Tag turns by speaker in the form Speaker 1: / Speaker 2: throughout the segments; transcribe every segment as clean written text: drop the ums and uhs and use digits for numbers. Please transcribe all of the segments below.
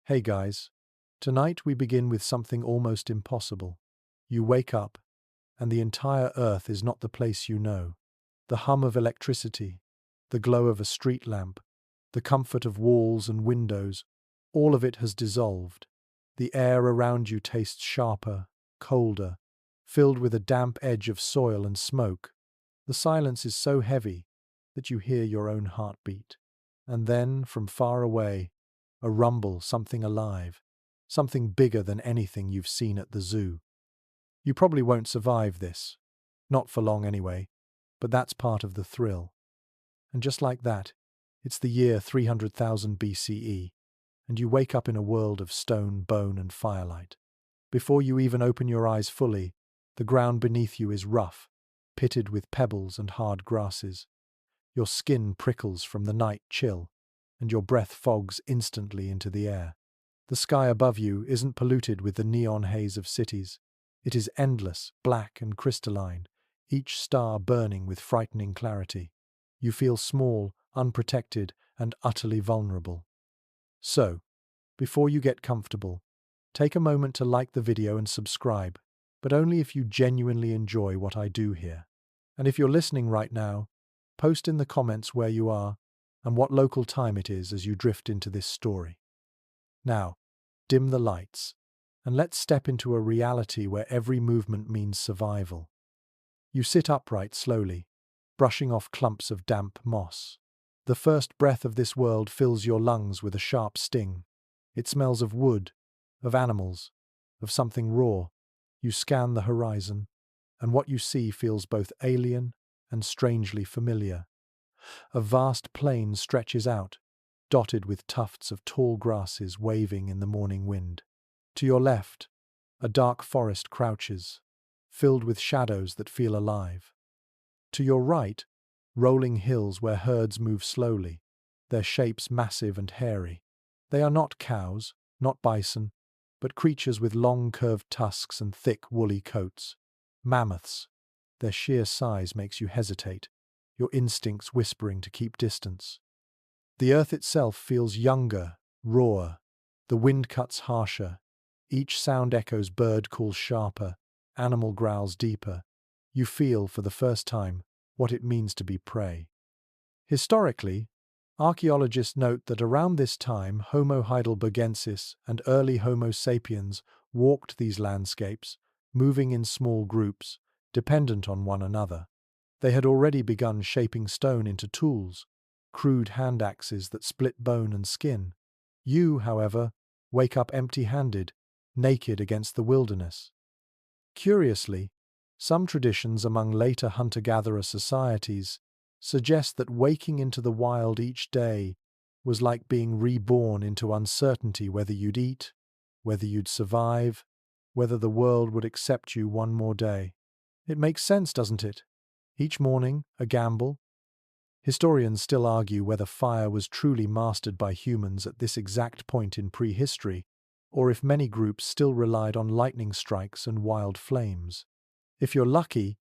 Speaker 1: Hey guys, tonight we begin with something almost impossible. You wake up, and the entire earth is not the place you know. The hum of electricity, the glow of a street lamp, the comfort of walls and windows, all of it has dissolved. The air around you tastes sharper, colder, filled with a damp edge of soil and smoke. The silence is so heavy that you hear your own heartbeat. And then, from far away, a rumble, something alive, something bigger than anything you've seen at the zoo. You probably won't survive this. Not for long anyway, but that's part of the thrill. And just like that, it's the year 300,000 BCE, and you wake up in a world of stone, bone, and firelight. Before you even open your eyes fully, the ground beneath you is rough, pitted with pebbles and hard grasses. Your skin prickles from the night chill, and your breath fogs instantly into the air. The sky above you isn't polluted with the neon haze of cities. It is endless, black and crystalline, each star burning with frightening clarity. You feel small, unprotected, and utterly vulnerable. So, before you get comfortable, take a moment to like the video and subscribe, but only if you genuinely enjoy what I do here. And if you're listening right now, post in the comments where you are and what local time it is as you drift into this story. Now, dim the lights, and let's step into a reality where every movement means survival. You sit upright slowly, brushing off clumps of damp moss. The first breath of this world fills your lungs with a sharp sting. It smells of wood, of animals, of something raw. You scan the horizon, and what you see feels both alien and strangely familiar. A vast plain stretches out, dotted with tufts of tall grasses waving in the morning wind. To your left, a dark forest crouches, filled with shadows that feel alive. To your right, rolling hills where herds move slowly, their shapes massive and hairy. They are not cows, not bison, but creatures with long curved tusks and thick woolly coats. Mammoths. Their sheer size makes you hesitate, your instincts whispering to keep distance. The earth itself feels younger, rawer. The wind cuts harsher. Each sound echoes bird calls sharper, animal growls deeper. You feel, for the first time, what it means to be prey. Historically, archaeologists note that around this time Homo heidelbergensis and early Homo sapiens walked these landscapes, moving in small groups, dependent on one another. They had already begun shaping stone into tools, crude hand axes that split bone and skin. You, however, wake up empty-handed, naked against the wilderness. Curiously, some traditions among later hunter-gatherer societies suggest that waking into the wild each day was like being reborn into uncertainty whether you'd eat, whether you'd survive, whether the world would accept you one more day. It makes sense, doesn't it? Each morning, a gamble. Historians still argue whether fire was truly mastered by humans at this exact point in prehistory, or if many groups still relied on lightning strikes and wild flames. If you're lucky,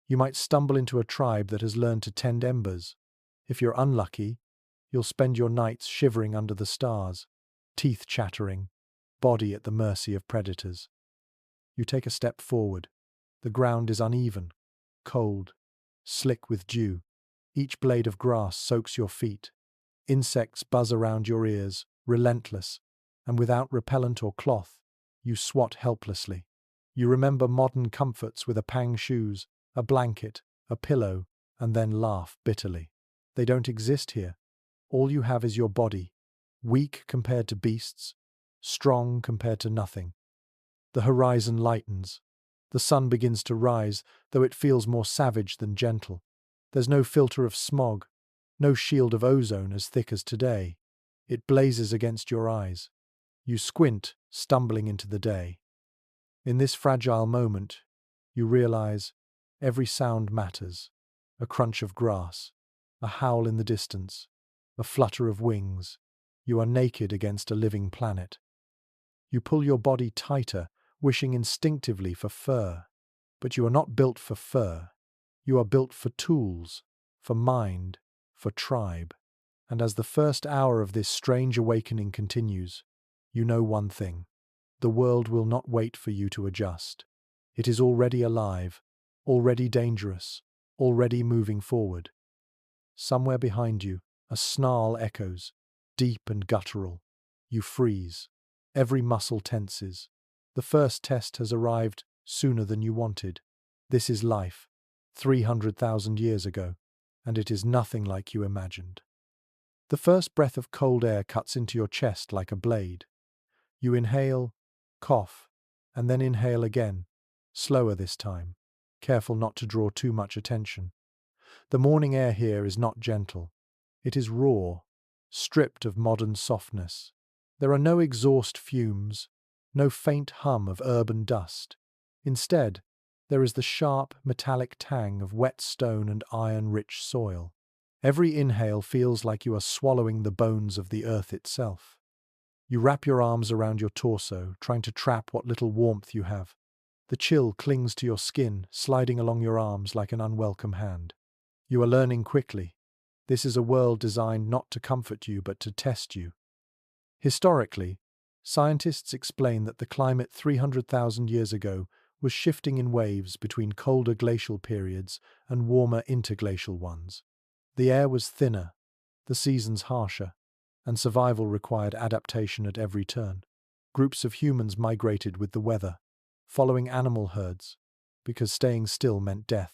Speaker 1: you might stumble into a tribe that has learned to tend embers. If you're unlucky, you'll spend your nights shivering under the stars, teeth chattering, body at the mercy of predators. You take a step forward. The ground is uneven, cold, slick with dew. Each blade of grass soaks your feet. Insects buzz around your ears, relentless, and without repellent or cloth, you swat helplessly. You remember modern comforts with a pang shoes, a blanket, a pillow, and then laugh bitterly. They don't exist here. All you have is your body, weak compared to beasts, strong compared to nothing. The horizon lightens. The sun begins to rise, though it feels more savage than gentle. There's no filter of smog, no shield of ozone as thick as today. It blazes against your eyes. You squint, stumbling into the day. In this fragile moment, you realize every sound matters. A crunch of grass, a howl in the distance, a flutter of wings. You are naked against a living planet. You pull your body tighter, wishing instinctively for fur. But you are not built for fur. You are built for tools, for mind, for tribe. And as the first hour of this strange awakening continues, you know one thing. The world will not wait for you to adjust. It is already alive, already dangerous, already moving forward. Somewhere behind you, a snarl echoes, deep and guttural. You freeze. Every muscle tenses. The first test has arrived sooner than you wanted. This is life, 300,000 years ago, and it is nothing like you imagined. The first breath of cold air cuts into your chest like a blade. You inhale, cough, and then inhale again, slower this time, careful not to draw too much attention. The morning air here is not gentle. It is raw, stripped of modern softness. There are no exhaust fumes, no faint hum of urban dust. Instead, there is the sharp, metallic tang of wet stone and iron-rich soil. Every inhale feels like you are swallowing the bones of the earth itself. You wrap your arms around your torso, trying to trap what little warmth you have. The chill clings to your skin, sliding along your arms like an unwelcome hand. You are learning quickly. This is a world designed not to comfort you but to test you. Historically, scientists explain that the climate 300,000 years ago was shifting in waves between colder glacial periods and warmer interglacial ones. The air was thinner, the seasons harsher, and survival required adaptation at every turn. Groups of humans migrated with the weather, following animal herds, because staying still meant death.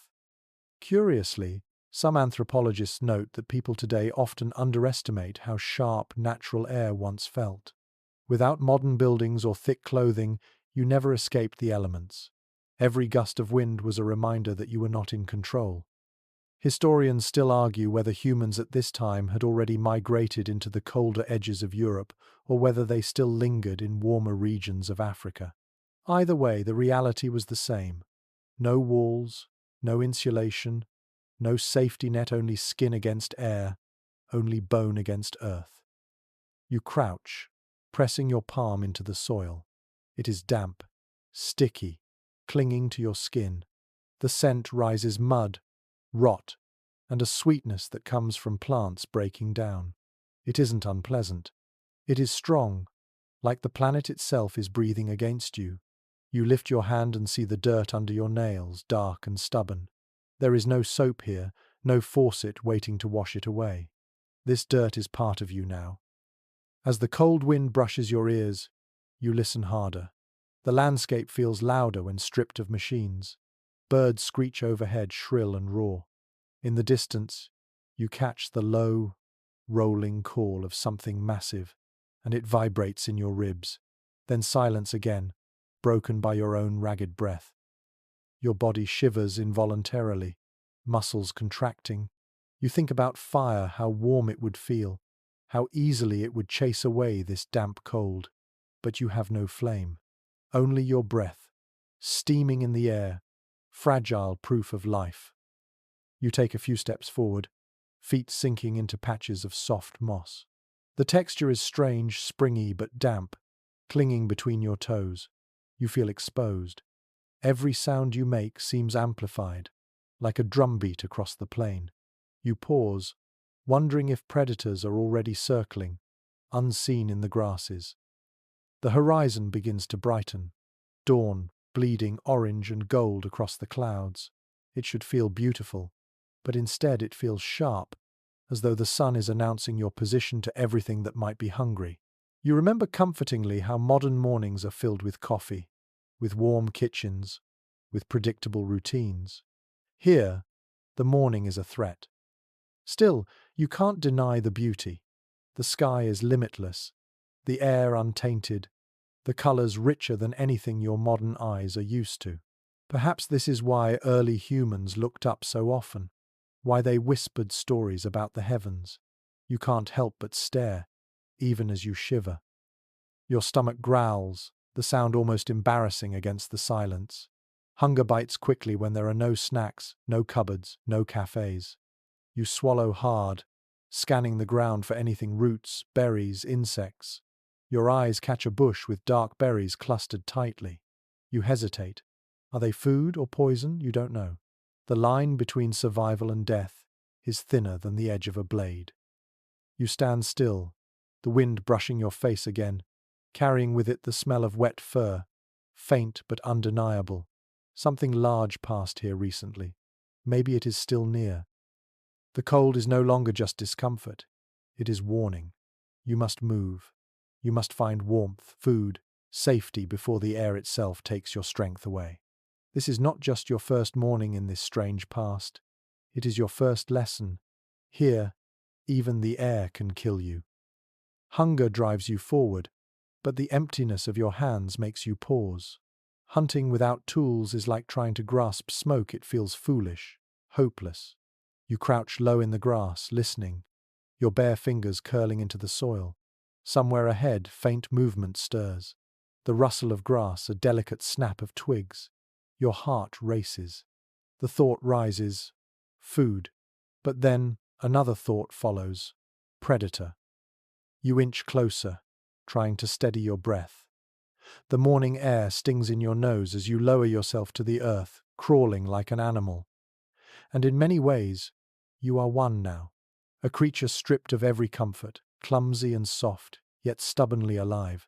Speaker 1: Curiously, some anthropologists note that people today often underestimate how sharp natural air once felt. Without modern buildings or thick clothing, you never escaped the elements. Every gust of wind was a reminder that you were not in control. Historians still argue whether humans at this time had already migrated into the colder edges of Europe or whether they still lingered in warmer regions of Africa. Either way, the reality was the same. No walls, no insulation, no safety net, only skin against air, only bone against earth. You crouch, pressing your palm into the soil. It is damp, sticky, clinging to your skin. The scent rises mud, rot, and a sweetness that comes from plants breaking down. It isn't unpleasant. It is strong, like the planet itself is breathing against you. You lift your hand and see the dirt under your nails, dark and stubborn. There is no soap here, no faucet waiting to wash it away. This dirt is part of you now. As the cold wind brushes your ears, you listen harder. The landscape feels louder when stripped of machines. Birds screech overhead, shrill and raw. In the distance, you catch the low, rolling call of something massive, and it vibrates in your ribs. Then silence again, broken by your own ragged breath. Your body shivers involuntarily, muscles contracting. You think about fire, how warm it would feel, how easily it would chase away this damp cold. But you have no flame, only your breath, steaming in the air, fragile proof of life. You take a few steps forward, feet sinking into patches of soft moss. The texture is strange, springy but damp, clinging between your toes. You feel exposed. Every sound you make seems amplified, like a drumbeat across the plain. You pause, wondering if predators are already circling, unseen in the grasses. The horizon begins to brighten, dawn bleeding orange and gold across the clouds. It should feel beautiful, but instead it feels sharp, as though the sun is announcing your position to everything that might be hungry. You remember comfortingly how modern mornings are filled with coffee, with warm kitchens, with predictable routines. Here, the morning is a threat. Still, you can't deny the beauty. The sky is limitless, the air untainted, the colors richer than anything your modern eyes are used to. Perhaps this is why early humans looked up so often, why they whispered stories about the heavens. You can't help but stare, even as you shiver. Your stomach growls, the sound almost embarrassing against the silence. Hunger bites quickly when there are no snacks, no cupboards, no cafes. You swallow hard, scanning the ground for anything: roots, berries, insects. Your eyes catch a bush with dark berries clustered tightly. You hesitate. Are they food or poison? You don't know. The line between survival and death is thinner than the edge of a blade. You stand still, the wind brushing your face again. carrying with it the smell of wet fur, faint but undeniable. Something large passed here recently. Maybe it is still near. The cold is no longer just discomfort. It is warning. You must move. You must find warmth, food, safety before the air itself takes your strength away. This is not just your first morning in this strange past. It is your first lesson. Here, even the air can kill you. Hunger drives you forward, but the emptiness of your hands makes you pause. Hunting without tools is like trying to grasp smoke. It feels foolish, hopeless. You crouch low in the grass, listening, your bare fingers curling into the soil. Somewhere ahead, faint movement stirs. The rustle of grass, a delicate snap of twigs. Your heart races. The thought rises, food. But then another thought follows, predator. You inch closer, trying to steady your breath. The morning air stings in your nose as you lower yourself to the earth, crawling like an animal. And in many ways, you are one now, a creature stripped of every comfort, clumsy and soft, yet stubbornly alive.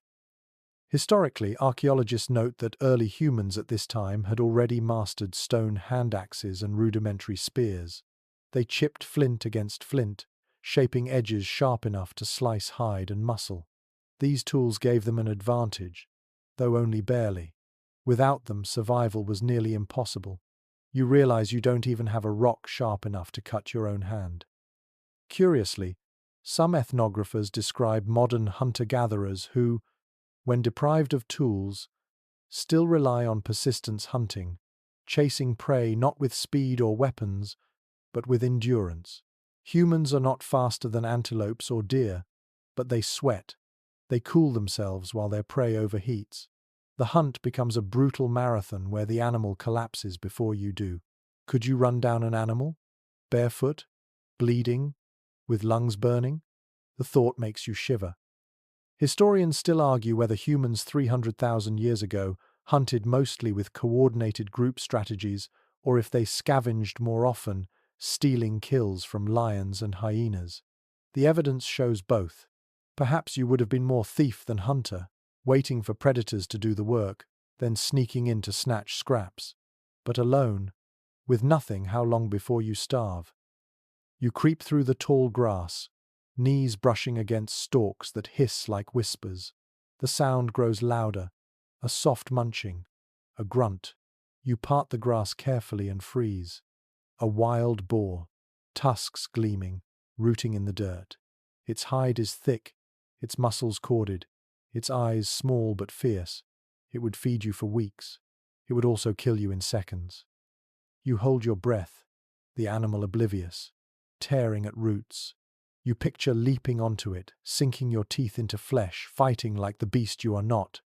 Speaker 1: Historically, archaeologists note that early humans at this time had already mastered stone hand axes and rudimentary spears. They chipped flint against flint, shaping edges sharp enough to slice hide and muscle. These tools gave them an advantage, though only barely. Without them, survival was nearly impossible. You realize you don't even have a rock sharp enough to cut your own hand. Curiously, some ethnographers describe modern hunter-gatherers who, when deprived of tools, still rely on persistence hunting, chasing prey not with speed or weapons, but with endurance. Humans are not faster than antelopes or deer, but they sweat. They cool themselves while their prey overheats. The hunt becomes a brutal marathon where the animal collapses before you do. Could you run down an animal? Barefoot? Bleeding? With lungs burning? The thought makes you shiver. Historians still argue whether humans 300,000 years ago hunted mostly with coordinated group strategies or if they scavenged more often, stealing kills from lions and hyenas. The evidence shows both. Perhaps you would have been more thief than hunter, waiting for predators to do the work, then sneaking in to snatch scraps. But alone, with nothing, how long before you starve? You creep through the tall grass, knees brushing against stalks that hiss like whispers. The sound grows louder, a soft munching, a grunt. You part the grass carefully and freeze. A wild boar, tusks gleaming, rooting in the dirt. Its hide is thick, its muscles corded, its eyes small but fierce. It would feed you for weeks. It would also kill you in seconds. You hold your breath, the animal oblivious, tearing at roots. You picture leaping onto it, sinking your teeth into flesh, fighting like the beast you are not.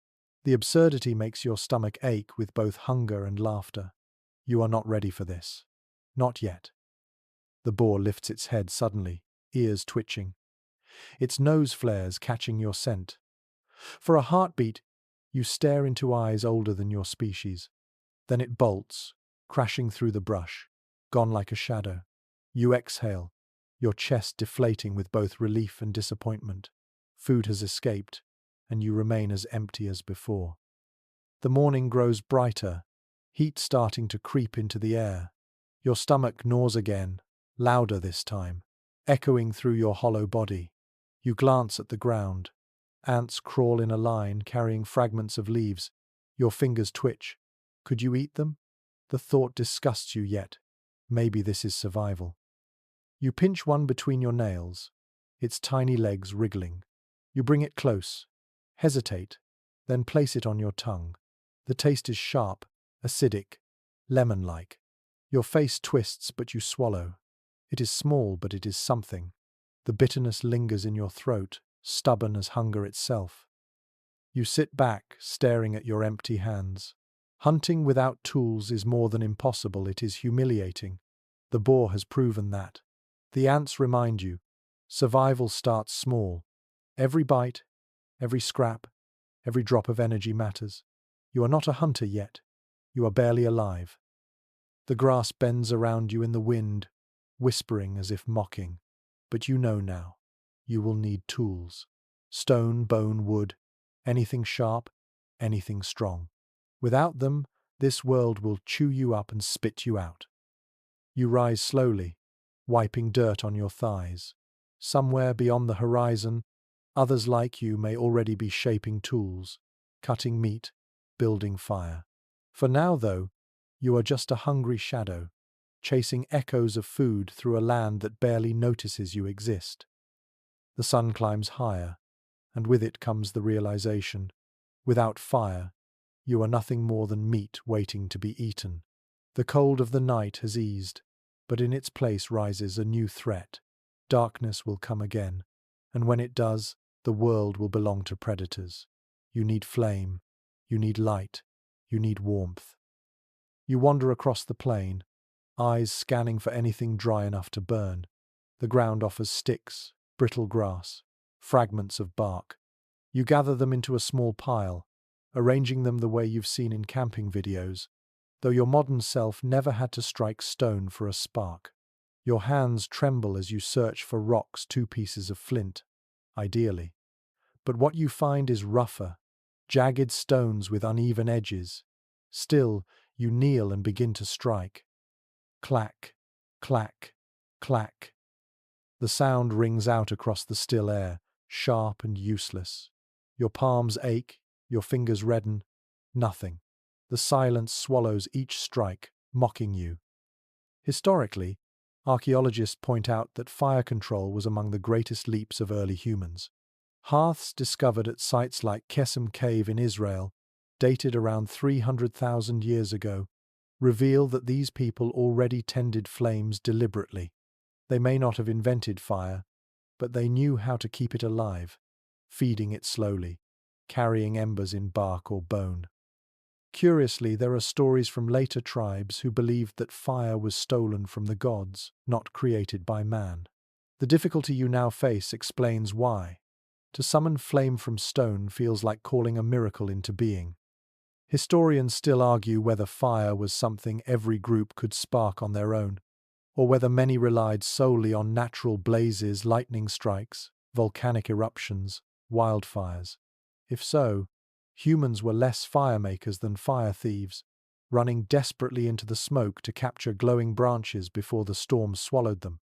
Speaker 1: The absurdity makes your stomach ache with both hunger and laughter. You are not ready for this. Not yet. The boar lifts its head suddenly, ears twitching. Its nose flares, catching your scent. For a heartbeat, you stare into eyes older than your species. Then it bolts, crashing through the brush, gone like a shadow. You exhale, your chest deflating with both relief and disappointment. Food has escaped, and you remain as empty as before. The morning grows brighter, heat starting to creep into the air. Your stomach gnaws again, louder this time, echoing through your hollow body. You glance at the ground. Ants crawl in a line, carrying fragments of leaves. Your fingers twitch. Could you eat them? The thought disgusts you yet. Maybe this is survival. You pinch one between your nails, its tiny legs wriggling. You bring it close, hesitate, then place it on your tongue. The taste is sharp, acidic, lemon-like. Your face twists, but you swallow. It is small, but it is something. The bitterness lingers in your throat, stubborn as hunger itself. You sit back, staring at your empty hands. Hunting without tools is more than impossible, it is humiliating. The boar has proven that. The ants remind you, survival starts small. Every bite, every scrap, every drop of energy matters. You are not a hunter yet. You are barely alive. The grass bends around you in the wind, whispering as if mocking. But you know now. You will need tools. Stone, bone, wood. anything sharp, anything strong. Without them, this world will chew you up and spit you out. You rise slowly, wiping dirt on your thighs. Somewhere beyond the horizon, others like you may already be shaping tools, cutting meat, building fire. For now, though, you are just a hungry shadow, chasing echoes of food through a land that barely notices you exist. The sun climbs higher, and with it comes the realization, without fire, you are nothing more than meat waiting to be eaten. The cold of the night has eased, but in its place rises a new threat. Darkness will come again, and when it does, the world will belong to predators. You need flame, you need light, you need warmth. You wander across the plain, eyes scanning for anything dry enough to burn. The ground offers sticks, brittle grass, fragments of bark. You gather them into a small pile, arranging them the way you've seen in camping videos, though your modern self never had to strike stone for a spark. Your hands tremble as you search for rocks, 2 pieces of flint, ideally. But what you find is rougher, jagged stones with uneven edges. Still, you kneel and begin to strike. Clack, clack, clack. The sound rings out across the still air, sharp and useless. Your palms ache, your fingers redden. Nothing. The silence swallows each strike, mocking you. Historically, archaeologists point out that fire control was among the greatest leaps of early humans. Hearths discovered at sites like Kesem Cave in Israel, dated around 300,000 years ago, reveal that these people already tended flames deliberately. They may not have invented fire, but they knew how to keep it alive, feeding it slowly, carrying embers in bark or bone. Curiously, there are stories from later tribes who believed that fire was stolen from the gods, not created by man. The difficulty you now face explains why. To summon flame from stone feels like calling a miracle into being. Historians still argue whether fire was something every group could spark on their own, or whether many relied solely on natural blazes, lightning strikes, volcanic eruptions, wildfires. If so, humans were less firemakers than fire thieves, running desperately into the smoke to capture glowing branches before the storm swallowed them.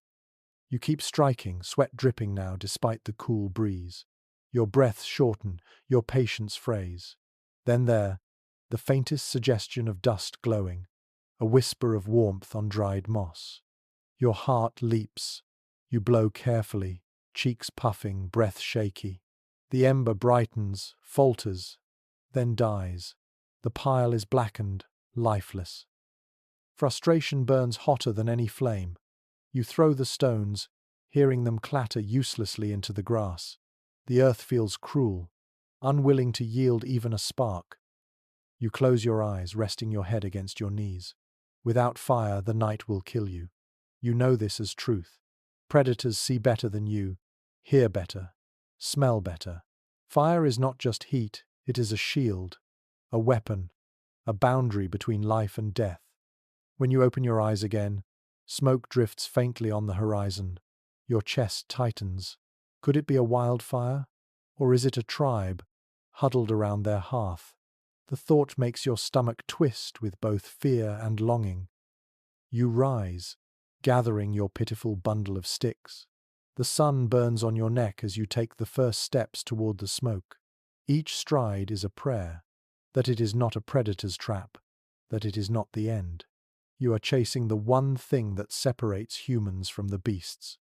Speaker 1: You keep striking, sweat dripping now despite the cool breeze. Your breaths shorten, your patience frays. Then the faintest suggestion of dust glowing, a whisper of warmth on dried moss. Your heart leaps. You blow carefully, cheeks puffing, breath shaky. The ember brightens, falters, then dies. The pile is blackened, lifeless. Frustration burns hotter than any flame. You throw the stones, hearing them clatter uselessly into the grass. The earth feels cruel, unwilling to yield even a spark. You close your eyes, resting your head against your knees. Without fire, the night will kill you. You know this as truth. Predators see better than you, hear better, smell better. Fire is not just heat, it is a shield, a weapon, a boundary between life and death. When you open your eyes again, smoke drifts faintly on the horizon. Your chest tightens. Could it be a wildfire? Or is it a tribe, huddled around their hearth? The thought makes your stomach twist with both fear and longing. You rise, gathering your pitiful bundle of sticks. The sun burns on your neck as you take the first steps toward the smoke. Each stride is a prayer, that it is not a predator's trap, that it is not the end. You are chasing the one thing that separates humans from the beasts.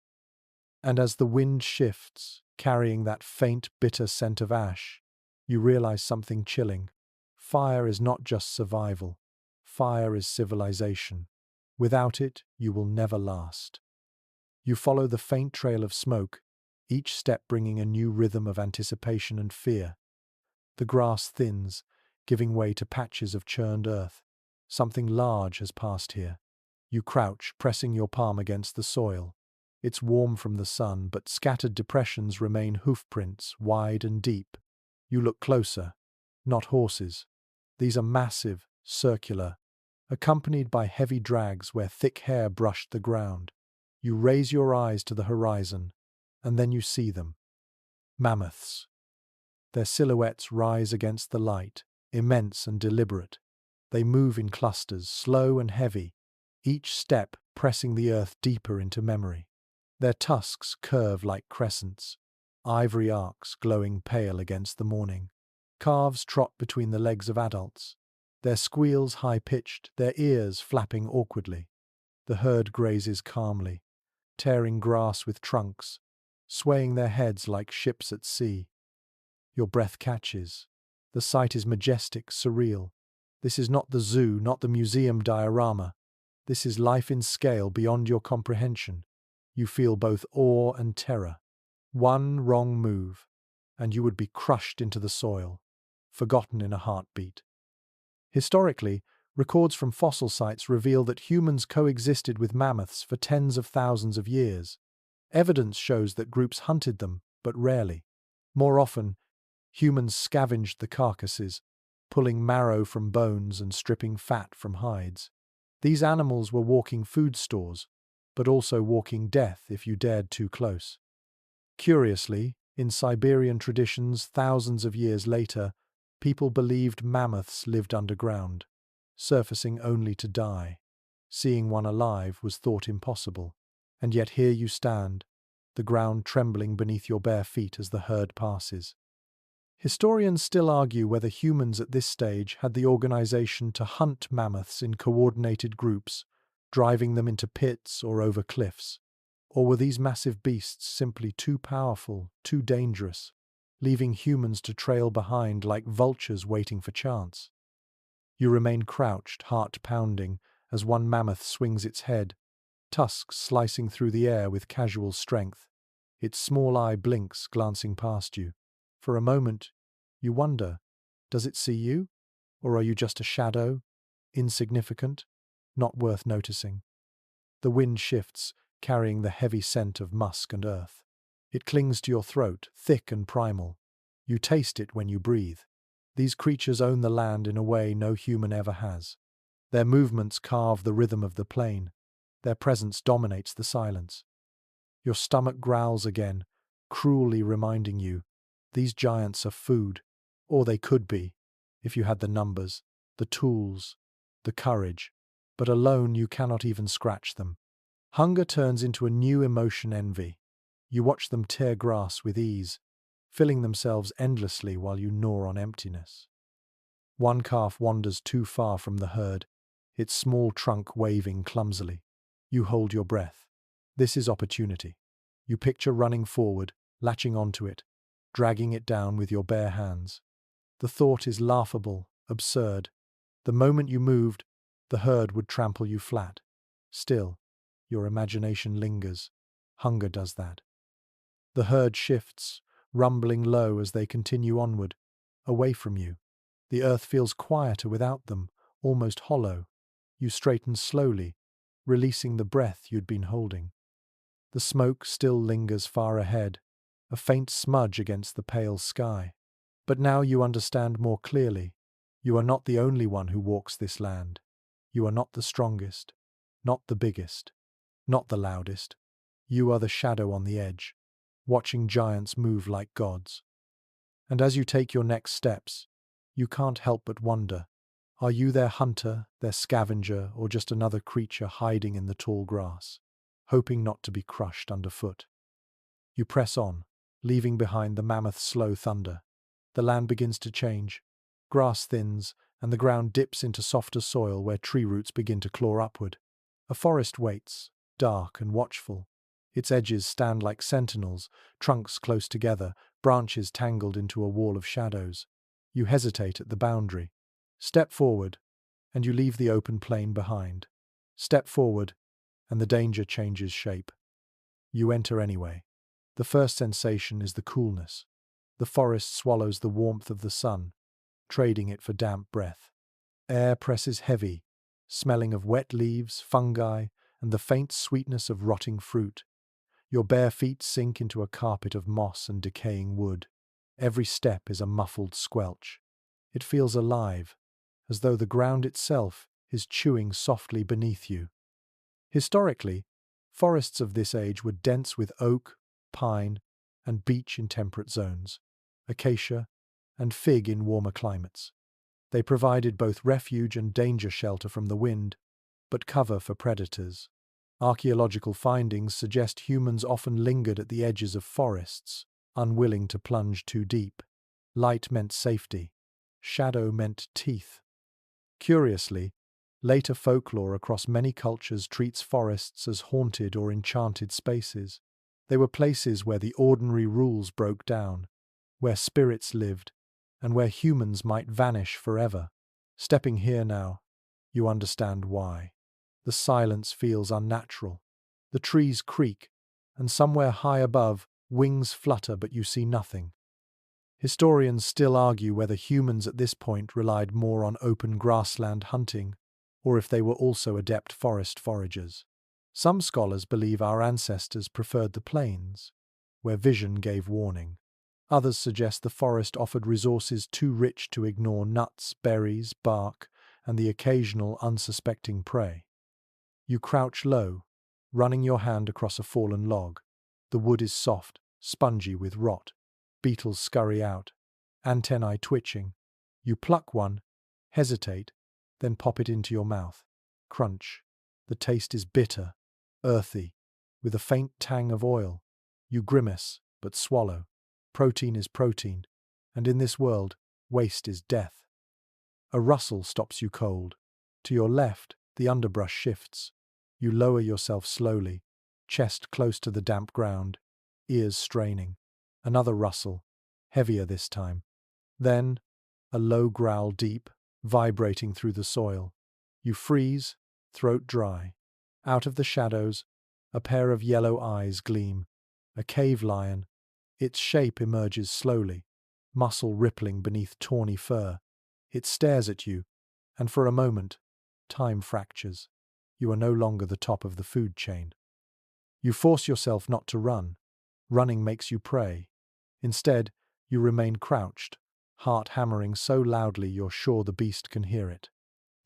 Speaker 1: And as the wind shifts, carrying that faint, bitter scent of ash, you realize something chilling. Fire is not just survival. Fire is civilization. Without it, you will never last. You follow the faint trail of smoke, each step bringing a new rhythm of anticipation and fear. The grass thins, giving way to patches of churned earth. Something large has passed here. You crouch, pressing your palm against the soil. It's warm from the sun, but scattered depressions remain hoofprints, wide and deep. You look closer. Not horses. These are massive, circular, accompanied by heavy drags where thick hair brushed the ground. You raise your eyes to the horizon, and then you see them. Mammoths. Their silhouettes rise against the light, immense and deliberate. They move in clusters, slow and heavy, each step pressing the earth deeper into memory. Their tusks curve like crescents, ivory arcs glowing pale against the morning. Calves trot between the legs of adults, their squeals high-pitched, their ears flapping awkwardly. The herd grazes calmly, tearing grass with trunks, swaying their heads like ships at sea. Your breath catches. The sight is majestic, surreal. This is not the zoo, not the museum diorama. This is life in scale beyond your comprehension. You feel both awe and terror. One wrong move, and you would be crushed into the soil, forgotten in a heartbeat. Historically, records from fossil sites reveal that humans coexisted with mammoths for tens of thousands of years. Evidence shows that groups hunted them, but rarely. More often, humans scavenged the carcasses, pulling marrow from bones and stripping fat from hides. These animals were walking food stores, but also walking death if you dared too close. Curiously, in Siberian traditions thousands of years later, people believed mammoths lived underground, surfacing only to die. Seeing one alive was thought impossible, and yet here you stand, the ground trembling beneath your bare feet as the herd passes. Historians still argue whether humans at this stage had the organization to hunt mammoths in coordinated groups, driving them into pits or over cliffs. Or were these massive beasts simply too powerful, too dangerous, leaving humans to trail behind like vultures waiting for chance? You remain crouched, heart pounding, as one mammoth swings its head, tusks slicing through the air with casual strength. Its small eye blinks, glancing past you. For a moment, you wonder, does it see you? Or are you just a shadow, insignificant, not worth noticing? The wind shifts, carrying the heavy scent of musk and earth. It clings to your throat, thick and primal. You taste it when you breathe. These creatures own the land in a way no human ever has. Their movements carve the rhythm of the plain. Their presence dominates the silence. Your stomach growls again, cruelly reminding you, these giants are food, or they could be, if you had the numbers, the tools, the courage, but alone you cannot even scratch them. Hunger turns into a new emotion, envy. You watch them tear grass with ease, filling themselves endlessly while you gnaw on emptiness. One calf wanders too far from the herd, its small trunk waving clumsily. You hold your breath. This is opportunity. You picture running forward, latching onto it, dragging it down with your bare hands. The thought is laughable, absurd. The moment you moved, the herd would trample you flat. Still, your imagination lingers. Hunger does that. The herd shifts, rumbling low as they continue onward, away from you. The earth feels quieter without them, almost hollow. You straighten slowly, releasing the breath you'd been holding. The smoke still lingers far ahead, a faint smudge against the pale sky. But now you understand more clearly. You are not the only one who walks this land. You are not the strongest, not the biggest, not the loudest. You are the shadow on the edge, watching giants move like gods. And as you take your next steps, you can't help but wonder, are you their hunter, their scavenger, or just another creature hiding in the tall grass, hoping not to be crushed underfoot? You press on, leaving behind the mammoth's slow thunder. The land begins to change. Grass thins, and the ground dips into softer soil where tree roots begin to claw upward. A forest waits, dark and watchful. Its edges stand like sentinels, trunks close together, branches tangled into a wall of shadows. You hesitate at the boundary. Step forward, and you leave the open plain behind. Step forward, and the danger changes shape. You enter anyway. The first sensation is the coolness. The forest swallows the warmth of the sun, trading it for damp breath. Air presses heavy, smelling of wet leaves, fungi, and the faint sweetness of rotting fruit. Your bare feet sink into a carpet of moss and decaying wood. Every step is a muffled squelch. It feels alive, as though the ground itself is chewing softly beneath you. Historically, forests of this age were dense with oak, pine, and beech in temperate zones. Acacia, and fig in warmer climates. They provided both refuge and danger shelter from the wind, but cover for predators. Archaeological findings suggest humans often lingered at the edges of forests, unwilling to plunge too deep. Light meant safety. Shadow meant teeth. Curiously, later folklore across many cultures treats forests as haunted or enchanted spaces. They were places where the ordinary rules broke down, where spirits lived, and where humans might vanish forever. Stepping here now, you understand why. The silence feels unnatural. The trees creak, and somewhere high above, wings flutter but you see nothing. Historians still argue whether humans at this point relied more on open grassland hunting, or if they were also adept forest foragers. Some scholars believe our ancestors preferred the plains, where vision gave warning. Others suggest the forest offered resources too rich to ignore nuts, berries, bark, and the occasional unsuspecting prey. You crouch low, running your hand across a fallen log. The wood is soft, spongy with rot. Beetles scurry out, antennae twitching. You pluck one, hesitate, then pop it into your mouth. Crunch. The taste is bitter, earthy, with a faint tang of oil. You grimace, but swallow. Protein is protein, and in this world, waste is death. A rustle stops you cold. To your left, the underbrush shifts. You lower yourself slowly, chest close to the damp ground, ears straining. Another rustle, heavier this time. Then, a low growl deep, vibrating through the soil. You freeze, throat dry. Out of the shadows, a pair of yellow eyes gleam. A cave lion. Its shape emerges slowly, muscle rippling beneath tawny fur. It stares at you, and for a moment, time fractures. You are no longer the top of the food chain. You force yourself not to run. Running makes you prey. Instead, you remain crouched, heart hammering so loudly you're sure the beast can hear it.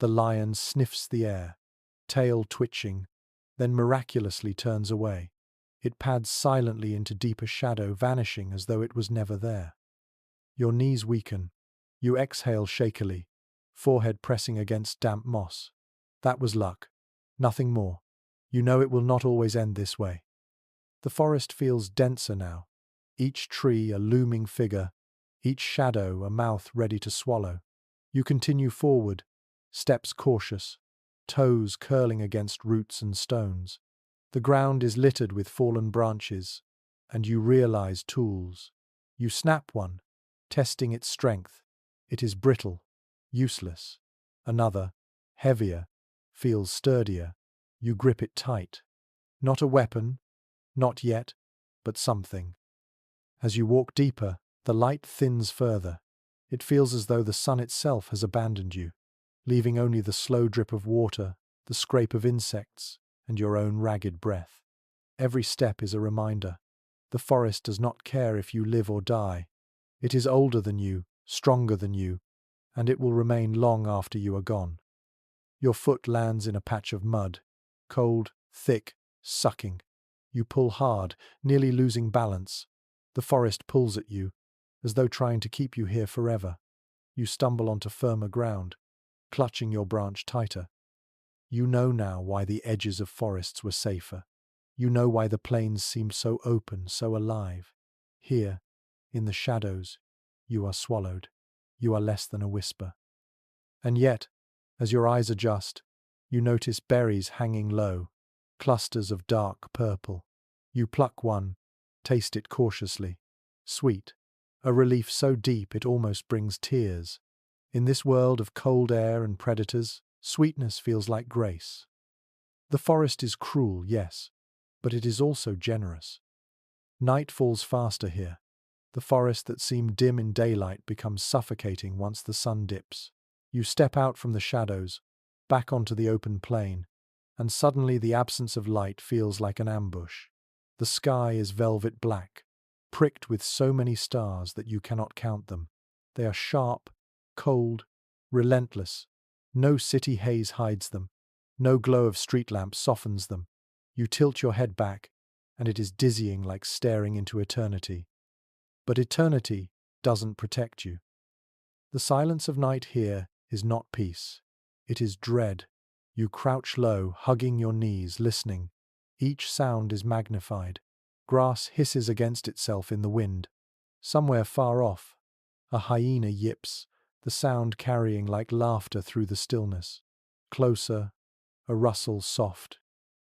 Speaker 1: The lion sniffs the air, tail twitching, then miraculously turns away. It pads silently into deeper shadow, vanishing as though it was never there. Your knees weaken. You exhale shakily, forehead pressing against damp moss. That was luck. Nothing more. You know it will not always end this way. The forest feels denser now. Each tree a looming figure, each shadow a mouth ready to swallow. You continue forward, steps cautious, toes curling against roots and stones. The ground is littered with fallen branches, and you realize tools. You snap one, testing its strength. It is brittle, useless. Another, heavier, feels sturdier. You grip it tight. Not a weapon, not yet, but something. As you walk deeper, the light thins further. It feels as though the sun itself has abandoned you, leaving only the slow drip of water, the scrape of insects, and your own ragged breath. Every step is a reminder. The forest does not care if you live or die. It is older than you, stronger than you, and it will remain long after you are gone. Your foot lands in a patch of mud, cold, thick, sucking. You pull hard, nearly losing balance. The forest pulls at you, as though trying to keep you here forever. You stumble onto firmer ground, clutching your branch tighter. You know now why the edges of forests were safer. You know why the plains seemed so open, so alive. Here, in the shadows, you are swallowed. You are less than a whisper. And yet, as your eyes adjust, you notice berries hanging low, clusters of dark purple. You pluck one, taste it cautiously. Sweet, a relief so deep it almost brings tears. In this world of cold air and predators, sweetness feels like grace. The forest is cruel, yes, but it is also generous. Night falls faster here. The forest that seemed dim in daylight becomes suffocating once the sun dips. You step out from the shadows, back onto the open plain, and suddenly the absence of light feels like an ambush. The sky is velvet black, pricked with so many stars that you cannot count them. They are sharp, cold, relentless. No city haze hides them. No glow of street lamps softens them. You tilt your head back, and it is dizzying like staring into eternity. But eternity doesn't protect you. The silence of night here is not peace. It is dread. You crouch low, hugging your knees, listening. Each sound is magnified. Grass hisses against itself in the wind. Somewhere far off, a hyena yips, the sound carrying like laughter through the stillness. Closer, a rustle soft,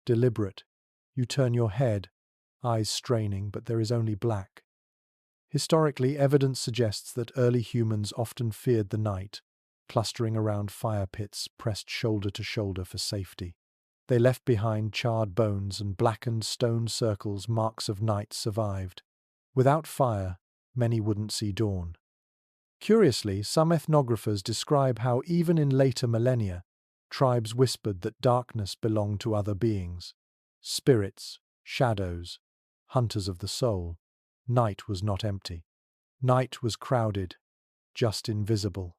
Speaker 1: deliberate. You turn your head, eyes straining, but there is only black. Historically, evidence suggests that early humans often feared the night, clustering around fire pits, pressed shoulder to shoulder for safety. They left behind charred bones and blackened stone circles, marks of night survived. Without fire, many wouldn't see dawn. Curiously, some ethnographers describe how even in later millennia, tribes whispered that darkness belonged to other beings. Spirits, shadows, hunters of the soul. Night was not empty. Night was crowded, just invisible.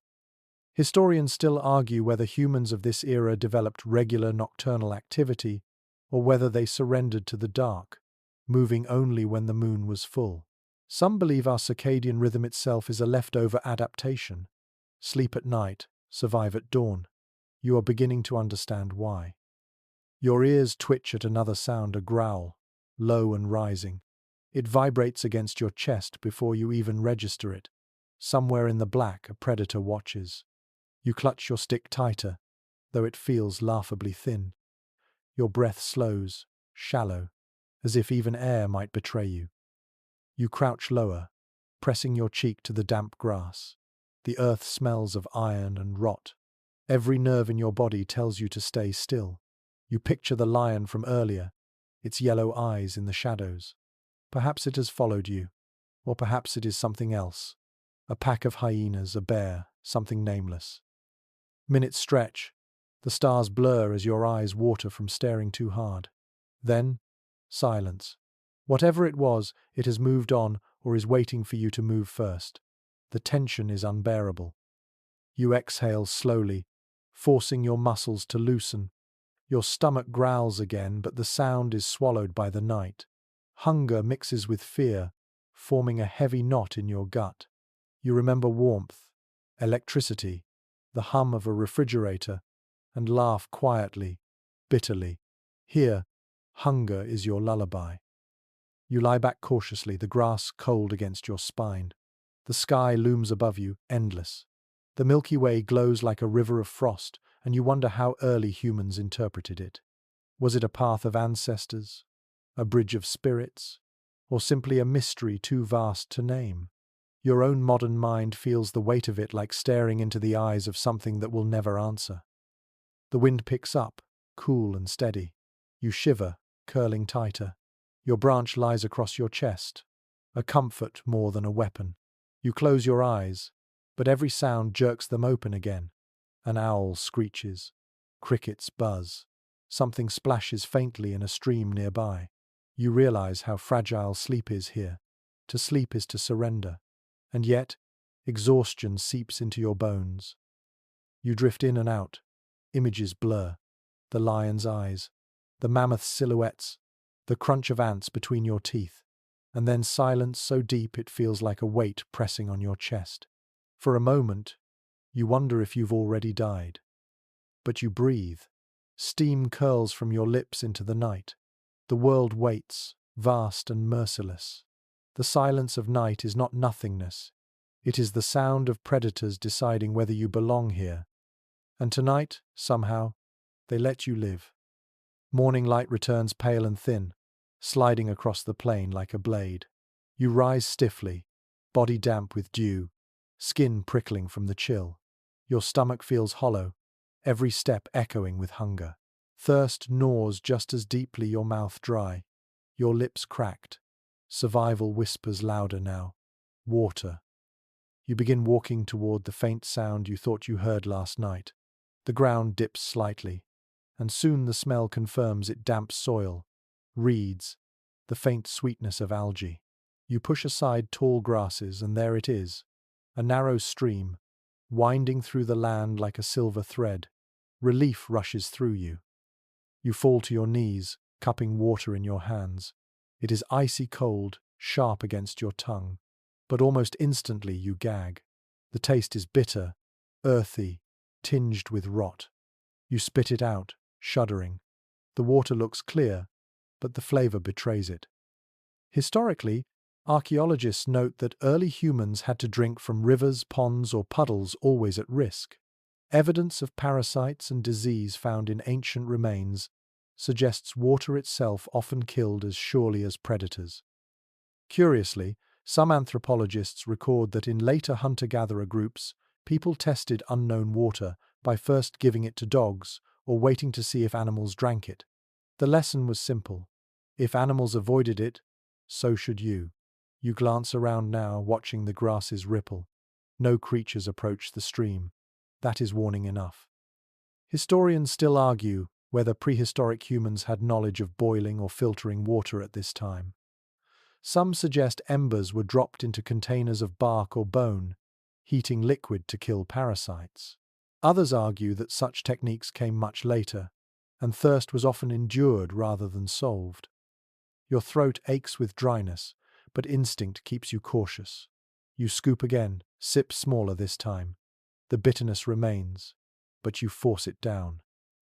Speaker 1: Historians still argue whether humans of this era developed regular nocturnal activity or whether they surrendered to the dark, moving only when the moon was full. Some believe our circadian rhythm itself is a leftover adaptation. Sleep at night, survive at dawn. You are beginning to understand why. Your ears twitch at another sound, a growl, low and rising. It vibrates against your chest before you even register it. Somewhere in the black, a predator watches. You clutch your stick tighter, though it feels laughably thin. Your breath slows, shallow, as if even air might betray you. You crouch lower, pressing your cheek to the damp grass. The earth smells of iron and rot. Every nerve in your body tells you to stay still. You picture the lion from earlier, its yellow eyes in the shadows. Perhaps it has followed you, or perhaps it is something else. A pack of hyenas, a bear, something nameless. Minutes stretch. The stars blur as your eyes water from staring too hard. Then, silence. Whatever it was, it has moved on or is waiting for you to move first. The tension is unbearable. You exhale slowly, forcing your muscles to loosen. Your stomach growls again, but the sound is swallowed by the night. Hunger mixes with fear, forming a heavy knot in your gut. You remember warmth, electricity, the hum of a refrigerator, and laugh quietly, bitterly. Here, hunger is your lullaby. You lie back cautiously, the grass cold against your spine. The sky looms above you, endless. The Milky Way glows like a river of frost, and you wonder how early humans interpreted it. Was it a path of ancestors, a bridge of spirits, or simply a mystery too vast to name? Your own modern mind feels the weight of it, like staring into the eyes of something that will never answer. The wind picks up, cool and steady. You shiver, curling tighter. Your branch lies across your chest, a comfort more than a weapon. You close your eyes, but every sound jerks them open again. An owl screeches. Crickets buzz. Something splashes faintly in a stream nearby. You realize how fragile sleep is here. To sleep is to surrender. And yet, exhaustion seeps into your bones. You drift in and out. Images blur. The lion's eyes, the mammoth's silhouettes, the crunch of ants between your teeth, and then silence so deep it feels like a weight pressing on your chest. For a moment, you wonder if you've already died. But you breathe. Steam curls from your lips into the night. The world waits, vast and merciless. The silence of night is not nothingness. It is the sound of predators deciding whether you belong here. And tonight, somehow, they let you live. Morning light returns pale and thin, sliding across the plain like a blade. You rise stiffly, body damp with dew, skin prickling from the chill. Your stomach feels hollow, every step echoing with hunger. Thirst gnaws just as deeply, your mouth dry, your lips cracked. Survival whispers louder now. Water. You begin walking toward the faint sound you thought you heard last night. The ground dips slightly, and soon the smell confirms it: damp soil, reeds, the faint sweetness of algae. You push aside tall grasses, and there it is, a narrow stream, winding through the land like a silver thread. Relief rushes through you. You fall to your knees, cupping water in your hands. It is icy cold, sharp against your tongue, but almost instantly you gag. The taste is bitter, earthy, tinged with rot. You spit it out, shuddering. The water looks clear, but the flavor betrays it. Historically, archaeologists note that early humans had to drink from rivers, ponds, or puddles, always at risk. Evidence of parasites and disease found in ancient remains suggests water itself often killed as surely as predators. Curiously, some anthropologists record that in later hunter-gatherer groups, people tested unknown water by first giving it to dogs or waiting to see if animals drank it. The lesson was simple. If animals avoided it, so should you. You glance around now, watching the grasses ripple. No creatures approach the stream. That is warning enough. Historians still argue whether prehistoric humans had knowledge of boiling or filtering water at this time. Some suggest embers were dropped into containers of bark or bone, heating liquid to kill parasites. Others argue that such techniques came much later, and thirst was often endured rather than solved. Your throat aches with dryness, but instinct keeps you cautious. You scoop again, sip smaller this time. The bitterness remains, but you force it down.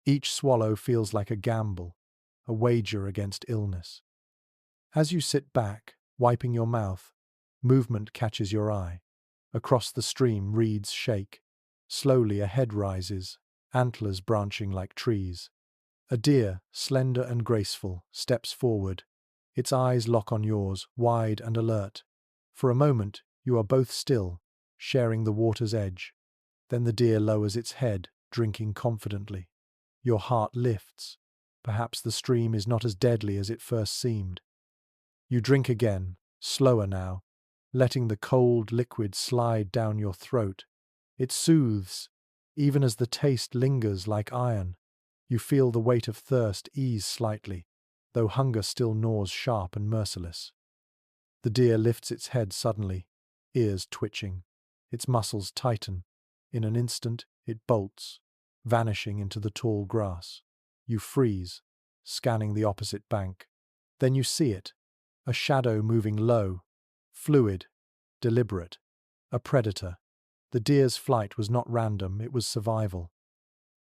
Speaker 1: Each swallow feels like a gamble, a wager against illness. As you sit back, wiping your mouth, movement catches your eye. Across the stream, reeds shake. Slowly a head rises, antlers branching like trees. A deer, slender and graceful, steps forward. Its eyes lock on yours, wide and alert. For a moment, you are both still, sharing the water's edge. Then the deer lowers its head, drinking confidently. Your heart lifts. Perhaps the stream is not as deadly as it first seemed. You drink again, slower now, letting the cold liquid slide down your throat. It soothes, even as the taste lingers like iron. You feel the weight of thirst ease slightly, though hunger still gnaws sharp and merciless. The deer lifts its head suddenly, ears twitching. Its muscles tighten. In an instant, it bolts, vanishing into the tall grass. You freeze, scanning the opposite bank. Then you see it, a shadow moving low, fluid, deliberate. A predator. The deer's flight was not random, it was survival.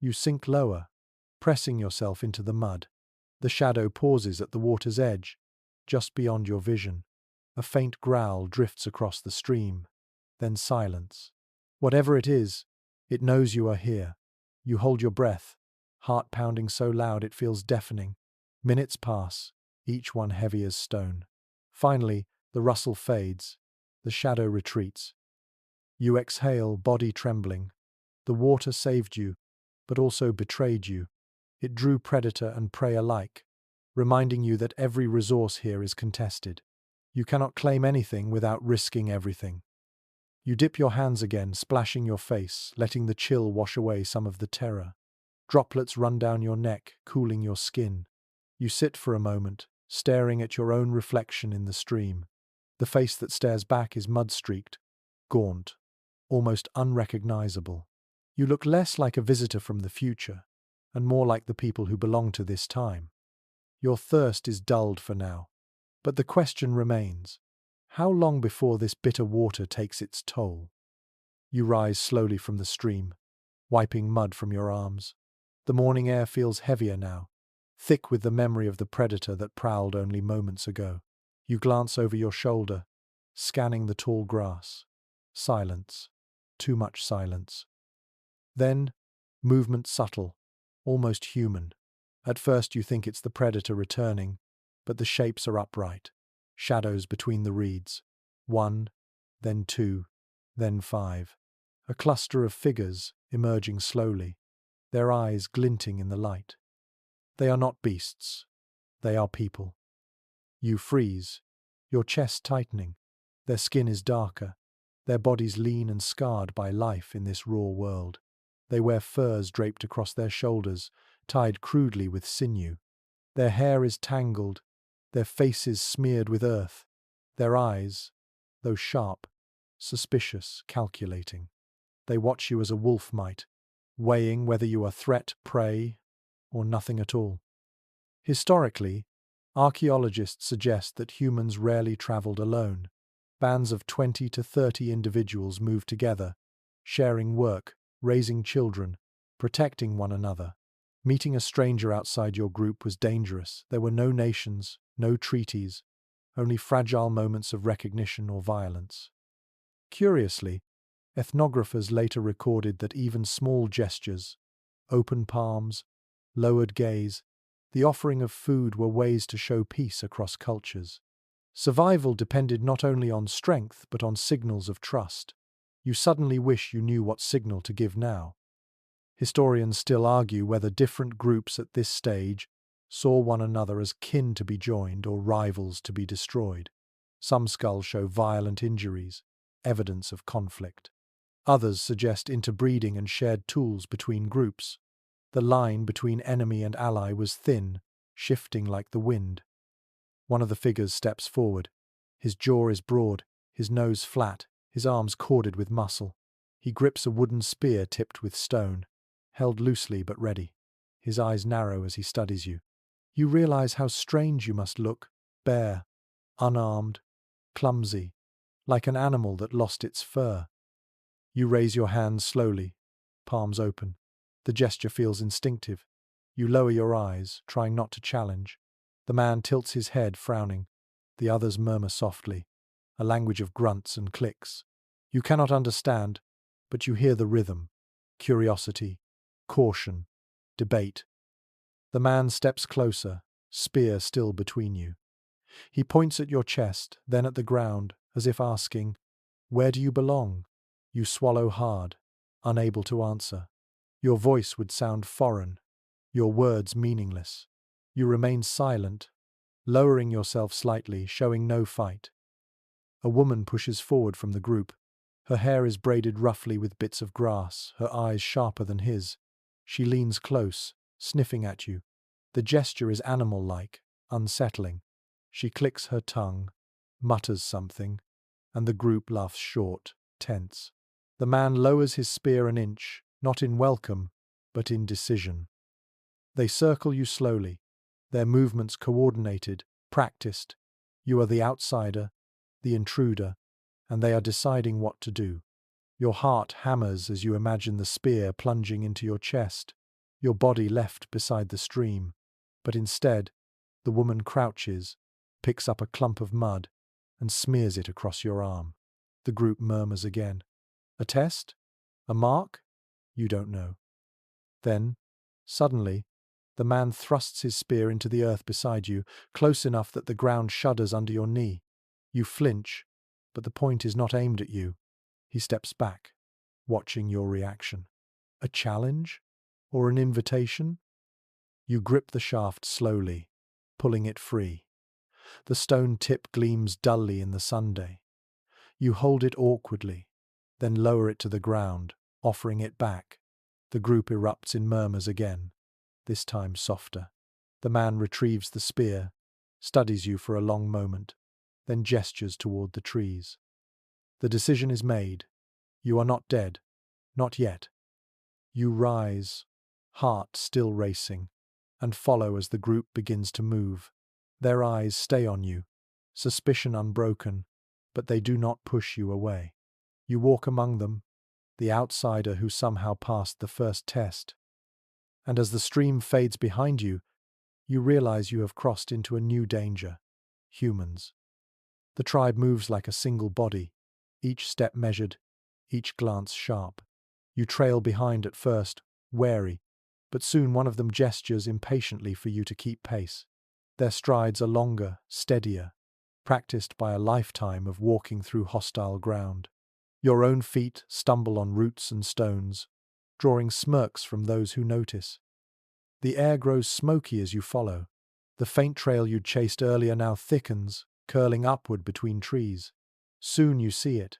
Speaker 1: You sink lower, pressing yourself into the mud. The shadow pauses at the water's edge, just beyond your vision. A faint growl drifts across the stream, then silence. Whatever it is, it knows you are here. You hold your breath, heart pounding so loud it feels deafening. Minutes pass, each one heavy as stone. Finally, the rustle fades. The shadow retreats. You exhale, body trembling. The water saved you, but also betrayed you. It drew predator and prey alike, reminding you that every resource here is contested. You cannot claim anything without risking everything. You dip your hands again, splashing your face, letting the chill wash away some of the terror. Droplets run down your neck, cooling your skin. You sit for a moment, staring at your own reflection in the stream. The face that stares back is mud-streaked, gaunt, almost unrecognizable. You look less like a visitor from the future, and more like the people who belong to this time. Your thirst is dulled for now, but the question remains: how long before this bitter water takes its toll? You rise slowly from the stream, wiping mud from your arms. The morning air feels heavier now, thick with the memory of the predator that prowled only moments ago. You glance over your shoulder, scanning the tall grass. Silence. Too much silence. Then, movement subtle, almost human. At first you think it's the predator returning, but the shapes are upright. Shadows between the reeds. 1, then 2, then 5. A cluster of figures emerging slowly, their eyes glinting in the light. They are not beasts. They are people. You freeze, your chest tightening. Their skin is darker, their bodies lean and scarred by life in this raw world. They wear furs draped across their shoulders, tied crudely with sinew. Their hair is tangled, their faces smeared with earth, their eyes, though sharp, suspicious, calculating. They watch you as a wolf might, weighing whether you are threat, prey, or nothing at all. Historically, archaeologists suggest that humans rarely traveled alone. Bands of 20 to 30 individuals move together, sharing work, raising children, protecting one another. Meeting a stranger outside your group was dangerous. There were no nations, no treaties, only fragile moments of recognition or violence. Curiously, ethnographers later recorded that even small gestures, open palms, lowered gaze, the offering of food were ways to show peace across cultures. Survival depended not only on strength but on signals of trust. You suddenly wish you knew what signal to give now. Historians still argue whether different groups at this stage saw one another as kin to be joined or rivals to be destroyed. Some skulls show violent injuries, evidence of conflict. Others suggest interbreeding and shared tools between groups. The line between enemy and ally was thin, shifting like the wind. One of the figures steps forward. His jaw is broad, his nose flat, his arms corded with muscle. He grips a wooden spear tipped with stone, held loosely but ready. His eyes narrow as he studies you. You realize how strange you must look, bare, unarmed, clumsy, like an animal that lost its fur. You raise your hands slowly, palms open. The gesture feels instinctive. You lower your eyes, trying not to challenge. The man tilts his head, frowning. The others murmur softly, a language of grunts and clicks. You cannot understand, but you hear the rhythm. Curiosity, caution, debate. The man steps closer, spear still between you. He points at your chest, then at the ground, as if asking, "Where do you belong?" You swallow hard, unable to answer. Your voice would sound foreign, your words meaningless. You remain silent, lowering yourself slightly, showing no fight. A woman pushes forward from the group. Her hair is braided roughly with bits of grass, her eyes sharper than his. She leans close, sniffing at you. The gesture is animal-like, unsettling. She clicks her tongue, mutters something, and the group laughs short, tense. The man lowers his spear an inch, not in welcome, but in decision. They circle you slowly, their movements coordinated, practiced. You are the outsider, the intruder, and they are deciding what to do. Your heart hammers as you imagine the spear plunging into your chest, your body left beside the stream. But instead, the woman crouches, picks up a clump of mud, and smears it across your arm. The group murmurs again. A test? A mark? You don't know. Then, suddenly, the man thrusts his spear into the earth beside you, close enough that the ground shudders under your knee. You flinch, but the point is not aimed at you. He steps back, watching your reaction. A challenge? Or an invitation? You grip the shaft slowly, pulling it free. The stone tip gleams dully in the sunday. You hold it awkwardly, then lower it to the ground, offering it back. The group erupts in murmurs again, this time softer. The man retrieves the spear, studies you for a long moment, then gestures toward the trees. The decision is made. You are not dead. Not yet. You rise, heart still racing, and follow as the group begins to move. Their eyes stay on you, suspicion unbroken, but they do not push you away. You walk among them, the outsider who somehow passed the first test. And as the stream fades behind you, you realize you have crossed into a new danger: humans. The tribe moves like a single body, each step measured, each glance sharp. You trail behind at first, wary, but soon one of them gestures impatiently for you to keep pace. Their strides are longer, steadier, practiced by a lifetime of walking through hostile ground. Your own feet stumble on roots and stones, drawing smirks from those who notice. The air grows smoky as you follow. The faint trail you'd chased earlier now thickens, curling upward between trees. Soon you see it,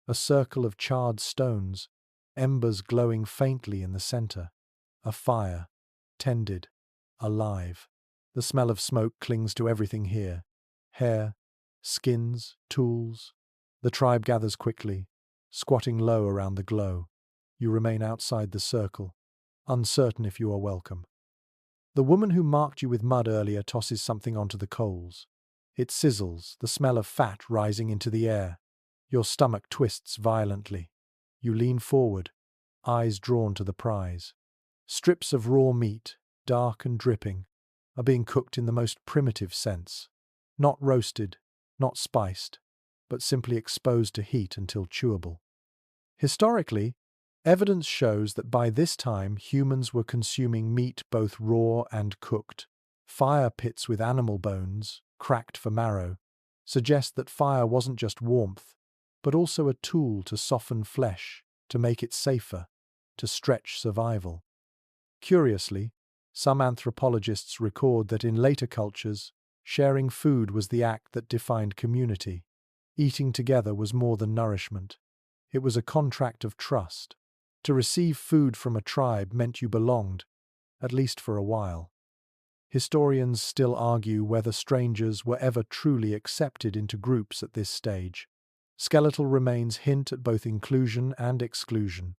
Speaker 1: a circle of charred stones, embers glowing faintly in the center. A fire, tended, alive. The smell of smoke clings to everything here: hair, skins, tools. The tribe gathers quickly, squatting low around the glow. You remain outside the circle, uncertain if you are welcome. The woman who marked you with mud earlier tosses something onto the coals. It sizzles, the smell of fat rising into the air. Your stomach twists violently. You lean forward, eyes drawn to the prize. Strips of raw meat, dark and dripping, are being cooked in the most primitive sense. Not roasted, not spiced, but simply exposed to heat until chewable. Historically, evidence shows that by this time humans were consuming meat both raw and cooked. Fire pits with animal bones, cracked for marrow, suggest that fire wasn't just warmth, but also a tool to soften flesh, to make it safer, to stretch survival. Curiously, some anthropologists record that in later cultures, sharing food was the act that defined community. Eating together was more than nourishment. It was a contract of trust. To receive food from a tribe meant you belonged, at least for a while. Historians still argue whether strangers were ever truly accepted into groups at this stage. Skeletal remains hint at both inclusion and exclusion.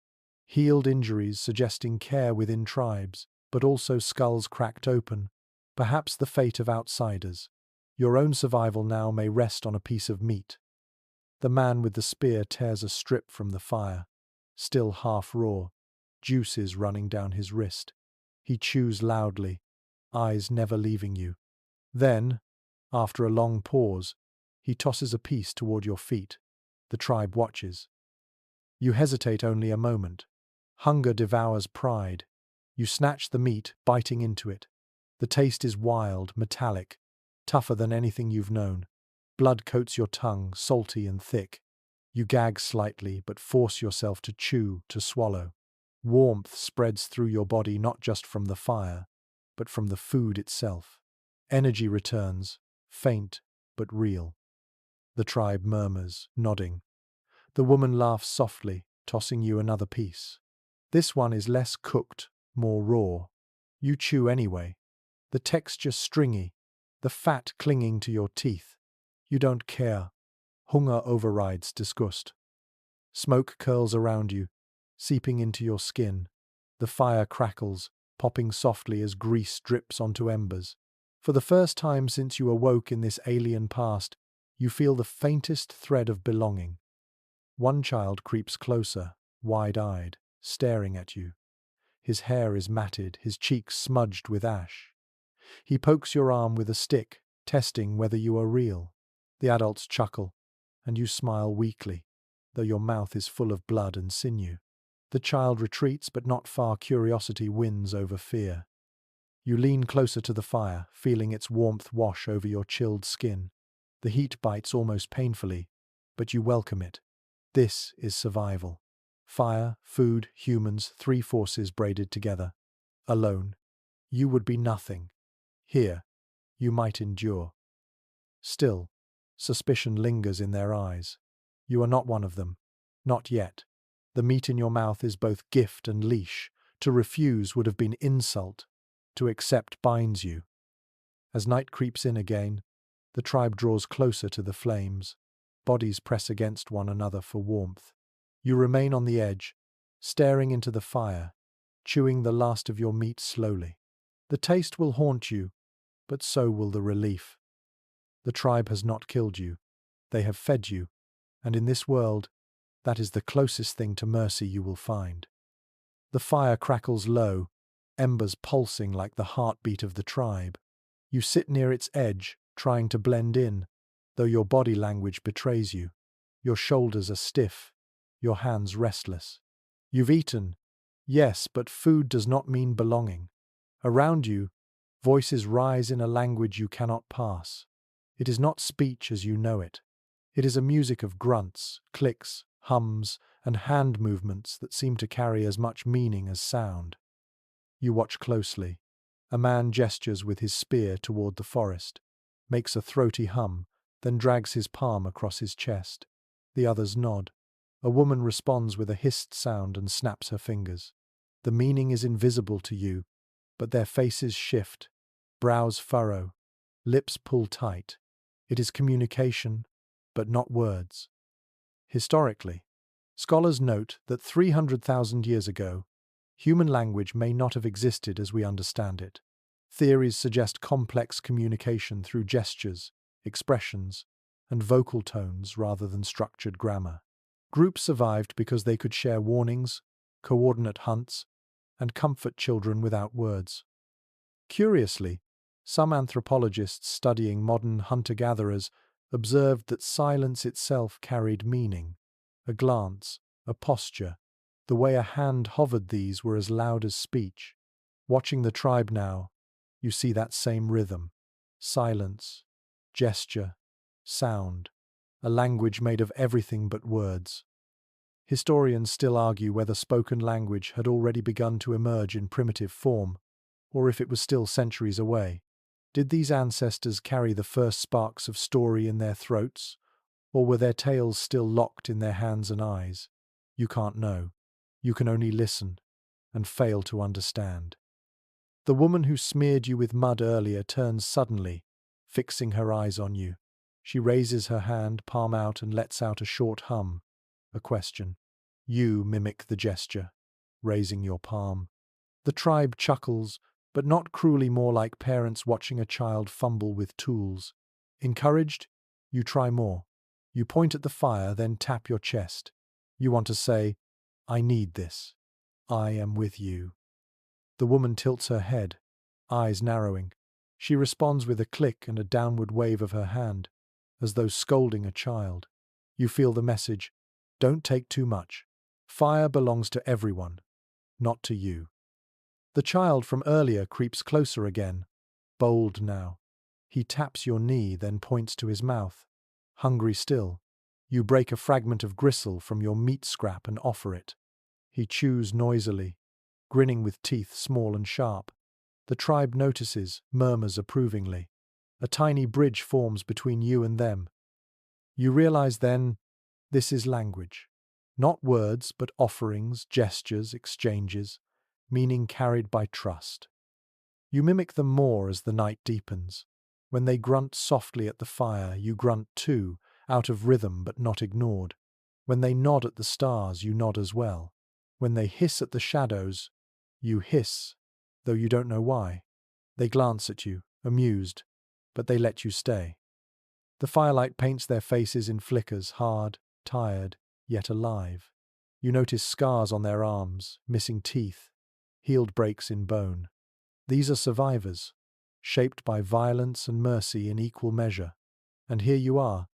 Speaker 1: Healed injuries suggesting care within tribes, but also skulls cracked open, perhaps the fate of outsiders. Your own survival now may rest on a piece of meat. The man with the spear tears a strip from the fire, still half raw, juices running down his wrist. He chews loudly, eyes never leaving you. Then, after a long pause, he tosses a piece toward your feet. The tribe watches. You hesitate only a moment. Hunger devours pride. You snatch the meat, biting into it. The taste is wild, metallic, tougher than anything you've known. Blood coats your tongue, salty and thick. You gag slightly, but force yourself to chew, to swallow. Warmth spreads through your body not just from the fire, but from the food itself. Energy returns, faint but real. The tribe murmurs, nodding. The woman laughs softly, tossing you another piece. This one is less cooked, more raw. You chew anyway. The texture stringy, the fat clinging to your teeth. You don't care. Hunger overrides disgust. Smoke curls around you, seeping into your skin. The fire crackles, popping softly as grease drips onto embers. For the first time since you awoke in this alien past, you feel the faintest thread of belonging. One child creeps closer, wide-eyed, staring at you. His hair is matted, his cheeks smudged with ash. He pokes your arm with a stick, testing whether you are real. The adults chuckle, and you smile weakly, though your mouth is full of blood and sinew. The child retreats, but not far. Curiosity wins over fear. You lean closer to the fire, feeling its warmth wash over your chilled skin. The heat bites almost painfully, but you welcome it. This is survival. Fire, food, humans, three forces braided together. Alone, you would be nothing. Here, you might endure. Still, suspicion lingers in their eyes. You are not one of them. Not yet. The meat in your mouth is both gift and leash. To refuse would have been insult. To accept binds you. As night creeps in again, the tribe draws closer to the flames. Bodies press against one another for warmth. You remain on the edge, staring into the fire, chewing the last of your meat slowly. The taste will haunt you, but so will the relief. The tribe has not killed you. They have fed you, and in this world, that is the closest thing to mercy you will find. The fire crackles low, embers pulsing like the heartbeat of the tribe. You sit near its edge, trying to blend in, though your body language betrays you. Your shoulders are stiff, your hands restless. You've eaten, yes, but food does not mean belonging. Around you, voices rise in a language you cannot pass. It is not speech as you know it. It is a music of grunts, clicks, hums, and hand movements that seem to carry as much meaning as sound. You watch closely. A man gestures with his spear toward the forest, makes a throaty hum, then drags his palm across his chest. The others nod. A woman responds with a hissed sound and snaps her fingers. The meaning is invisible to you, but their faces shift, brows furrow, lips pull tight. It is communication, but not words. Historically, scholars note that 300,000 years ago, human language may not have existed as we understand it. Theories suggest complex communication through gestures, expressions, and vocal tones rather than structured grammar. Groups survived because they could share warnings, coordinate hunts, and comfort children without words. Curiously, some anthropologists studying modern hunter-gatherers observed that silence itself carried meaning. A glance, a posture, the way a hand hovered, these were as loud as speech. Watching the tribe now, you see that same rhythm. Silence, gesture, sound, a language made of everything but words. Historians still argue whether spoken language had already begun to emerge in primitive form, or if it was still centuries away. Did these ancestors carry the first sparks of story in their throats, or were their tales still locked in their hands and eyes? You can't know. You can only listen and fail to understand. The woman who smeared you with mud earlier turns suddenly, fixing her eyes on you. She raises her hand, palm out, and lets out a short hum, a question. You mimic the gesture, raising your palm. The tribe chuckles, but not cruelly, more like parents watching a child fumble with tools. Encouraged, you try more. You point at the fire, then tap your chest. You want to say, "I need this. I am with you." The woman tilts her head, eyes narrowing. She responds with a click and a downward wave of her hand, as though scolding a child. You feel the message, "Don't take too much. Fire belongs to everyone, not to you." The child from earlier creeps closer again, bold now. He taps your knee, then points to his mouth. Hungry still, you break a fragment of gristle from your meat scrap and offer it. He chews noisily, grinning with teeth small and sharp. The tribe notices, murmurs approvingly. A tiny bridge forms between you and them. You realize then, this is language. Not words, but offerings, gestures, exchanges, meaning carried by trust. You mimic them more as the night deepens. When they grunt softly at the fire, you grunt too, out of rhythm but not ignored. When they nod at the stars, you nod as well. When they hiss at the shadows, you hiss, though you don't know why. They glance at you, amused, but they let you stay. The firelight paints their faces in flickers, hard, tired, yet alive. You notice scars on their arms, missing teeth, healed breaks in bone. These are survivors, shaped by violence and mercy in equal measure. And here you are,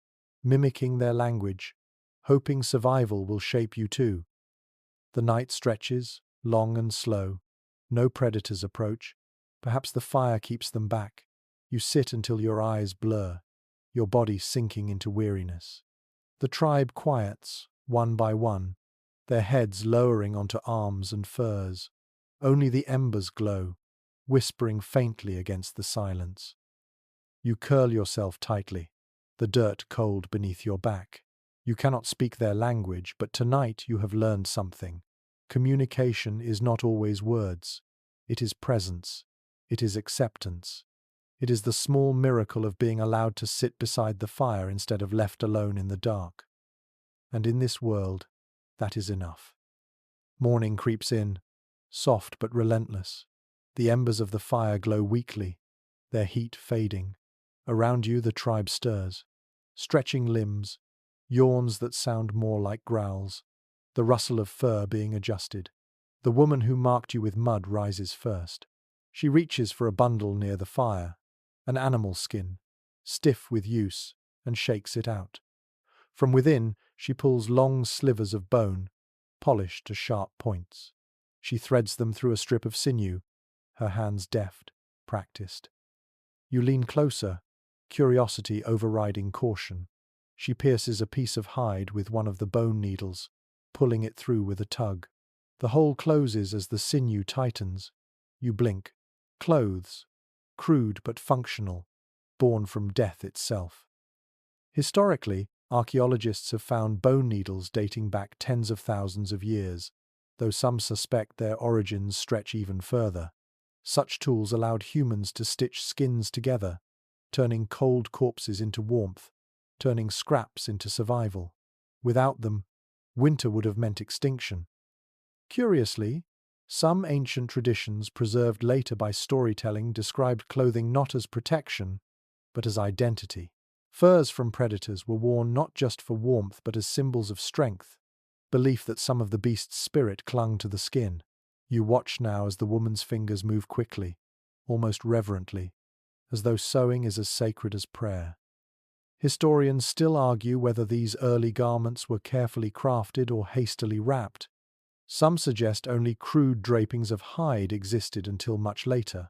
Speaker 1: mimicking their language, hoping survival will shape you too. The night stretches, long and slow. No predators approach. Perhaps the fire keeps them back. You sit until your eyes blur, your body sinking into weariness. The tribe quiets, one by one, their heads lowering onto arms and furs. Only the embers glow, whispering faintly against the silence. You curl yourself tightly, the dirt cold beneath your back. You cannot speak their language, but tonight you have learned something. Communication is not always words. It is presence. It is acceptance. It is the small miracle of being allowed to sit beside the fire instead of left alone in the dark. And in this world, that is enough. Morning creeps in, soft but relentless. The embers of the fire glow weakly, their heat fading. Around you the tribe stirs, stretching limbs, yawns that sound more like growls, the rustle of fur being adjusted. The woman who marked you with mud rises first. She reaches for a bundle near the fire, an animal skin, stiff with use, and shakes it out. From within, she pulls long slivers of bone, polished to sharp points. She threads them through a strip of sinew, her hands deft, practiced. You lean closer, curiosity overriding caution. She pierces a piece of hide with one of the bone needles, pulling it through with a tug. The hole closes as the sinew tightens. You blink. Clothes, crude but functional, born from death itself. Historically, archaeologists have found bone needles dating back tens of thousands of years, though some suspect their origins stretch even further. Such tools allowed humans to stitch skins together, turning cold corpses into warmth, turning scraps into survival. Without them, winter would have meant extinction. Curiously, some ancient traditions preserved later by storytelling described clothing not as protection, but as identity. Furs from predators were worn not just for warmth but as symbols of strength, belief that some of the beast's spirit clung to the skin. You watch now as the woman's fingers move quickly, almost reverently, as though sewing is as sacred as prayer. Historians still argue whether these early garments were carefully crafted or hastily wrapped. Some suggest only crude drapings of hide existed until much later,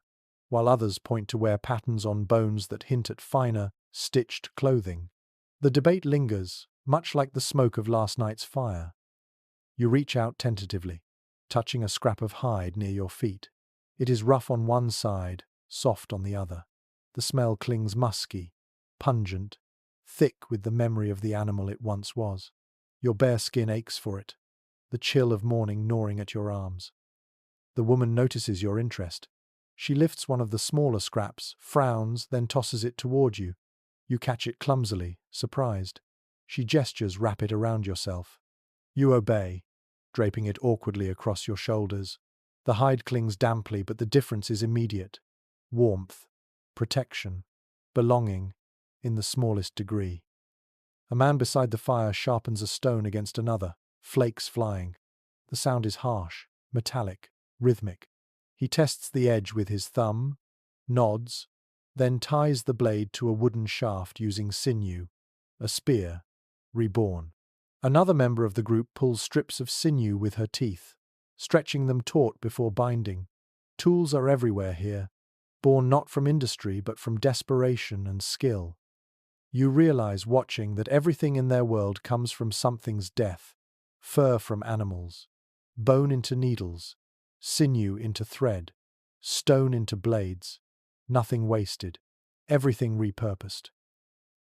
Speaker 1: while others point to wear patterns on bones that hint at finer, stitched clothing. The debate lingers, much like the smoke of last night's fire. You reach out tentatively, touching a scrap of hide near your feet. It is rough on one side, soft on the other. The smell clings musky, pungent, thick with the memory of the animal it once was. Your bare skin aches for it, the chill of morning gnawing at your arms. The woman notices your interest. She lifts one of the smaller scraps, frowns, then tosses it toward you. You catch it clumsily, surprised. She gestures, wrap it around yourself. You obey, draping it awkwardly across your shoulders. The hide clings damply, but the difference is immediate. Warmth, protection, belonging, in the smallest degree. A man beside the fire sharpens a stone against another, flakes flying. The sound is harsh, metallic, rhythmic. He tests the edge with his thumb, nods, then ties the blade to a wooden shaft using sinew, a spear, reborn. Another member of the group pulls strips of sinew with her teeth, stretching them taut before binding. Tools are everywhere here, born not from industry but from desperation and skill. You realize, watching, that everything in their world comes from something's death. Fur from animals, bone into needles, sinew into thread, stone into blades. Nothing wasted, everything repurposed.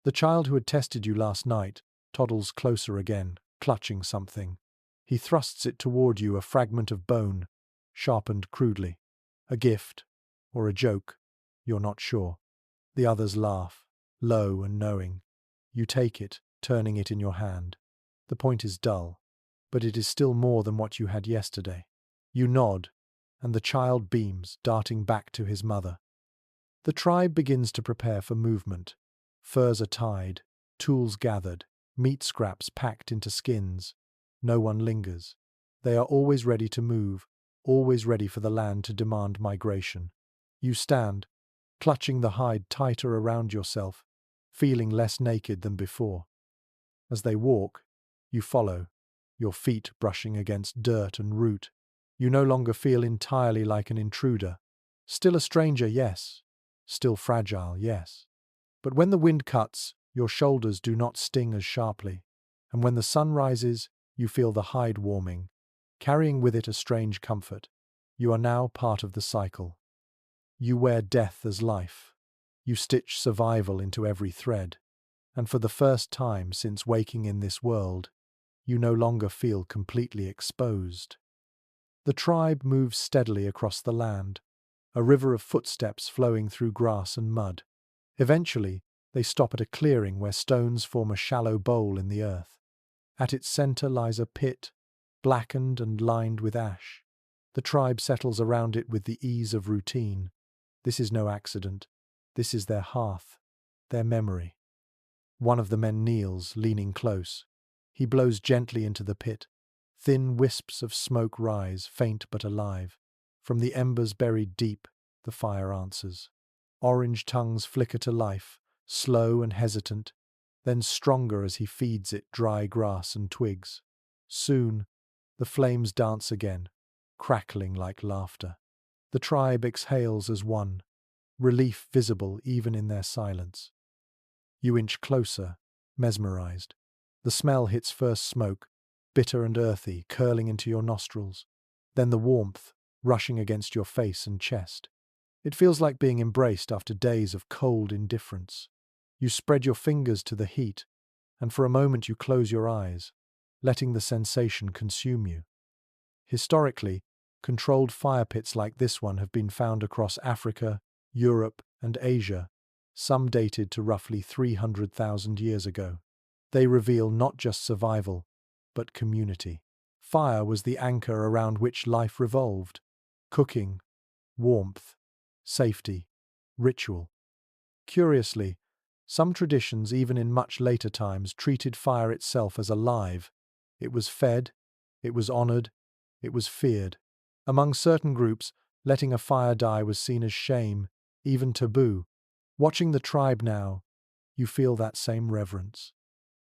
Speaker 1: The child who had tested you last night toddles closer again, clutching something. He thrusts it toward you, a fragment of bone, sharpened crudely. A gift, or a joke, you're not sure. The others laugh, low and knowing. You take it, turning it in your hand. The point is dull, but it is still more than what you had yesterday. You nod, and the child beams, darting back to his mother. The tribe begins to prepare for movement. Furs are tied, tools gathered, meat scraps packed into skins. No one lingers. They are always ready to move, always ready for the land to demand migration. You stand, clutching the hide tighter around yourself, feeling less naked than before. As they walk, you follow, your feet brushing against dirt and root. You no longer feel entirely like an intruder. Still a stranger, yes. Still fragile, yes. But when the wind cuts, your shoulders do not sting as sharply. And when the sun rises, you feel the hide warming, carrying with it a strange comfort. You are now part of the cycle. You wear death as life. You stitch survival into every thread. And for the first time since waking in this world, you no longer feel completely exposed. The tribe moves steadily across the land, a river of footsteps flowing through grass and mud. Eventually, they stop at a clearing where stones form a shallow bowl in the earth. At its center lies a pit, blackened and lined with ash. The tribe settles around it with the ease of routine. This is no accident. This is their hearth, their memory. One of the men kneels, leaning close. He blows gently into the pit. Thin wisps of smoke rise, faint but alive. From the embers buried deep, the fire answers. Orange tongues flicker to life, slow and hesitant, then stronger as he feeds it dry grass and twigs. Soon, the flames dance again, crackling like laughter. The tribe exhales as one, relief visible even in their silence. You inch closer, mesmerized. The smell hits first smoke, bitter and earthy, curling into your nostrils. Then the warmth, rushing against your face and chest. It feels like being embraced after days of cold indifference. You spread your fingers to the heat, and for a moment you close your eyes, letting the sensation consume you. Historically, controlled fire pits like this one have been found across Africa, Europe, and Asia, some dated to roughly 300,000 years ago. They reveal not just survival, but community. Fire was the anchor around which life revolved. Cooking, warmth, safety, ritual. Curiously, Some traditions, even in much later times, treated fire itself as alive. It was fed, it was honored, it was feared. Among certain groups, letting a fire die was seen as shame, even taboo. Watching the tribe now, you feel that same reverence.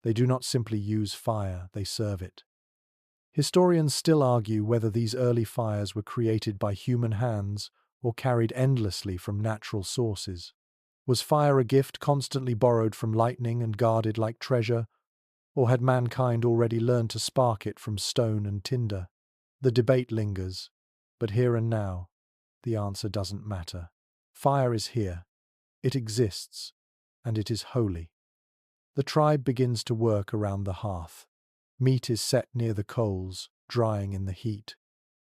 Speaker 1: They do not simply use fire, they serve it. Historians still argue whether these early fires were created by human hands or carried endlessly from natural sources. Was fire a gift constantly borrowed from lightning and guarded like treasure, or had mankind already learned to spark it from stone and tinder? The debate lingers, but here and now, the answer doesn't matter. Fire is here, it exists, and it is holy. The tribe begins to work around the hearth. Meat is set near the coals, drying in the heat.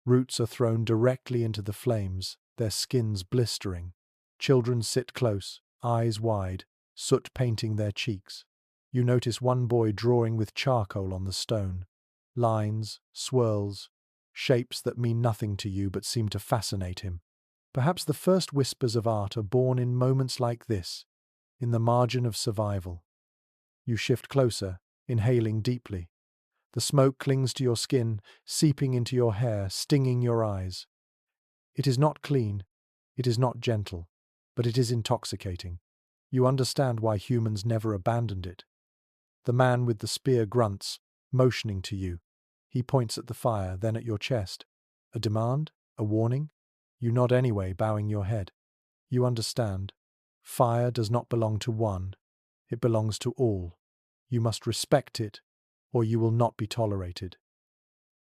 Speaker 1: Roots are thrown directly into the flames, their skins blistering. Children sit close, eyes wide, soot painting their cheeks. You notice one boy drawing with charcoal on the stone. Lines, swirls, shapes that mean nothing to you but seem to fascinate him. Perhaps the first whispers of art are born in moments like this, in the margin of survival. You shift closer, inhaling deeply. The smoke clings to your skin, seeping into your hair, stinging your eyes. It is not clean, it is not gentle, but it is intoxicating. You understand why humans never abandoned it. The man with the spear grunts, motioning to you. He points at the fire, then at your chest. A demand? A warning? You nod anyway, bowing your head. You understand. Fire does not belong to one. It belongs to all. You must respect it, or you will not be tolerated.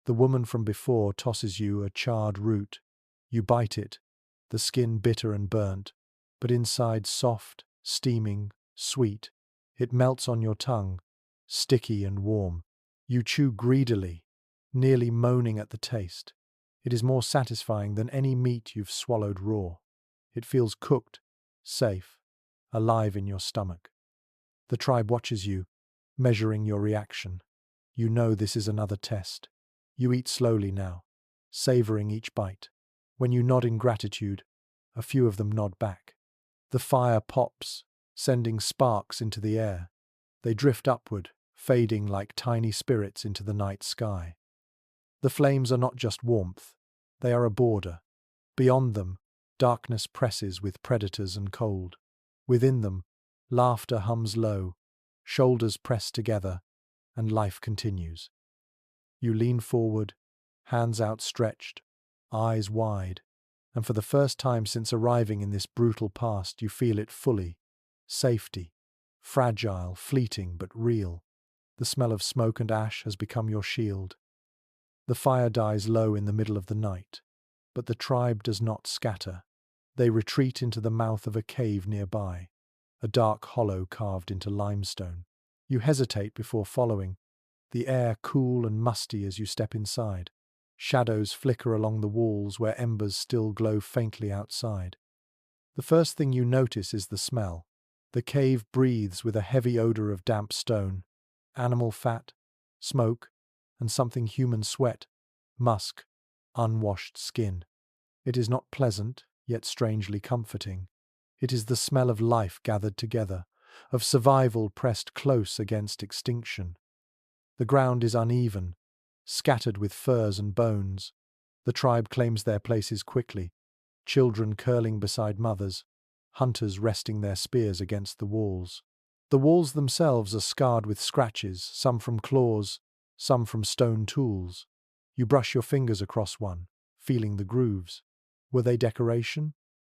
Speaker 1: The woman from before tosses you a charred root. You bite it, the skin bitter and burnt, but inside soft, steaming, sweet. It melts on your tongue, sticky and warm. You chew greedily, nearly moaning at the taste. It is more satisfying than any meat you've swallowed raw. It feels cooked, safe, alive in your stomach. The tribe watches you, measuring your reaction. You know this is another test. You eat slowly now, savoring each bite. When you nod in gratitude, a few of them nod back. The fire pops, sending sparks into the air. They drift upward, fading like tiny spirits into the night sky. The flames are not just warmth, they are a border. Beyond them, darkness presses with predators and cold. Within them, laughter hums low, shoulders press together, and life continues. You lean forward, hands outstretched, eyes wide, and for the first time since arriving in this brutal past, you feel it fully. Safety. Fragile, fleeting, but real. The smell of smoke and ash has become your shield. The fire dies low in the middle of the night, but the tribe does not scatter. They retreat into the mouth of a cave nearby, a dark hollow carved into limestone. You hesitate before following, the air cool and musty as you step inside. Shadows flicker along the walls where embers still glow faintly outside. The first thing you notice is the smell. The cave breathes with a heavy odor of damp stone, animal fat, smoke, and something human sweat, musk, unwashed skin. It is not pleasant, yet strangely comforting. It is the smell of life gathered together, of survival pressed close against extinction. The ground is uneven, scattered with furs and bones. The tribe claims their places quickly, children curling beside mothers, hunters resting their spears against the walls. The walls themselves are scarred with scratches, some from claws, some from stone tools. You brush your fingers across one, feeling the grooves. Were they decoration,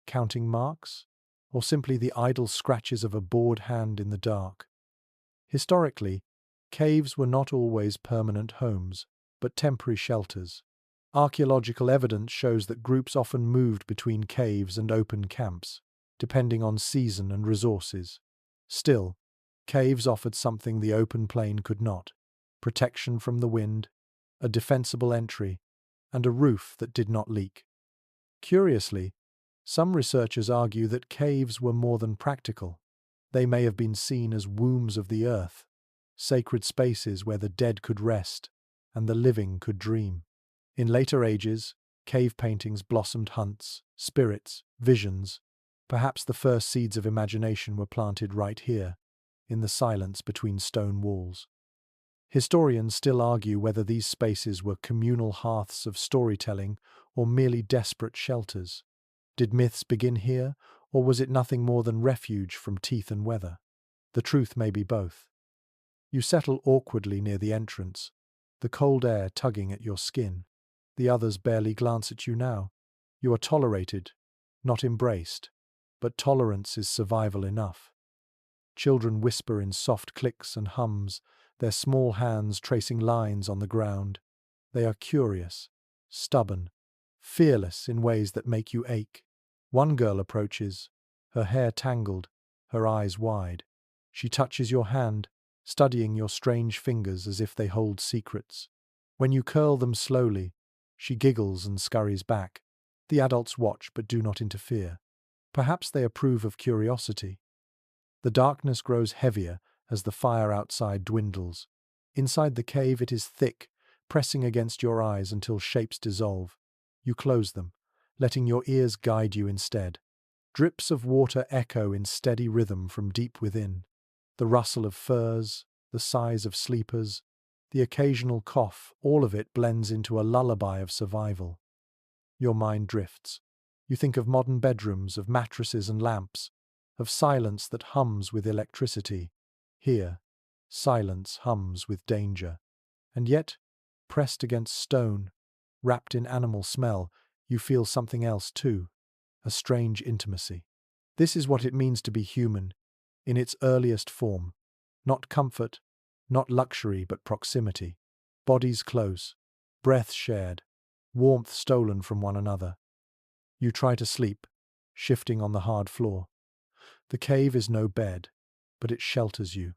Speaker 1: counting marks, or simply the idle scratches of a bored hand in the dark? Historically, caves were not always permanent homes, but temporary shelters. Archaeological evidence shows that groups often moved between caves and open camps, depending on season and resources. Still, caves offered something the open plain could not: protection from the wind, a defensible entry, and a roof that did not leak. Curiously, some researchers argue that caves were more than practical. They may have been seen as wombs of the earth, sacred spaces where the dead could rest and the living could dream. In later ages, cave paintings blossomed hunts, spirits, visions. Perhaps the first seeds of imagination were planted right here. in the silence between stone walls. Historians still argue whether these spaces were communal hearths of storytelling or merely desperate shelters. Did myths begin here, or was it nothing more than refuge from teeth and weather? The truth may be both. You settle awkwardly near the entrance, the cold air tugging at your skin. The others barely glance at you now. You are tolerated, not embraced, but tolerance is survival enough. Children whisper in soft clicks and hums, their small hands tracing lines on the ground. They are curious, stubborn, fearless in ways that make you ache. One girl approaches, her hair tangled, her eyes wide. She touches your hand, studying your strange fingers as if they hold secrets. When you curl them slowly, she giggles and scurries back. The adults watch but do not interfere. Perhaps they approve of curiosity. The darkness grows heavier as the fire outside dwindles. Inside the cave it is thick, pressing against your eyes until shapes dissolve. You close them, letting your ears guide you instead. Drips of water echo in steady rhythm from deep within. The rustle of furs, the sighs of sleepers, the occasional cough, all of it blends into a lullaby of survival. Your mind drifts. You think of modern bedrooms, of mattresses and lamps, of silence that hums with electricity. Here, silence hums with danger. And yet, pressed against stone, wrapped in animal smell, you feel something else too, a strange intimacy. This is what it means to be human, in its earliest form. Not comfort, not luxury, but proximity. Bodies close, breath shared, warmth stolen from one another. You try to sleep, shifting on the hard floor. The cave is no bed, but it shelters you.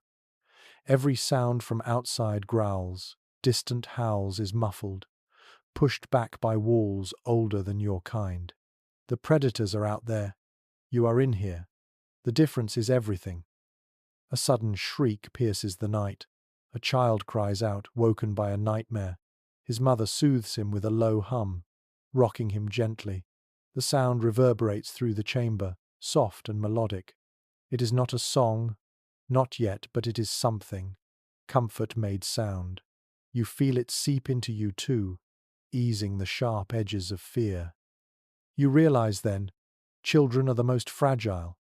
Speaker 1: Every sound from outside growls, distant howls is muffled, pushed back by walls older than your kind. The predators are out there. You are in here. The difference is everything. A sudden shriek pierces the night. A child cries out, woken by a nightmare. His mother soothes him with a low hum, rocking him gently. The sound reverberates through the chamber, soft and melodic. It is not a song, not yet, but it is something. Comfort made sound. You feel it seep into you too, easing the sharp edges of fear. You realize then, children are the most fragile,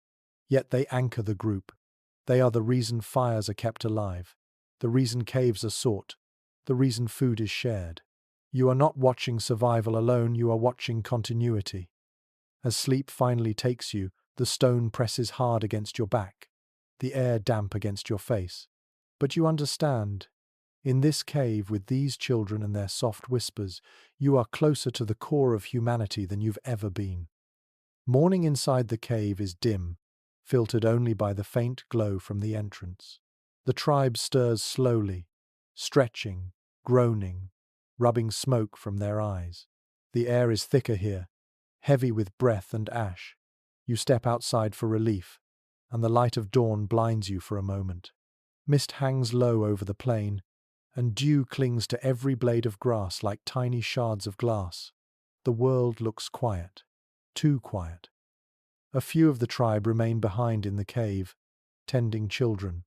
Speaker 1: yet they anchor the group. They are the reason fires are kept alive, the reason caves are sought, the reason food is shared. You are not watching survival alone, you are watching continuity. As sleep finally takes you, the stone presses hard against your back, the air damp against your face. But you understand, in this cave with these children and their soft whispers, you are closer to the core of humanity than you've ever been. Morning inside the cave is dim, filtered only by the faint glow from the entrance. The tribe stirs slowly, stretching, groaning, rubbing smoke from their eyes. The air is thicker here, heavy with breath and ash. You step outside for relief, and the light of dawn blinds you for a moment. Mist hangs low over the plain, and dew clings to every blade of grass like tiny shards of glass. The world looks quiet, too quiet. A few of the tribe remain behind in the cave, tending children,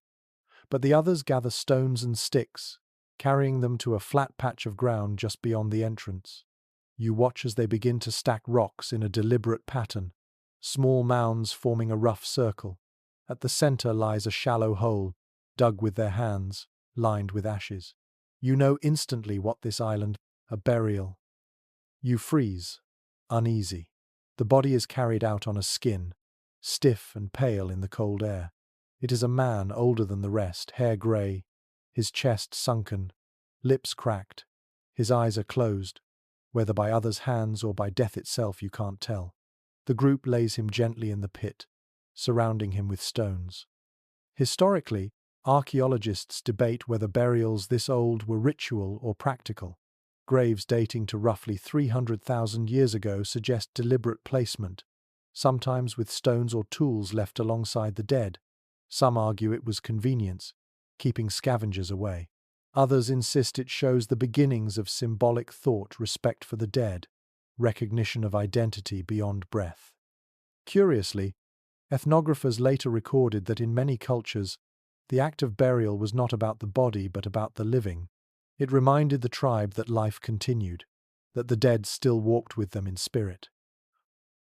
Speaker 1: but the others gather stones and sticks, carrying them to a flat patch of ground just beyond the entrance. You watch as they begin to stack rocks in a deliberate pattern, small mounds forming a rough circle. At the center lies a shallow hole, dug with their hands, lined with ashes. You know instantly what this island, a burial. You freeze, uneasy. The body is carried out on a skin, stiff and pale in the cold air. It is a man older than the rest, hair grey, his chest sunken, lips cracked. His eyes are closed, whether by others' hands or by death itself you can't tell. The group lays him gently in the pit, surrounding him with stones. Historically, archaeologists debate whether burials this old were ritual or practical. Graves dating to roughly 300,000 years ago suggest deliberate placement, sometimes with stones or tools left alongside the dead. Some argue it was convenience, keeping scavengers away. Others insist it shows the beginnings of symbolic thought, respect for the dead, recognition of identity beyond breath. Curiously, ethnographers later recorded that in many cultures, The act of burial was not about the body but about the living. It reminded the tribe that life continued, that the dead still walked with them in spirit.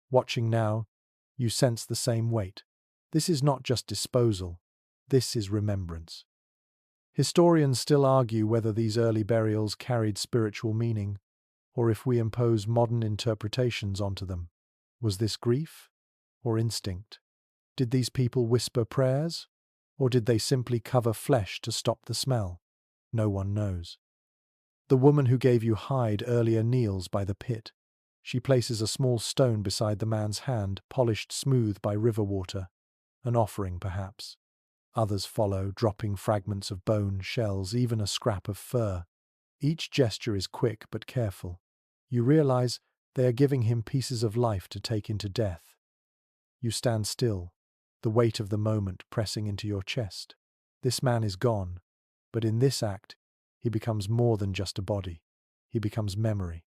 Speaker 1: Watching now, you sense the same weight. This is not just disposal, this is remembrance. Historians still argue whether these early burials carried spiritual meaning, or if we impose modern interpretations onto them. Was this grief or instinct? Did these people whisper prayers, or did they simply cover flesh to stop the smell? No one knows. The woman who gave you hide earlier kneels by the pit. She places a small stone beside the man's hand, polished smooth by river water. An offering, perhaps. Others follow, dropping fragments of bone, shells, even a scrap of fur. Each gesture is quick but careful. You realize they are giving him pieces of life to take into death. You stand still, the weight of the moment pressing into your chest. This man is gone, but in this act, he becomes more than just a body. He becomes memory.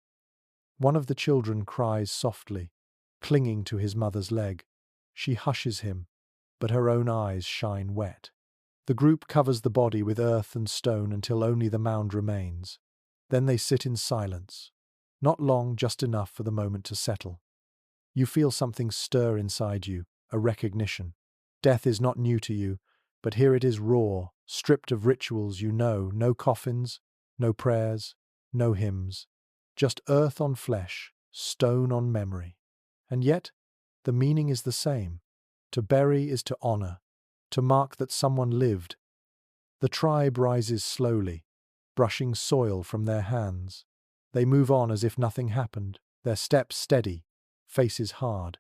Speaker 1: One of the children cries softly, clinging to his mother's leg. She hushes him, but her own eyes shine wet. The group covers the body with earth and stone until only the mound remains. Then they sit in silence. Not long, just enough for the moment to settle. You feel something stir inside you, a recognition. Death is not new to you, but here it is raw, stripped of rituals you know, no coffins, no prayers, no hymns. Just earth on flesh, stone on memory. And yet, the meaning is the same. To bury is to honor, to mark that someone lived. The tribe rises slowly, brushing soil from their hands. They move on as if nothing happened, their steps steady, faces hard.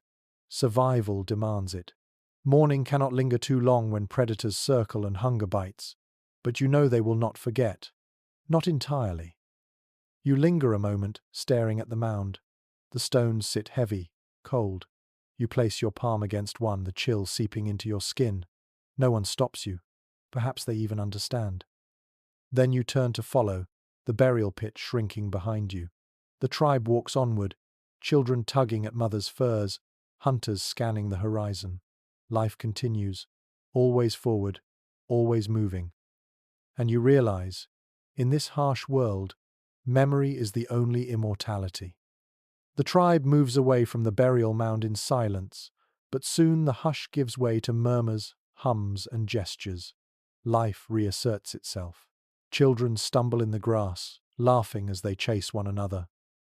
Speaker 1: Survival demands it. Mourning cannot linger too long when predators circle and hunger bites, but you know they will not forget. Not entirely. You linger a moment, staring at the mound. The stones sit heavy, cold. You place your palm against one, the chill seeping into your skin. No one stops you. Perhaps they even understand. Then you turn to follow, the burial pit shrinking behind you. The tribe walks onward, children tugging at mother's furs, hunters scanning the horizon. Life continues, always forward, always moving. And you realize, in this harsh world, memory is the only immortality. The tribe moves away from the burial mound in silence, but soon the hush gives way to murmurs, hums, and gestures. Life reasserts itself. Children stumble in the grass, laughing as they chase one another,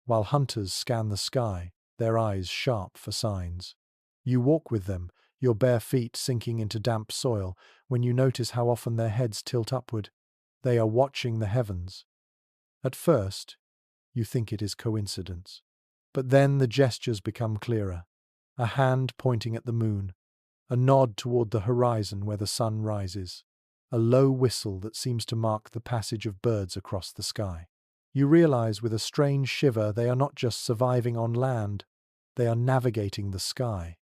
Speaker 1: while hunters scan the sky, their eyes sharp for signs. You walk with them, your bare feet sinking into damp soil, when you notice how often their heads tilt upward. They are watching the heavens. At first, you think it is coincidence. But then the gestures become clearer. A hand pointing at the moon, a nod toward the horizon where the sun rises, a low whistle that seems to mark the passage of birds across the sky. You realize with a strange shiver they are not just surviving on land, they are navigating the sky.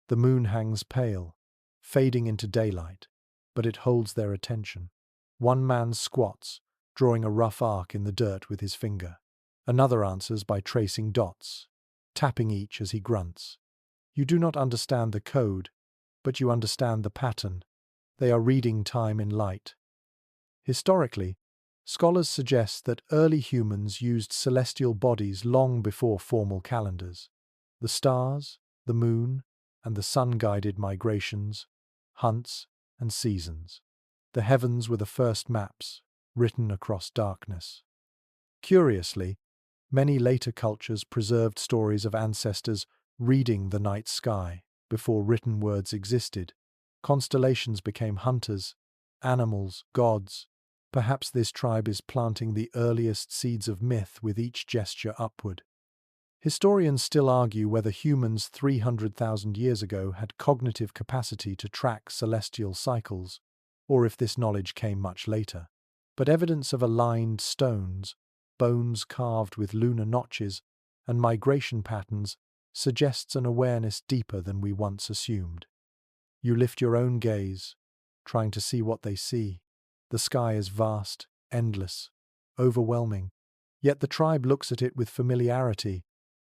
Speaker 1: The moon hangs pale, fading into daylight, but it holds their attention. One man squats, drawing a rough arc in the dirt with his finger. Another answers by tracing dots, tapping each as he grunts. You do not understand the code, but you understand the pattern. They are reading time in light. Historically, scholars suggest that early humans used celestial bodies long before formal calendars. The stars, the moon, and the sun guided migrations, hunts, and seasons. The heavens were the first maps, written across darkness. Curiously, many later cultures preserved stories of ancestors reading the night sky before written words existed. Constellations became hunters, animals, gods. Perhaps this tribe is planting the earliest seeds of myth with each gesture upward. Historians still argue whether humans 300,000 years ago had cognitive capacity to track celestial cycles, or if this knowledge came much later. But evidence of aligned stones, bones carved with lunar notches, and migration patterns suggests an awareness deeper than we once assumed. You lift your own gaze, trying to see what they see. The sky is vast, endless, overwhelming, yet the tribe looks at it with familiarity,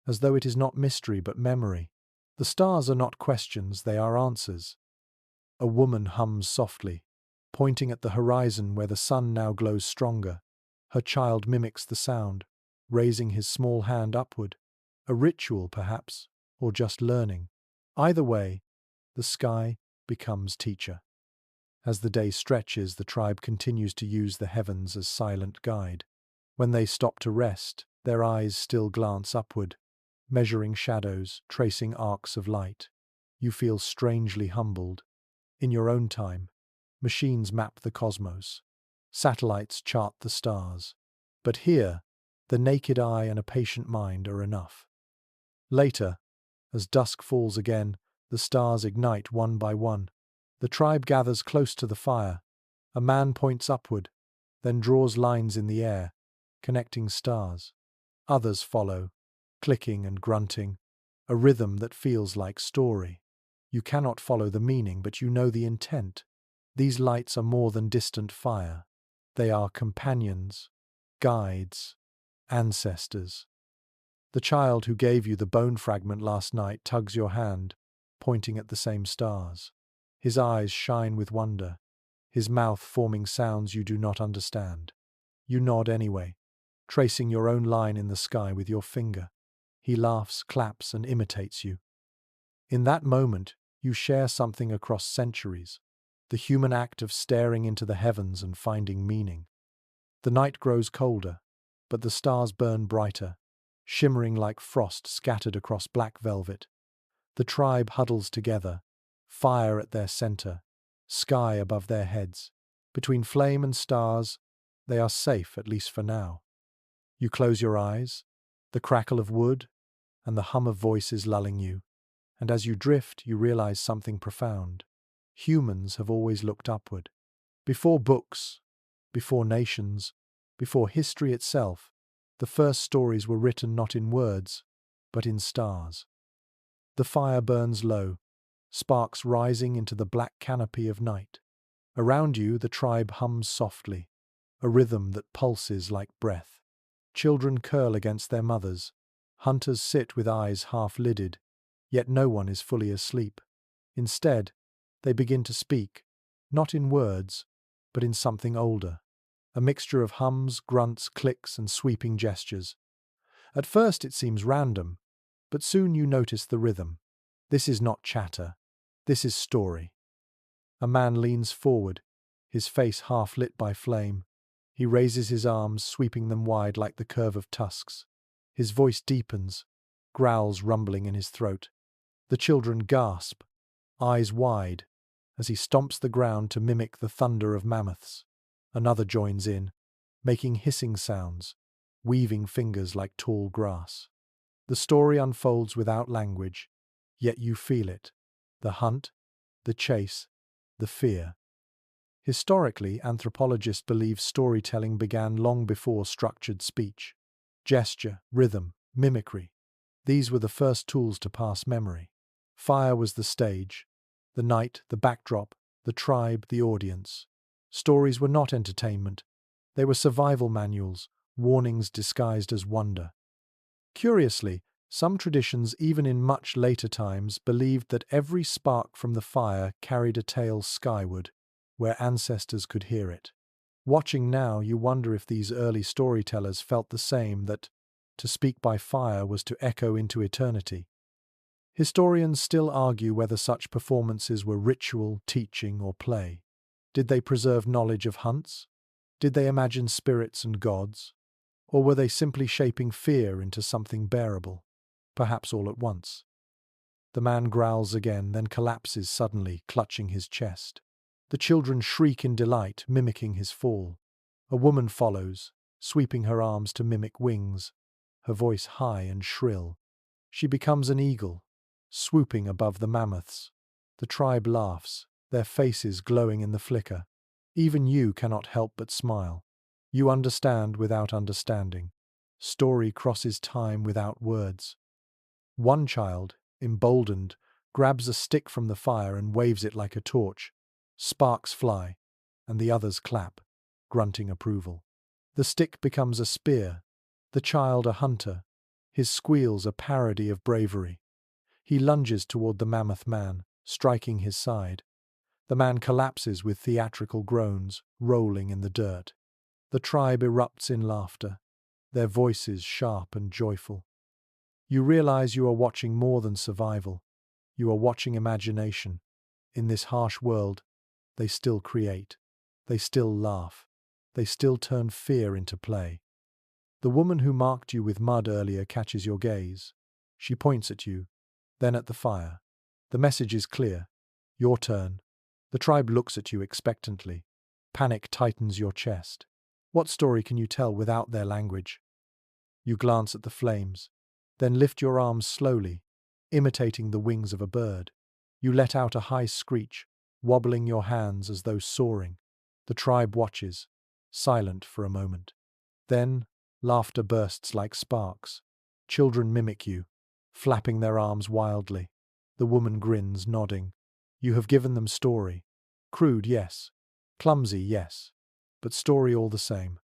Speaker 1: as though it is not mystery but memory. The stars are not questions, they are answers. A woman hums softly, pointing at the horizon where the sun now glows stronger. Her child mimics the sound, raising his small hand upward. A ritual, perhaps, or just learning. Either way, the sky becomes teacher. As the day stretches, the tribe continues to use the heavens as silent guide. When they stop to rest, their eyes still glance upward, measuring shadows, tracing arcs of light. You feel strangely humbled. In your own time, machines map the cosmos. Satellites chart the stars. But here, the naked eye and a patient mind are enough. Later, as dusk falls again, the stars ignite one by one. The tribe gathers close to the fire. A man points upward, then draws lines in the air, connecting stars. Others follow, clicking and grunting, a rhythm that feels like story. You cannot follow the meaning, but you know the intent. These lights are more than distant fire. They are companions, guides, ancestors. The child who gave you the bone fragment last night tugs your hand, pointing at the same stars. His eyes shine with wonder, his mouth forming sounds you do not understand. You nod anyway, tracing your own line in the sky with your finger. He laughs, claps, and imitates you. In that moment, you share something across centuries, the human act of staring into the heavens and finding meaning. The night grows colder, but the stars burn brighter, shimmering like frost scattered across black velvet. The tribe huddles together, fire at their center, sky above their heads. Between flame and stars, they are safe, at least for now. You close your eyes, the crackle of wood and the hum of voices lulling you, and as you drift, you realize something profound. Humans have always looked upward. Before books, before nations, before history itself, the first stories were written not in words, but in stars. The fire burns low, sparks rising into the black canopy of night. Around you, the tribe hums softly, a rhythm that pulses like breath. Children curl against their mothers. Hunters sit with eyes half-lidded, yet no one is fully asleep. Instead, they begin to speak, not in words, but in something older. A mixture of hums, grunts, clicks, and sweeping gestures. At first it seems random, but soon you notice the rhythm. This is not chatter. This is story. A man leans forward, his face half lit by flame. He raises his arms, sweeping them wide like the curve of tusks. His voice deepens, growls rumbling in his throat. The children gasp, eyes wide, as he stomps the ground to mimic the thunder of mammoths. Another joins in, making hissing sounds, weaving fingers like tall grass. The story unfolds without language, yet you feel it. The hunt, the chase, the fear. Historically, anthropologists believe storytelling began long before structured speech. Gesture, rhythm, mimicry. These were the first tools to pass memory. Fire was the stage, the night, the backdrop, the tribe, the audience. Stories were not entertainment. They were survival manuals, warnings disguised as wonder. Curiously, some traditions, even in much later times, believed that every spark from the fire carried a tale skyward, where ancestors could hear it. Watching now, you wonder if these early storytellers felt the same, that to speak by fire was to echo into eternity. Historians still argue whether such performances were ritual, teaching, or play. Did they preserve knowledge of hunts? Did they imagine spirits and gods? Or were they simply shaping fear into something bearable? Perhaps all at once. The man growls again, then collapses suddenly, clutching his chest. The children shriek in delight, mimicking his fall. A woman follows, sweeping her arms to mimic wings, her voice high and shrill. She becomes an eagle, swooping above the mammoths. The tribe laughs, their faces glowing in the flicker. Even you cannot help but smile. You understand without understanding. Story crosses time without words. One child, emboldened, grabs a stick from the fire and waves it like a torch. Sparks fly, and the others clap, grunting approval. The stick becomes a spear, the child a hunter, his squeals a parody of bravery. He lunges toward the mammoth man, striking his side. The man collapses with theatrical groans, rolling in the dirt. The tribe erupts in laughter, their voices sharp and joyful. You realize you are watching more than survival. You are watching imagination. In this harsh world, they still create. They still laugh. They still turn fear into play. The woman who marked you with mud earlier catches your gaze. She points at you, then at the fire. The message is clear. Your turn. The tribe looks at you expectantly. Panic tightens your chest. What story can you tell without their language? You glance at the flames, then lift your arms slowly, imitating the wings of a bird. You let out a high screech, wobbling your hands as though soaring. The tribe watches, silent for a moment. Then, laughter bursts like sparks. Children mimic you, flapping their arms wildly. The woman grins, nodding. You have given them story. Crude, yes. Clumsy, yes. But story all the same.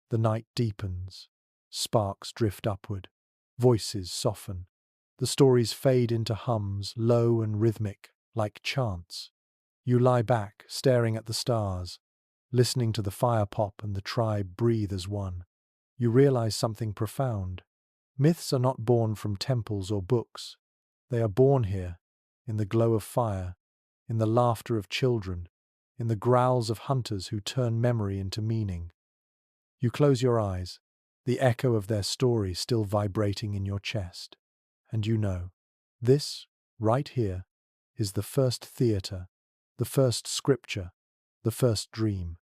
Speaker 1: The night deepens. Sparks drift upward. Voices soften. The stories fade into hums, low and rhythmic, like chants. You lie back, staring at the stars, listening to the fire pop and the tribe breathe as one. You realize something profound. Myths are not born from temples or books. They are born here, in the glow of fire, in the laughter of children, in the growls of hunters who turn memory into meaning. You close your eyes, the echo of their story still vibrating in your chest. And you know, this, right here, is the first theatre, the first scripture, the first dream.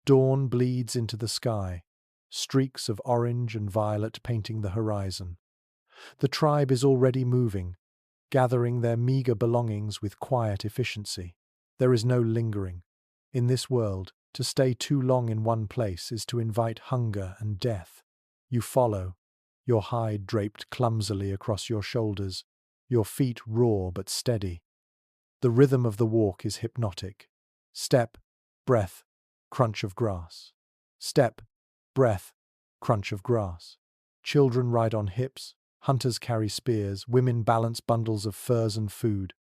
Speaker 1: Dawn bleeds into the sky, streaks of orange and violet painting the horizon. The tribe is already moving, gathering their meager belongings with quiet efficiency. There is no lingering. In this world, to stay too long in one place is to invite hunger and death. You follow, your hide draped clumsily across your shoulders, your feet raw but steady. The rhythm of the walk is hypnotic. Step, breath, crunch of grass. Step, breath, crunch of grass. Children ride on hips, hunters carry spears, women balance bundles of furs and food.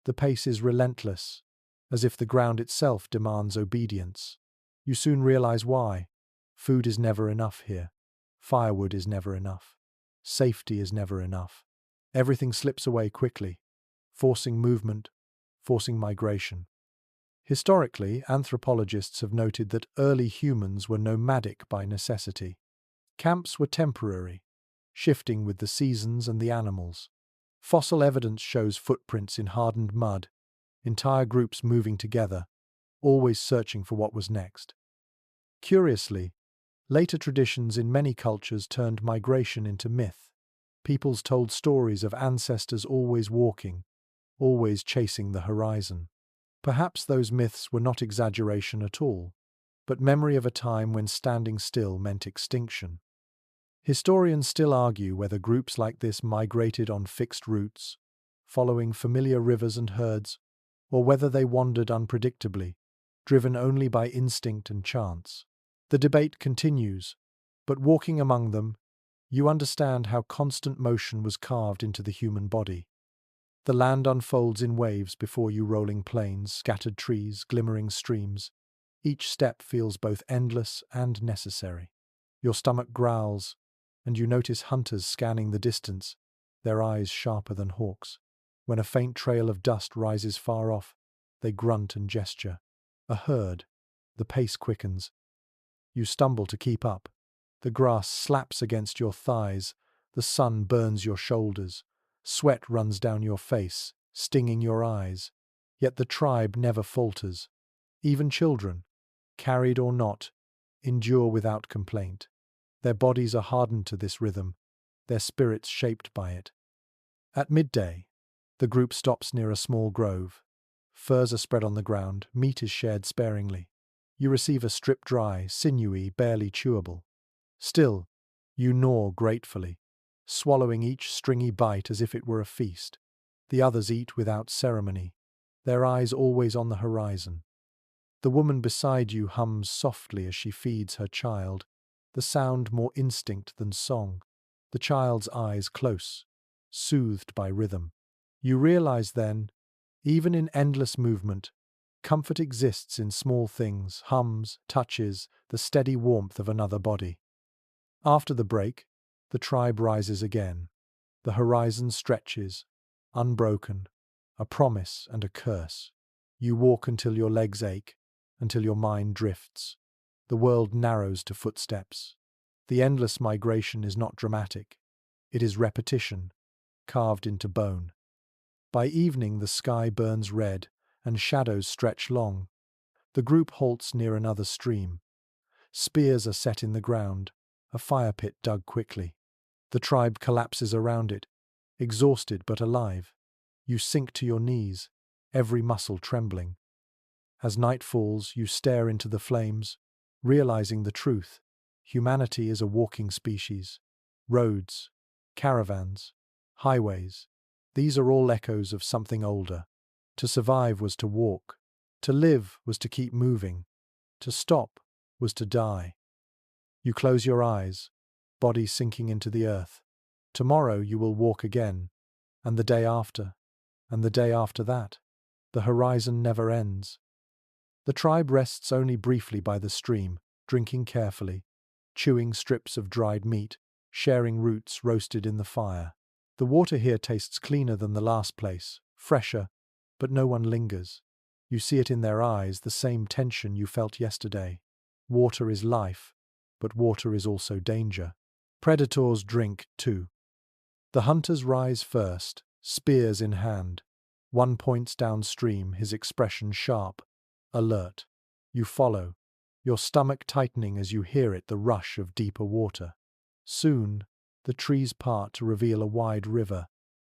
Speaker 1: The pace is relentless, as if the ground itself demands obedience. You soon realize why. Food is never enough here. Firewood is never enough. Safety is never enough. Everything slips away quickly, forcing movement, forcing migration. Historically, anthropologists have noted that early humans were nomadic by necessity. Camps were temporary, shifting with the seasons and the animals. Fossil evidence shows footprints in hardened mud, entire groups moving together, always searching for what was next. Curiously, later traditions in many cultures turned migration into myth. Peoples told stories of ancestors always walking, always chasing the horizon. Perhaps those myths were not exaggeration at all, but memory of a time when standing still meant extinction. Historians still argue whether groups like this migrated on fixed routes, following familiar rivers and herds, or whether they wandered unpredictably, driven only by instinct and chance. The debate continues, but walking among them, you understand how constant motion was carved into the human body. The land unfolds in waves before you, rolling plains, scattered trees, glimmering streams. Each step feels both endless and necessary. Your stomach growls, and you notice hunters scanning the distance, their eyes sharper than hawks. When a faint trail of dust rises far off, they grunt and gesture. A herd. The pace quickens. You stumble to keep up. The grass slaps against your thighs, the sun burns your shoulders, sweat runs down your face, stinging your eyes. Yet the tribe never falters. Even children, carried or not, endure without complaint. Their bodies are hardened to this rhythm, their spirits shaped by it. At midday, the group stops near a small grove. Furs are spread on the ground, meat is shared sparingly. You receive a strip dry, sinewy, barely chewable. Still, you gnaw gratefully, swallowing each stringy bite as if it were a feast. The others eat without ceremony, their eyes always on the horizon. The woman beside you hums softly as she feeds her child, the sound more instinct than song. The child's eyes close, soothed by rhythm. You realize then, even in endless movement, Comfort exists in small things, hums, touches, the steady warmth of another body. After the break, the tribe rises again. The horizon stretches, unbroken, a promise and a curse. You walk until your legs ache, until your mind drifts. The world narrows to footsteps. The endless migration is not dramatic. It is repetition, carved into bone. By evening the sky burns red, and shadows stretch long. The group halts near another stream. Spears are set in the ground, a fire pit dug quickly. The tribe collapses around it, exhausted but alive. You sink to your knees, every muscle trembling. As night falls, you stare into the flames, realizing the truth. Humanity is a walking species. Roads, caravans, highways, these are all echoes of something older. To survive was to walk. To live was to keep moving. To stop was to die. You close your eyes, body sinking into the earth. Tomorrow you will walk again, and the day after, and the day after that. The horizon never ends. The tribe rests only briefly by the stream, drinking carefully, chewing strips of dried meat, sharing roots roasted in the fire. The water here tastes cleaner than the last place, fresher, but no one lingers. You see it in their eyes, the same tension you felt yesterday. Water is life, but water is also danger. Predators drink, too. The hunters rise first, spears in hand. One points downstream, his expression sharp, alert. You follow, your stomach tightening as you hear it, the rush of deeper water. Soon, the trees part to reveal a wide river,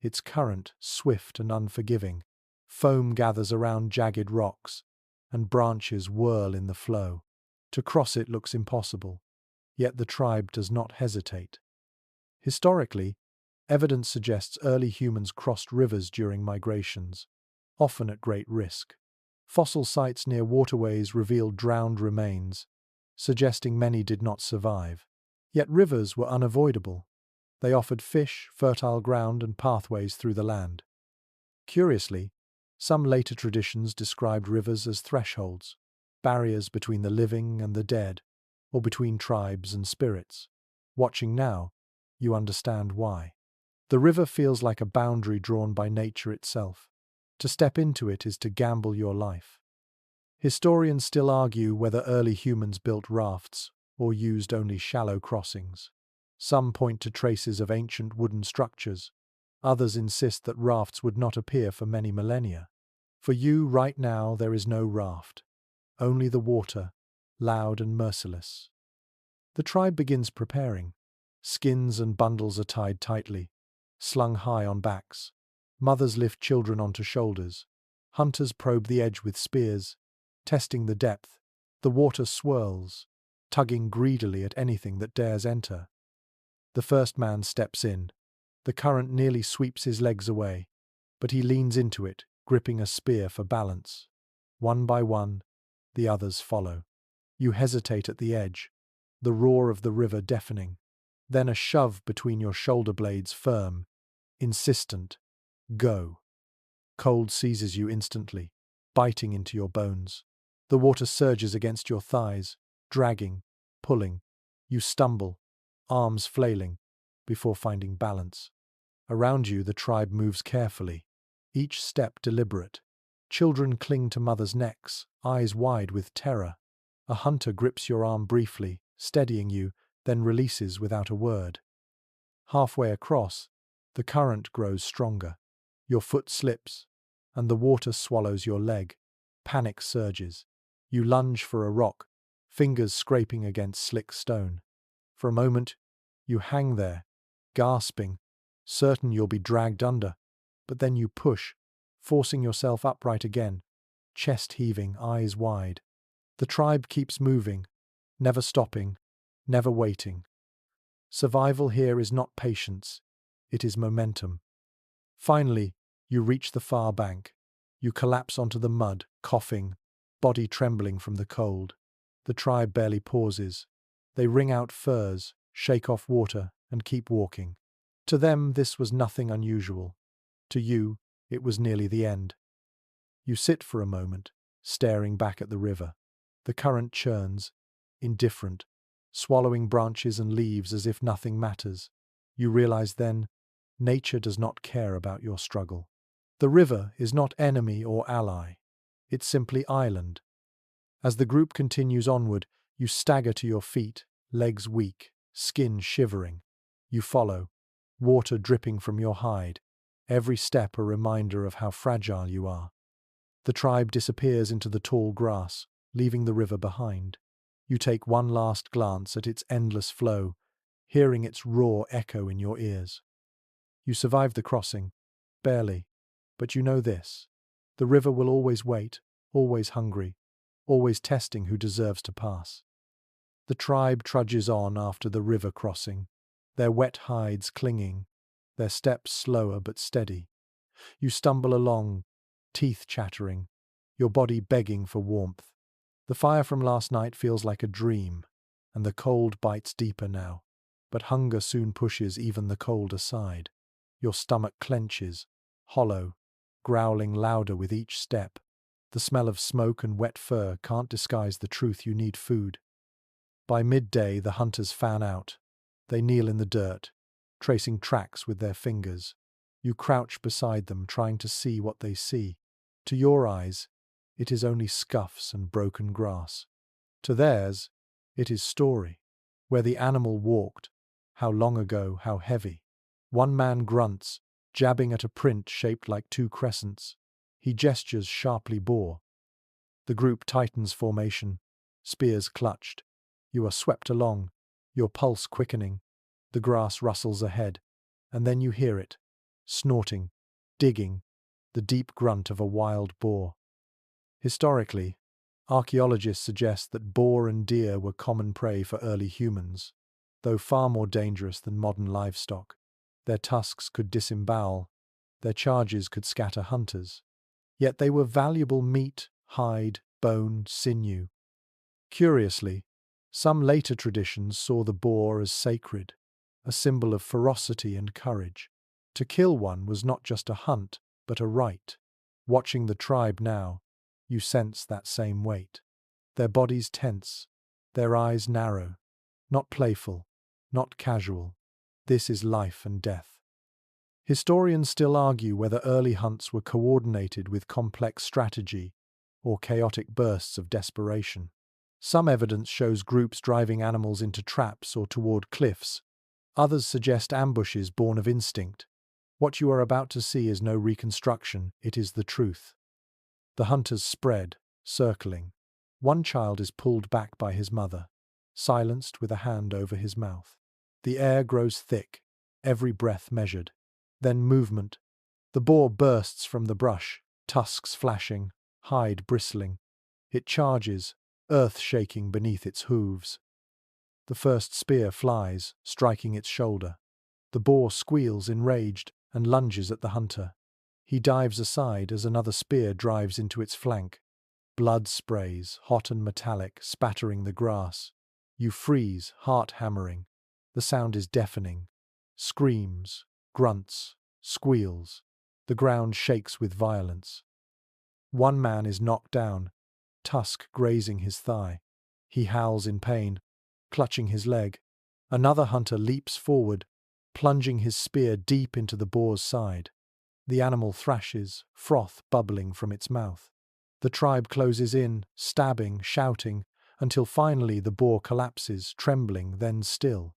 Speaker 1: its current swift and unforgiving. Foam gathers around jagged rocks, and branches whirl in the flow. To cross it looks impossible, yet the tribe does not hesitate. Historically, evidence suggests early humans crossed rivers during migrations, often at great risk. Fossil sites near waterways reveal drowned remains, suggesting many did not survive. Yet rivers were unavoidable. They offered fish, fertile ground, and pathways through the land. Curiously, some later traditions described rivers as thresholds, barriers between the living and the dead, or between tribes and spirits. Watching now, you understand why. The river feels like a boundary drawn by nature itself. To step into it is to gamble your life. Historians still argue whether early humans built rafts or used only shallow crossings. Some point to traces of ancient wooden structures. Others insist that rafts would not appear for many millennia. For you, right now, there is no raft. Only the water, loud and merciless. The tribe begins preparing. Skins and bundles are tied tightly, slung high on backs. Mothers lift children onto shoulders. Hunters probe the edge with spears, testing the depth. The water swirls, tugging greedily at anything that dares enter. The first man steps in. The current nearly sweeps his legs away, but he leans into it, gripping a spear for balance. One by one, the others follow. You hesitate at the edge, the roar of the river deafening. Then a shove between your shoulder blades, firm, insistent. Go. Cold seizes you instantly, biting into your bones. The water surges against your thighs, dragging, pulling. You stumble, arms flailing, before finding balance. Around you, the tribe moves carefully, each step deliberate. Children cling to mothers' necks, eyes wide with terror. A hunter grips your arm briefly, steadying you, then releases without a word. Halfway across, the current grows stronger. Your foot slips, and the water swallows your leg. Panic surges. You lunge for a rock, fingers scraping against slick stone. For a moment, you hang there, gasping, certain you'll be dragged under. But then you push, forcing yourself upright again, chest heaving, eyes wide. The tribe keeps moving, never stopping, never waiting. Survival here is not patience, it is momentum. Finally, you reach the far bank. You collapse onto the mud, coughing, body trembling from the cold. The tribe barely pauses. They wring out furs, shake off water, and keep walking. To them, this was nothing unusual. To you, it was nearly the end. You sit for a moment, staring back at the river. The current churns, indifferent, swallowing branches and leaves as if nothing matters. You realize then, nature does not care about your struggle. The river is not enemy or ally. It's simply island. As the group continues onward, you stagger to your feet, legs weak, skin shivering. You follow, water dripping from your hide, every step a reminder of how fragile you are. The tribe disappears into the tall grass, leaving the river behind. You take one last glance at its endless flow, hearing its roar echo in your ears. You survive the crossing, barely, but you know this. The river will always wait, always hungry, always testing who deserves to pass. The tribe trudges on after the river crossing, their wet hides clinging, their steps slower but steady. You stumble along, teeth chattering, your body begging for warmth. The fire from last night feels like a dream, and the cold bites deeper now. But hunger soon pushes even the cold aside. Your stomach clenches, hollow, growling louder with each step. The smell of smoke and wet fur can't disguise the truth: you need food. By midday, the hunters fan out. They kneel in the dirt, tracing tracks with their fingers. You crouch beside them, trying to see what they see. To your eyes, it is only scuffs and broken grass. To theirs, it is story. Where the animal walked, how long ago, how heavy. One man grunts, jabbing at a print shaped like two crescents. He gestures sharply: boar. The group tightens formation, spears clutched. You are swept along, your pulse quickening. The grass rustles ahead, and then you hear it, snorting, digging, the deep grunt of a wild boar. Historically, archaeologists suggest that boar and deer were common prey for early humans, though far more dangerous than modern livestock. Their tusks could disembowel, their charges could scatter hunters. Yet they were valuable meat, hide, bone, sinew. Curiously, some later traditions saw the boar as sacred, a symbol of ferocity and courage. To kill one was not just a hunt, but a rite. Watching the tribe now, you sense that same weight. Their bodies tense, their eyes narrow, not playful, not casual. This is life and death. Historians still argue whether early hunts were coordinated with complex strategy or chaotic bursts of desperation. Some evidence shows groups driving animals into traps or toward cliffs. Others suggest ambushes born of instinct. What you are about to see is no reconstruction, it is the truth. The hunters spread, circling. One child is pulled back by his mother, silenced with a hand over his mouth. The air grows thick, every breath measured. Then movement. The boar bursts from the brush, tusks flashing, hide bristling. It charges, earth shaking beneath its hooves. The first spear flies, striking its shoulder. The boar squeals enraged and lunges at the hunter. He dives aside as another spear drives into its flank. Blood sprays, hot and metallic, spattering the grass. You freeze, heart hammering. The sound is deafening. Screams, grunts, squeals. The ground shakes with violence. One man is knocked down, tusk grazing his thigh. He howls in pain, clutching his leg. Another hunter leaps forward, plunging his spear deep into the boar's side. The animal thrashes, froth bubbling from its mouth. The tribe closes in, stabbing, shouting, until finally the boar collapses, trembling, then still.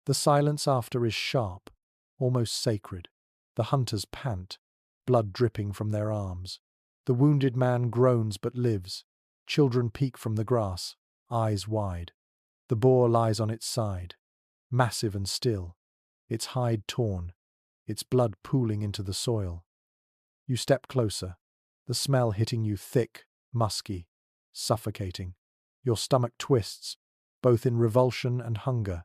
Speaker 1: The silence after is sharp, almost sacred. The hunters pant, blood dripping from their arms. The wounded man groans but lives. Children peek from the grass, eyes wide. The boar lies on its side, massive and still, its hide torn, its blood pooling into the soil. You step closer, the smell hitting you thick, musky, suffocating. Your stomach twists, both in revulsion and hunger.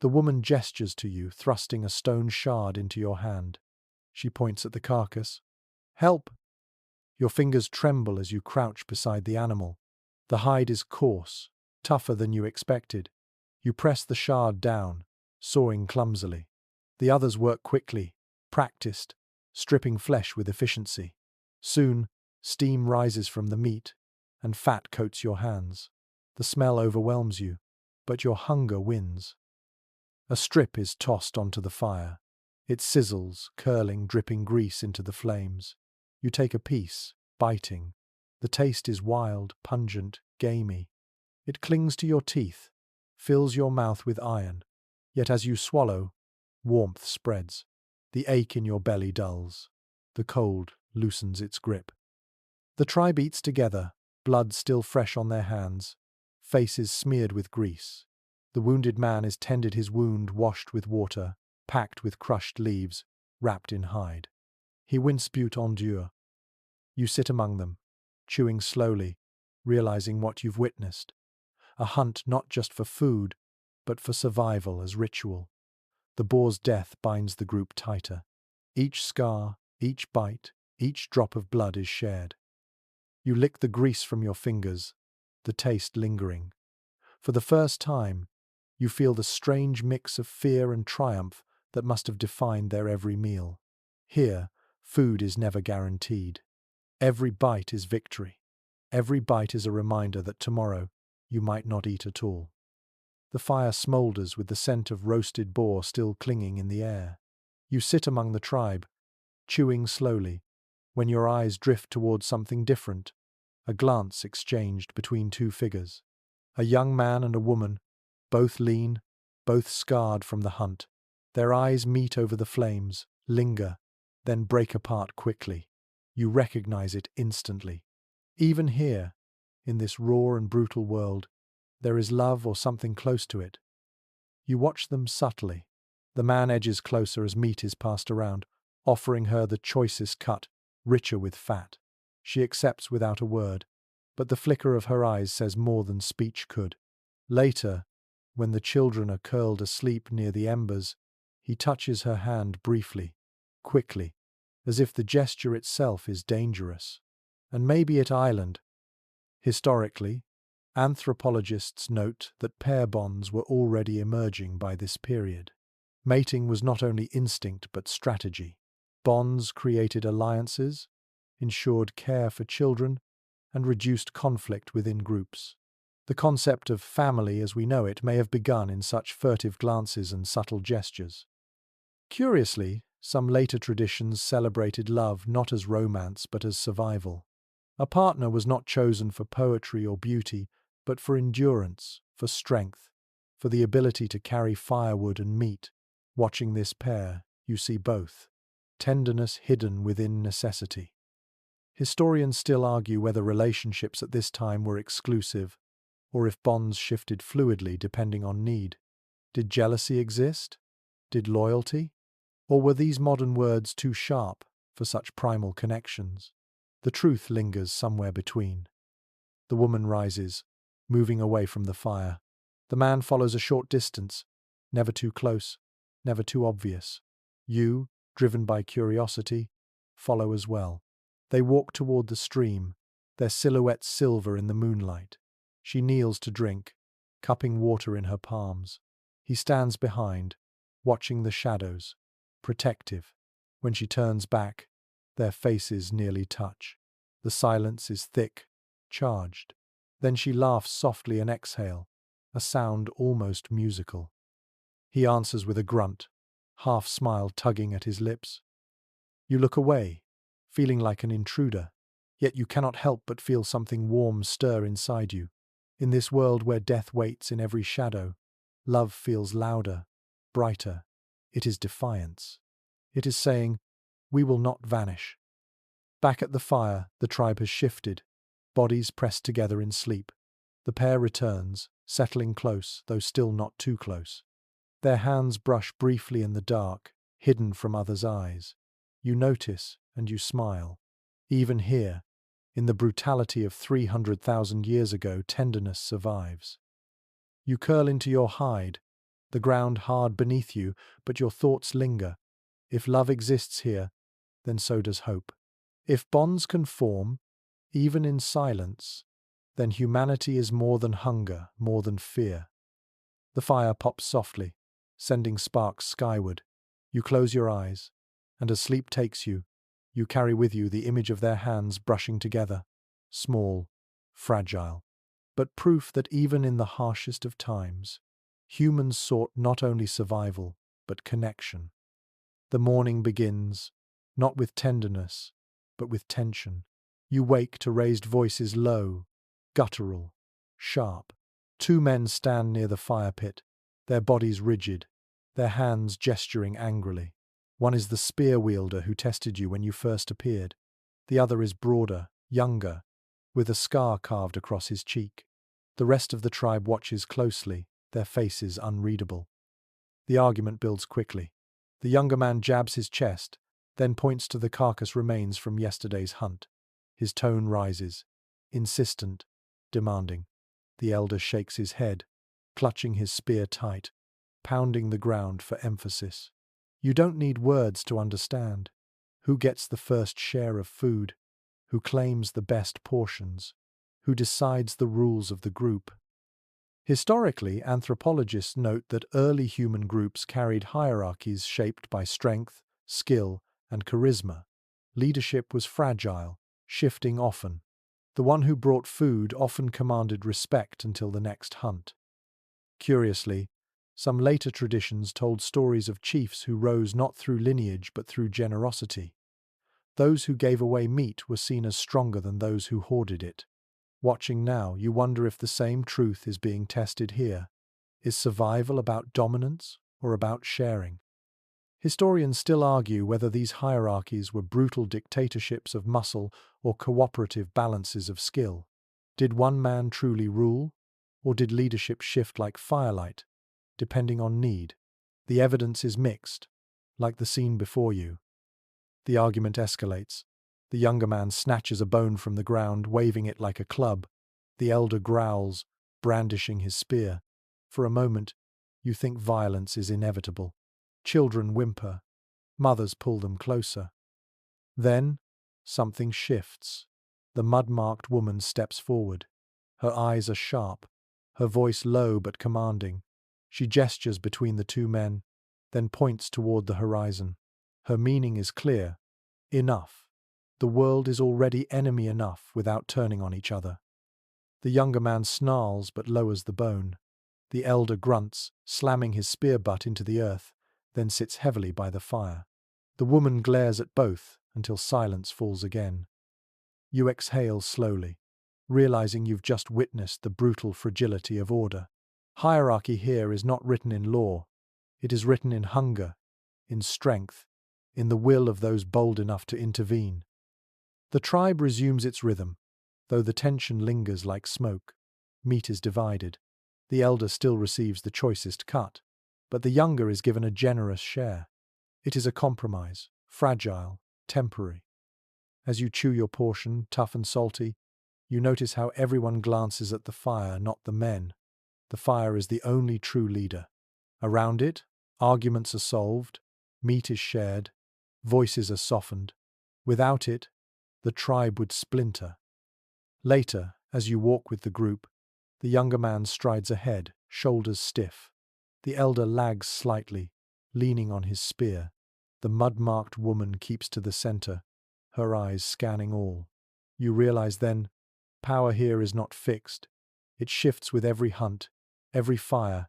Speaker 1: The woman gestures to you, thrusting a stone shard into your hand. She points at the carcass. Help! Your fingers tremble as you crouch beside the animal. The hide is coarse, tougher than you expected. You press the shard down, sawing clumsily. The others work quickly, practiced, stripping flesh with efficiency. Soon, steam rises from the meat, and fat coats your hands. The smell overwhelms you, but your hunger wins. A strip is tossed onto the fire. It sizzles, curling, dripping grease into the flames. You take a piece, biting. The taste is wild, pungent, gamey. It clings to your teeth, fills your mouth with iron. Yet as you swallow, warmth spreads. The ache in your belly dulls. The cold loosens its grip. The tribe eats together, blood still fresh on their hands, faces smeared with grease. The wounded man is tended, his wound washed with water, packed with crushed leaves, wrapped in hide. He wince but endure. You sit among them, chewing slowly, realizing what you've witnessed. A hunt not just for food, but for survival as ritual. The boar's death binds the group tighter. Each scar, each bite, each drop of blood is shared. You lick the grease from your fingers, the taste lingering. For the first time, you feel the strange mix of fear and triumph that must have defined their every meal. Here, food is never guaranteed. Every bite is victory. Every bite is a reminder that tomorrow you might not eat at all. The fire smoulders with the scent of roasted boar still clinging in the air. You sit among the tribe, chewing slowly, when your eyes drift towards something different, a glance exchanged between two figures. A young man and a woman, both lean, both scarred from the hunt. Their eyes meet over the flames, linger, then break apart quickly. You recognize it instantly. Even here, in this raw and brutal world, there is love or something close to it. You watch them subtly. The man edges closer as meat is passed around, offering her the choicest cut, richer with fat. She accepts without a word, but the flicker of her eyes says more than speech could. Later, when the children are curled asleep near the embers, he touches her hand briefly, quickly, as if the gesture itself is dangerous. And maybe at Ireland. Historically, anthropologists note that pair bonds were already emerging by this period. Mating was not only instinct but strategy. Bonds created alliances, ensured care for children, and reduced conflict within groups. The concept of family as we know it may have begun in such furtive glances and subtle gestures. Curiously, some later traditions celebrated love not as romance but as survival. A partner was not chosen for poetry or beauty, but for endurance, for strength, for the ability to carry firewood and meat. Watching this pair, you see both. Tenderness hidden within necessity. Historians still argue whether relationships at this time were exclusive, or if bonds shifted fluidly depending on need. Did jealousy exist? Did loyalty? Or were these modern words too sharp for such primal connections? The truth lingers somewhere between. The woman rises, moving away from the fire. The man follows a short distance, never too close, never too obvious. You, driven by curiosity, follow as well. They walk toward the stream, their silhouettes silver in the moonlight. She kneels to drink, cupping water in her palms. He stands behind, watching the shadows, protective. When she turns back, their faces nearly touch. The silence is thick, charged. Then she laughs softly and exhale, a sound almost musical. He answers with a grunt, half smile tugging at his lips. You look away, feeling like an intruder, yet you cannot help but feel something warm stir inside you. In this world where death waits in every shadow, love feels louder, brighter. It is defiance. It is saying, "We will not vanish." Back at the fire, the tribe has shifted, bodies pressed together in sleep. The pair returns, settling close, though still not too close. Their hands brush briefly in the dark, hidden from others' eyes. You notice, and you smile. Even here, in the brutality of 300,000 years ago, tenderness survives. You curl into your hide, the ground hard beneath you, but your thoughts linger. If love exists here, then so does hope. If bonds can form, even in silence, then humanity is more than hunger, more than fear. The fire pops softly, sending sparks skyward. You close your eyes, and as sleep takes you, you carry with you the image of their hands brushing together, small, fragile, but proof that even in the harshest of times, humans sought not only survival, but connection. The morning begins, not with tenderness, but with tension. You wake to raised voices low, guttural, sharp. Two men stand near the fire pit, their bodies rigid, their hands gesturing angrily. One is the spear wielder who tested you when you first appeared. The other is broader, younger, with a scar carved across his cheek. The rest of the tribe watches closely, their faces unreadable. The argument builds quickly. The younger man jabs his chest, then points to the carcass remains from yesterday's hunt. His tone rises, insistent, demanding. The elder shakes his head, clutching his spear tight, pounding the ground for emphasis. You don't need words to understand. Who gets the first share of food? Who claims the best portions? Who decides the rules of the group? Historically, anthropologists note that early human groups carried hierarchies shaped by strength, skill, and charisma. Leadership was fragile, shifting often. The one who brought food often commanded respect until the next hunt. Curiously, some later traditions told stories of chiefs who rose not through lineage but through generosity. Those who gave away meat were seen as stronger than those who hoarded it. Watching now, you wonder if the same truth is being tested here. Is survival about dominance or about sharing? Historians still argue whether these hierarchies were brutal dictatorships of muscle or cooperative balances of skill. Did one man truly rule, or did leadership shift like firelight, depending on need? The evidence is mixed, like the scene before you. The argument escalates. The younger man snatches a bone from the ground, waving it like a club. The elder growls, brandishing his spear. For a moment, you think violence is inevitable. Children whimper. Mothers pull them closer. Then, something shifts. The mud-marked woman steps forward. Her eyes are sharp, her voice low but commanding. She gestures between the two men, then points toward the horizon. Her meaning is clear. Enough. The world is already enemy enough without turning on each other. The younger man snarls but lowers the bone. The elder grunts, slamming his spear butt into the earth, then sits heavily by the fire. The woman glares at both until silence falls again. You exhale slowly, realizing you've just witnessed the brutal fragility of order. Hierarchy here is not written in law. It is written in hunger, in strength, in the will of those bold enough to intervene. The tribe resumes its rhythm, though the tension lingers like smoke. Meat is divided. The elder still receives the choicest cut, but the younger is given a generous share. It is a compromise, fragile, temporary. As you chew your portion, tough and salty, you notice how everyone glances at the fire, not the men. The fire is the only true leader. Around it, arguments are solved, meat is shared, voices are softened. Without it, the tribe would splinter. Later, as you walk with the group, the younger man strides ahead, shoulders stiff. The elder lags slightly, leaning on his spear. The mud-marked woman keeps to the center, her eyes scanning all. You realize then, power here is not fixed. It shifts with every hunt, every fire,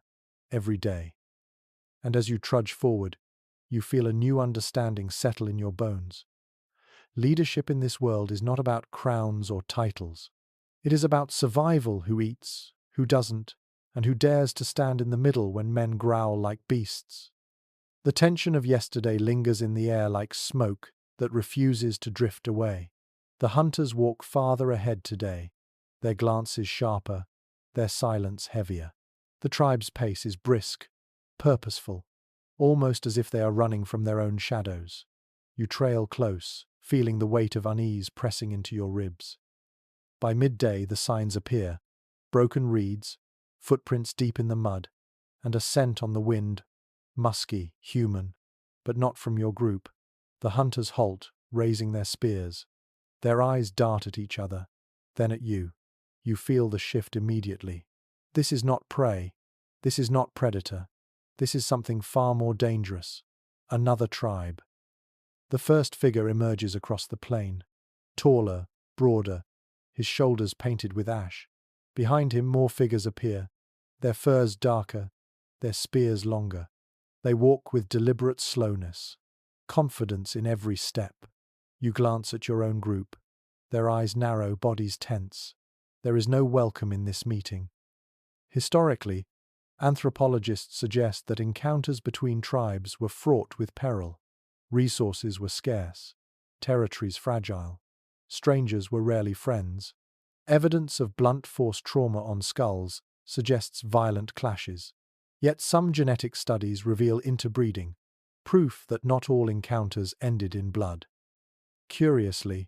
Speaker 1: every day. And as you trudge forward, you feel a new understanding settle in your bones. Leadership in this world is not about crowns or titles. It is about survival: who eats, who doesn't, and who dares to stand in the middle when men growl like beasts. The tension of yesterday lingers in the air like smoke that refuses to drift away. The hunters walk farther ahead today, their glances sharper, their silence heavier. The tribe's pace is brisk, purposeful, almost as if they are running from their own shadows. You trail close, feeling the weight of unease pressing into your ribs. By midday, the signs appear: broken reeds, footprints deep in the mud, and a scent on the wind, musky, human, but not from your group. The hunters halt, raising their spears. Their eyes dart at each other, then at you. You feel the shift immediately. This is not prey. This is not predator. This is something far more dangerous. Another tribe. The first figure emerges across the plain. Taller, broader, his shoulders painted with ash. Behind him, more figures appear, their furs darker, their spears longer. They walk with deliberate slowness, confidence in every step. You glance at your own group, their eyes narrow, bodies tense. There is no welcome in this meeting. Historically, anthropologists suggest that encounters between tribes were fraught with peril. Resources were scarce, territories fragile. Strangers were rarely friends. Evidence of blunt force trauma on skulls suggests violent clashes. Yet some genetic studies reveal interbreeding, proof that not all encounters ended in blood. Curiously,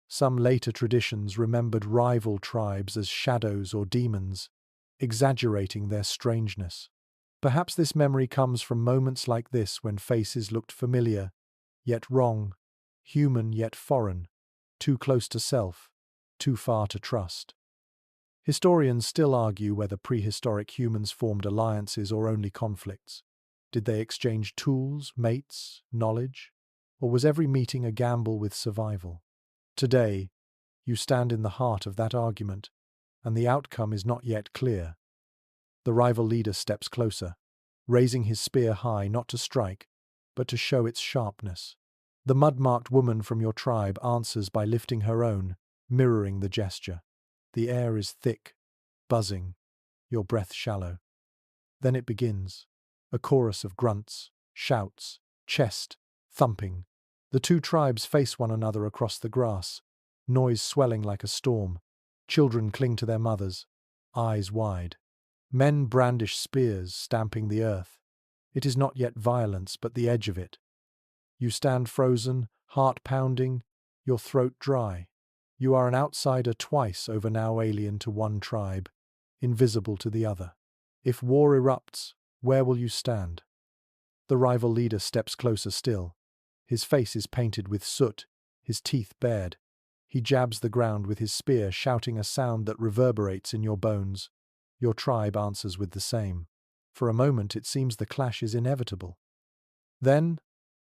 Speaker 1: some later traditions remembered rival tribes as shadows or demons, exaggerating their strangeness. Perhaps this memory comes from moments like this when faces looked familiar, yet wrong, human yet foreign, too close to self, too far to trust. Historians still argue whether prehistoric humans formed alliances or only conflicts. Did they exchange tools, mates, knowledge? Or was every meeting a gamble with survival? Today, you stand in the heart of that argument, and the outcome is not yet clear. The rival leader steps closer, raising his spear high not to strike, but to show its sharpness. The mud-marked woman from your tribe answers by lifting her own, mirroring the gesture. The air is thick, buzzing, your breath shallow. Then it begins, a chorus of grunts, shouts, chest thumping. The two tribes face one another across the grass, noise swelling like a storm. Children cling to their mothers, eyes wide. Men brandish spears, stamping the earth. It is not yet violence, but the edge of it. You stand frozen, heart pounding, your throat dry. You are an outsider twice over, now alien to one tribe, invisible to the other. If war erupts, where will you stand? The rival leader steps closer still. His face is painted with soot, his teeth bared. He jabs the ground with his spear, shouting a sound that reverberates in your bones. Your tribe answers with the same. For a moment it seems the clash is inevitable. Then,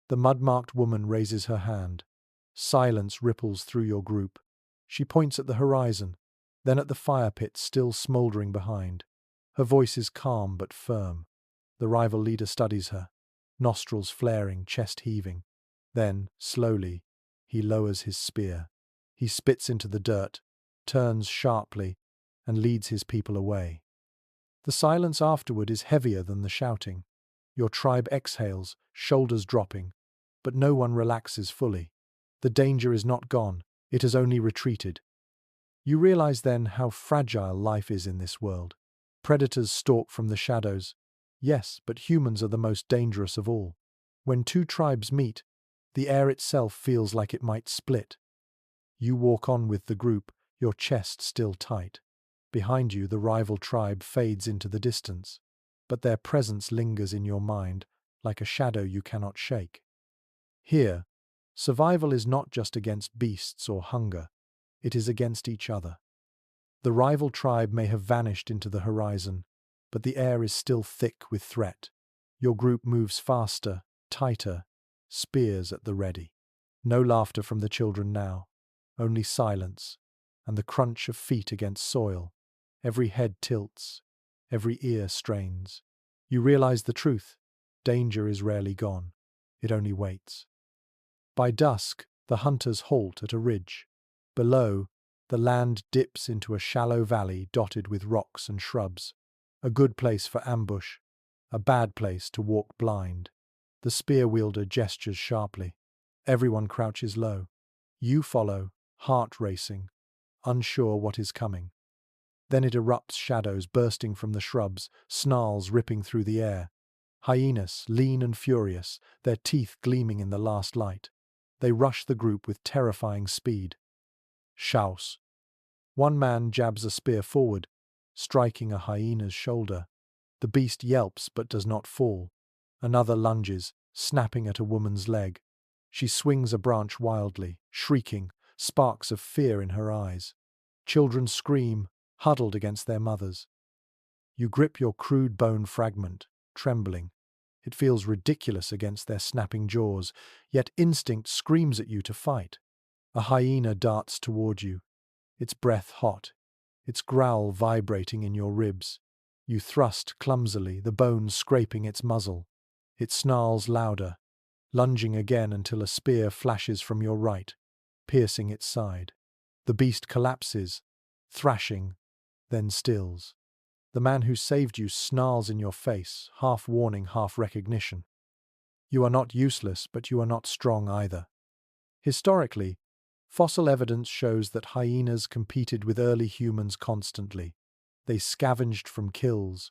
Speaker 1: the mud-marked woman raises her hand. Silence ripples through your group. She points at the horizon, then at the fire pit still smouldering behind. Her voice is calm but firm. The rival leader studies her, nostrils flaring, chest heaving. Then, slowly, he lowers his spear. He spits into the dirt, turns sharply, and leads his people away. The silence afterward is heavier than the shouting. Your tribe exhales, shoulders dropping, but no one relaxes fully. The danger is not gone, it has only retreated. You realize then how fragile life is in this world. Predators stalk from the shadows. Yes, but humans are the most dangerous of all. When two tribes meet, the air itself feels like it might split. You walk on with the group, your chest still tight. Behind you, the rival tribe fades into the distance, but their presence lingers in your mind like a shadow you cannot shake. Here, survival is not just against beasts or hunger, it is against each other. The rival tribe may have vanished into the horizon, but the air is still thick with threat. Your group moves faster, tighter, spears at the ready. No laughter from the children now, only silence, and the crunch of feet against soil. Every head tilts, every ear strains. You realize the truth. Danger is rarely gone. It only waits. By dusk, the hunters halt at a ridge. Below, the land dips into a shallow valley dotted with rocks and shrubs. A good place for ambush, a bad place to walk blind. The spear wielder gestures sharply. Everyone crouches low. You follow, heart racing, unsure what is coming. Then it erupts, shadows bursting from the shrubs, snarls ripping through the air. Hyenas, lean and furious, their teeth gleaming in the last light. They rush the group with terrifying speed. Shouse. One man jabs a spear forward, striking a hyena's shoulder. The beast yelps but does not fall. Another lunges, snapping at a woman's leg. She swings a branch wildly, shrieking, sparks of fear in her eyes. Children scream, huddled against their mothers. You grip your crude bone fragment, trembling. It feels ridiculous against their snapping jaws, yet instinct screams at you to fight. A hyena darts toward you. its breath hot, its growl vibrating in your ribs. You thrust clumsily, the bones scraping its muzzle. It snarls louder, lunging again until a spear flashes from your right, piercing its side. The beast collapses, thrashing, then stills. The man who saved you snarls in your face, half warning, half recognition. You are not useless, but you are not strong either. Historically, fossil evidence shows that hyenas competed with early humans constantly. They scavenged from kills,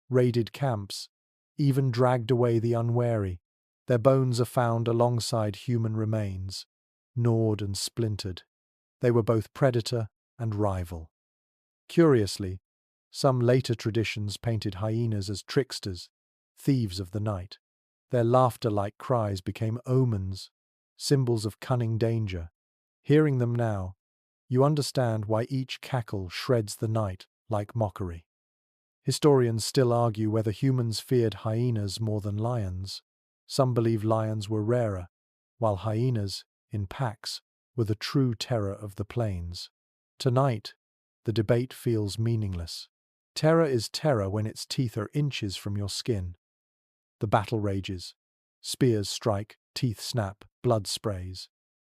Speaker 1: raided camps, even dragged away the unwary. Their bones are found alongside human remains, gnawed and splintered. They were both predator and rival. Curiously, some later traditions painted hyenas as tricksters, thieves of the night. Their laughter-like cries became omens, symbols of cunning danger. Hearing them now, you understand why each cackle shreds the night like mockery. Historians still argue whether humans feared hyenas more than lions. Some believe lions were rarer, while hyenas, in packs, were the true terror of the plains. Tonight, the debate feels meaningless. Terror is terror when its teeth are inches from your skin. The battle rages. Spears strike, teeth snap, blood sprays.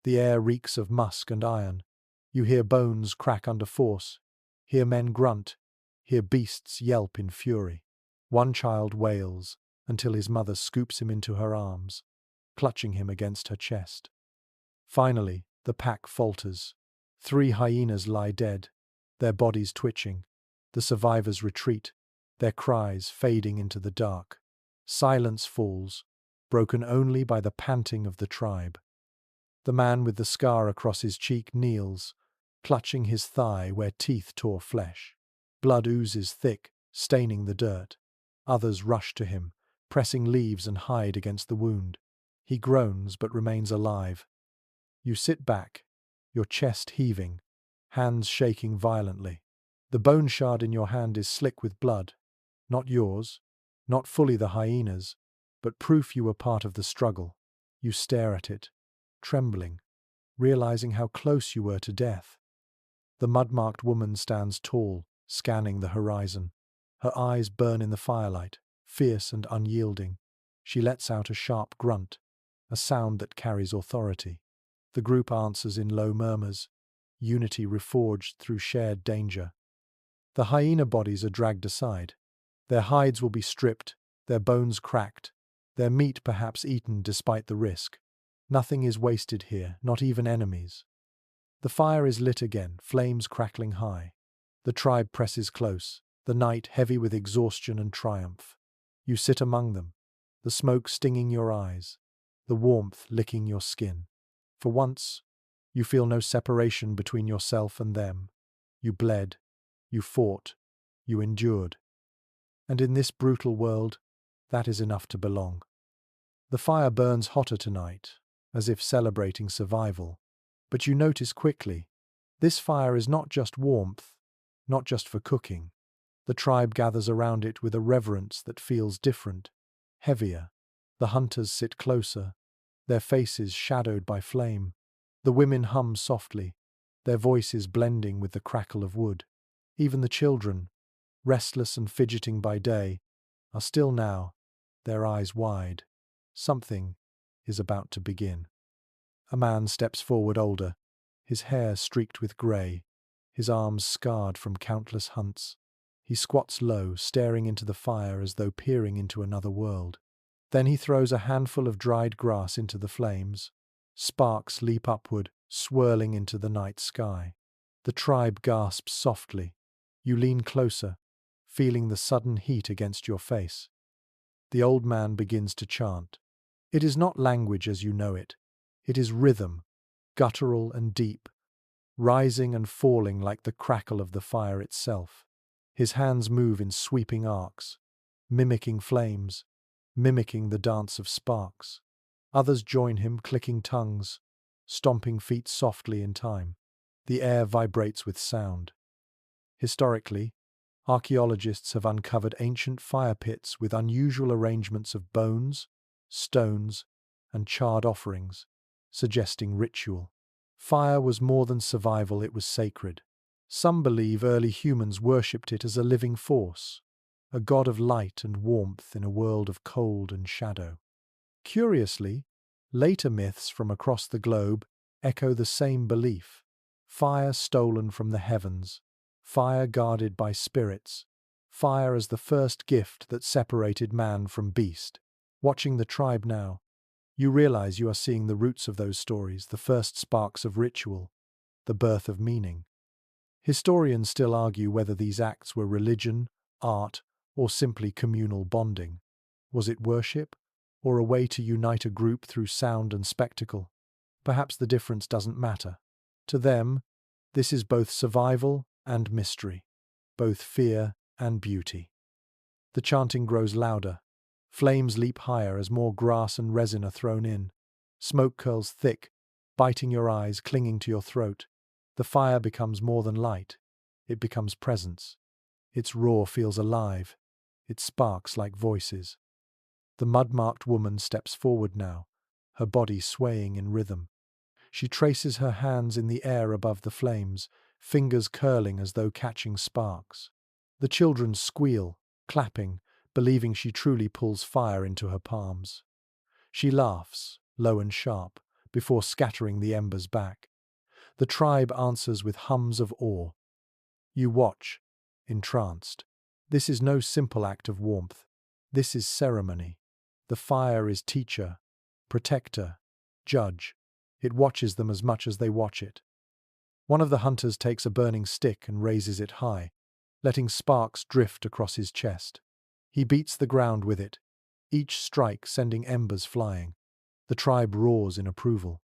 Speaker 1: The air reeks of musk and iron. You hear bones crack under force, hear men grunt, hear beasts yelp in fury. One child wails until his mother scoops him into her arms, clutching him against her chest. Finally, the pack falters. 3 hyenas lie dead, their bodies twitching. The survivors retreat, their cries fading into the dark. Silence falls, broken only by the panting of the tribe. The man with the scar across his cheek kneels, clutching his thigh where teeth tore flesh. Blood oozes thick, staining the dirt. Others rush to him, pressing leaves and hide against the wound. He groans but remains alive. You sit back, your chest heaving, hands shaking violently. The bone shard in your hand is slick with blood. Not yours, not fully the hyena's, but proof you were part of the struggle. You stare at it, trembling, realizing how close you were to death. The mud-marked woman stands tall, scanning the horizon. Her eyes burn in the firelight, fierce and unyielding. She lets out a sharp grunt, a sound that carries authority. The group answers in low murmurs, unity reforged through shared danger. The hyena bodies are dragged aside. Their hides will be stripped, their bones cracked, their meat perhaps eaten despite the risk. Nothing is wasted here, not even enemies. The fire is lit again, flames crackling high. The tribe presses close, the night heavy with exhaustion and triumph. You sit among them, the smoke stinging your eyes, the warmth licking your skin. For once, you feel no separation between yourself and them. You bled, you fought, you endured. And in this brutal world, that is enough to belong. The fire burns hotter tonight, as if celebrating survival. But you notice quickly, this fire is not just warmth, not just for cooking. The tribe gathers around it with a reverence that feels different, heavier. The hunters sit closer, their faces shadowed by flame. The women hum softly, their voices blending with the crackle of wood. Even the children, restless and fidgeting by day, are still now, their eyes wide. Something is about to begin. A man steps forward older, his hair streaked with grey, his arms scarred from countless hunts. He squats low, staring into the fire as though peering into another world. Then he throws a handful of dried grass into the flames. Sparks leap upward, swirling into the night sky. The tribe gasps softly. You lean closer, feeling the sudden heat against your face. The old man begins to chant. It is not language as you know it. It is rhythm, guttural and deep, rising and falling like the crackle of the fire itself. His hands move in sweeping arcs, mimicking flames, mimicking the dance of sparks. Others join him, clicking tongues, stomping feet softly in time. The air vibrates with sound. Historically, archaeologists have uncovered ancient fire pits with unusual arrangements of bones, stones, and charred offerings, suggesting ritual. Fire was more than survival, it was sacred. Some believe early humans worshipped it as a living force, a god of light and warmth in a world of cold and shadow. Curiously, later myths from across the globe echo the same belief: fire stolen from the heavens, fire guarded by spirits, fire as the first gift that separated man from beast. Watching the tribe now, you realize you are seeing the roots of those stories, the first sparks of ritual, the birth of meaning. Historians still argue whether these acts were religion, art, or simply communal bonding. Was it worship, or a way to unite a group through sound and spectacle? Perhaps the difference doesn't matter. To them, this is both survival and mystery, both fear and beauty. The chanting grows louder. Flames leap higher as more grass and resin are thrown in. Smoke curls thick, biting your eyes, clinging to your throat. The fire becomes more than light. It becomes presence. Its roar feels alive. It sparks like voices. The mud-marked woman steps forward now, her body swaying in rhythm. She traces her hands in the air above the flames, fingers curling as though catching sparks. The children squeal, clapping, believing she truly pulls fire into her palms. She laughs, low and sharp, before scattering the embers back. The tribe answers with hums of awe. You watch, entranced. This is no simple act of warmth. This is ceremony. The fire is teacher, protector, judge. It watches them as much as they watch it. One of the hunters takes a burning stick and raises it high, letting sparks drift across his chest. He beats the ground with it, each strike sending embers flying. The tribe roars in approval.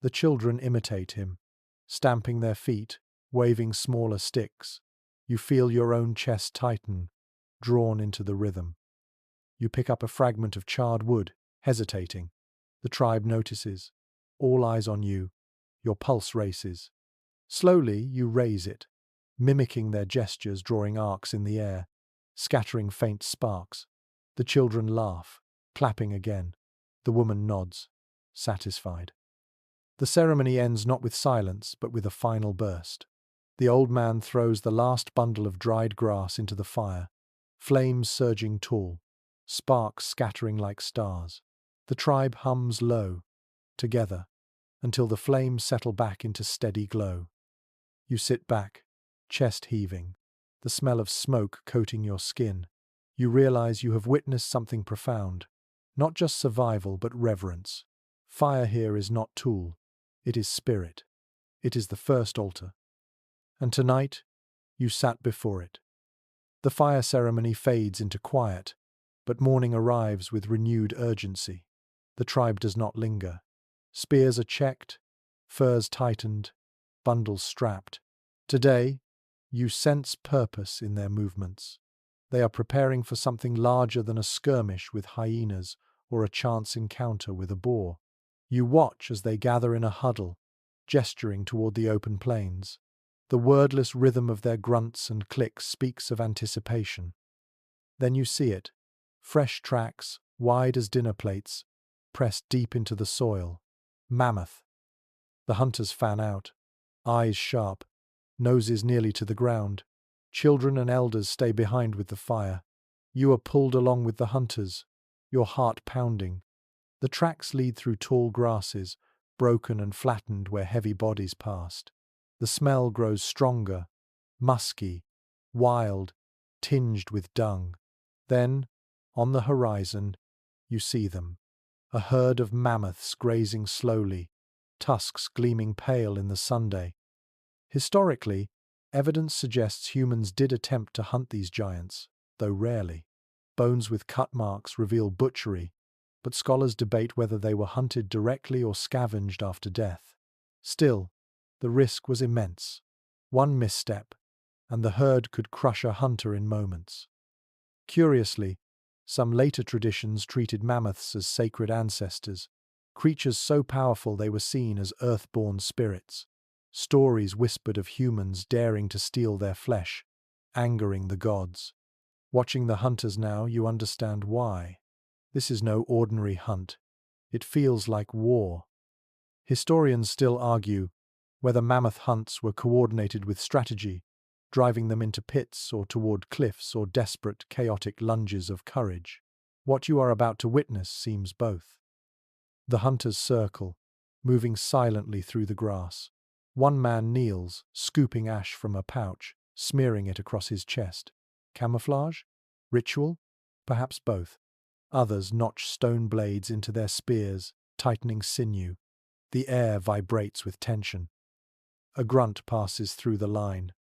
Speaker 1: The children imitate him, stamping their feet, waving smaller sticks. You feel your own chest tighten, drawn into the rhythm. You pick up a fragment of charred wood, hesitating. The tribe notices. All eyes on you. Your pulse races. Slowly, you raise it, mimicking their gestures, drawing arcs in the air, scattering faint sparks. The children laugh, clapping again. The woman nods, satisfied. The ceremony ends not with silence, but with a final burst. The old man throws the last bundle of dried grass into the fire, flames surging tall, sparks scattering like stars. The tribe hums low, together, until the flames settle back into steady glow. You sit back, chest heaving, the smell of smoke coating your skin. You realize you have witnessed something profound, not just survival but reverence. Fire here is not tool, it is spirit. It is the first altar. And tonight, you sat before it. The fire ceremony fades into quiet, but morning arrives with renewed urgency. The tribe does not linger. Spears are checked, furs tightened, bundles strapped. Today, you sense purpose in their movements. They are preparing for something larger than a skirmish with hyenas or a chance encounter with a boar. You watch as they gather in a huddle, gesturing toward the open plains. The wordless rhythm of their grunts and clicks speaks of anticipation. Then you see it. Fresh tracks, wide as dinner plates, pressed deep into the soil. Mammoth. The hunters fan out, eyes sharp, noses nearly to the ground. Children and elders stay behind with the fire. You are pulled along with the hunters, your heart pounding. The tracks lead through tall grasses, broken and flattened where heavy bodies passed. The smell grows stronger, musky, wild, tinged with dung. Then, on the horizon, you see them. A herd of mammoths grazing slowly, tusks gleaming pale in the sunday. Historically, evidence suggests humans did attempt to hunt these giants, though rarely. Bones with cut marks reveal butchery, but scholars debate whether they were hunted directly or scavenged after death. Still, the risk was immense. One misstep, and the herd could crush a hunter in moments. Curiously, some later traditions treated mammoths as sacred ancestors, creatures so powerful they were seen as earth-born spirits. Stories whispered of humans daring to steal their flesh, angering the gods. Watching the hunters now, you understand why. This is no ordinary hunt. It feels like war. Historians still argue whether mammoth hunts were coordinated with strategy driving them into pits or toward cliffs or desperate, chaotic lunges of courage. What you are about to witness seems both. The hunters circle, moving silently through the grass. One man kneels, scooping ash from a pouch, smearing it across his chest. Camouflage? Ritual? Perhaps both. Others notch stone blades into their spears, tightening sinew. The air vibrates with tension. A grunt passes through the line.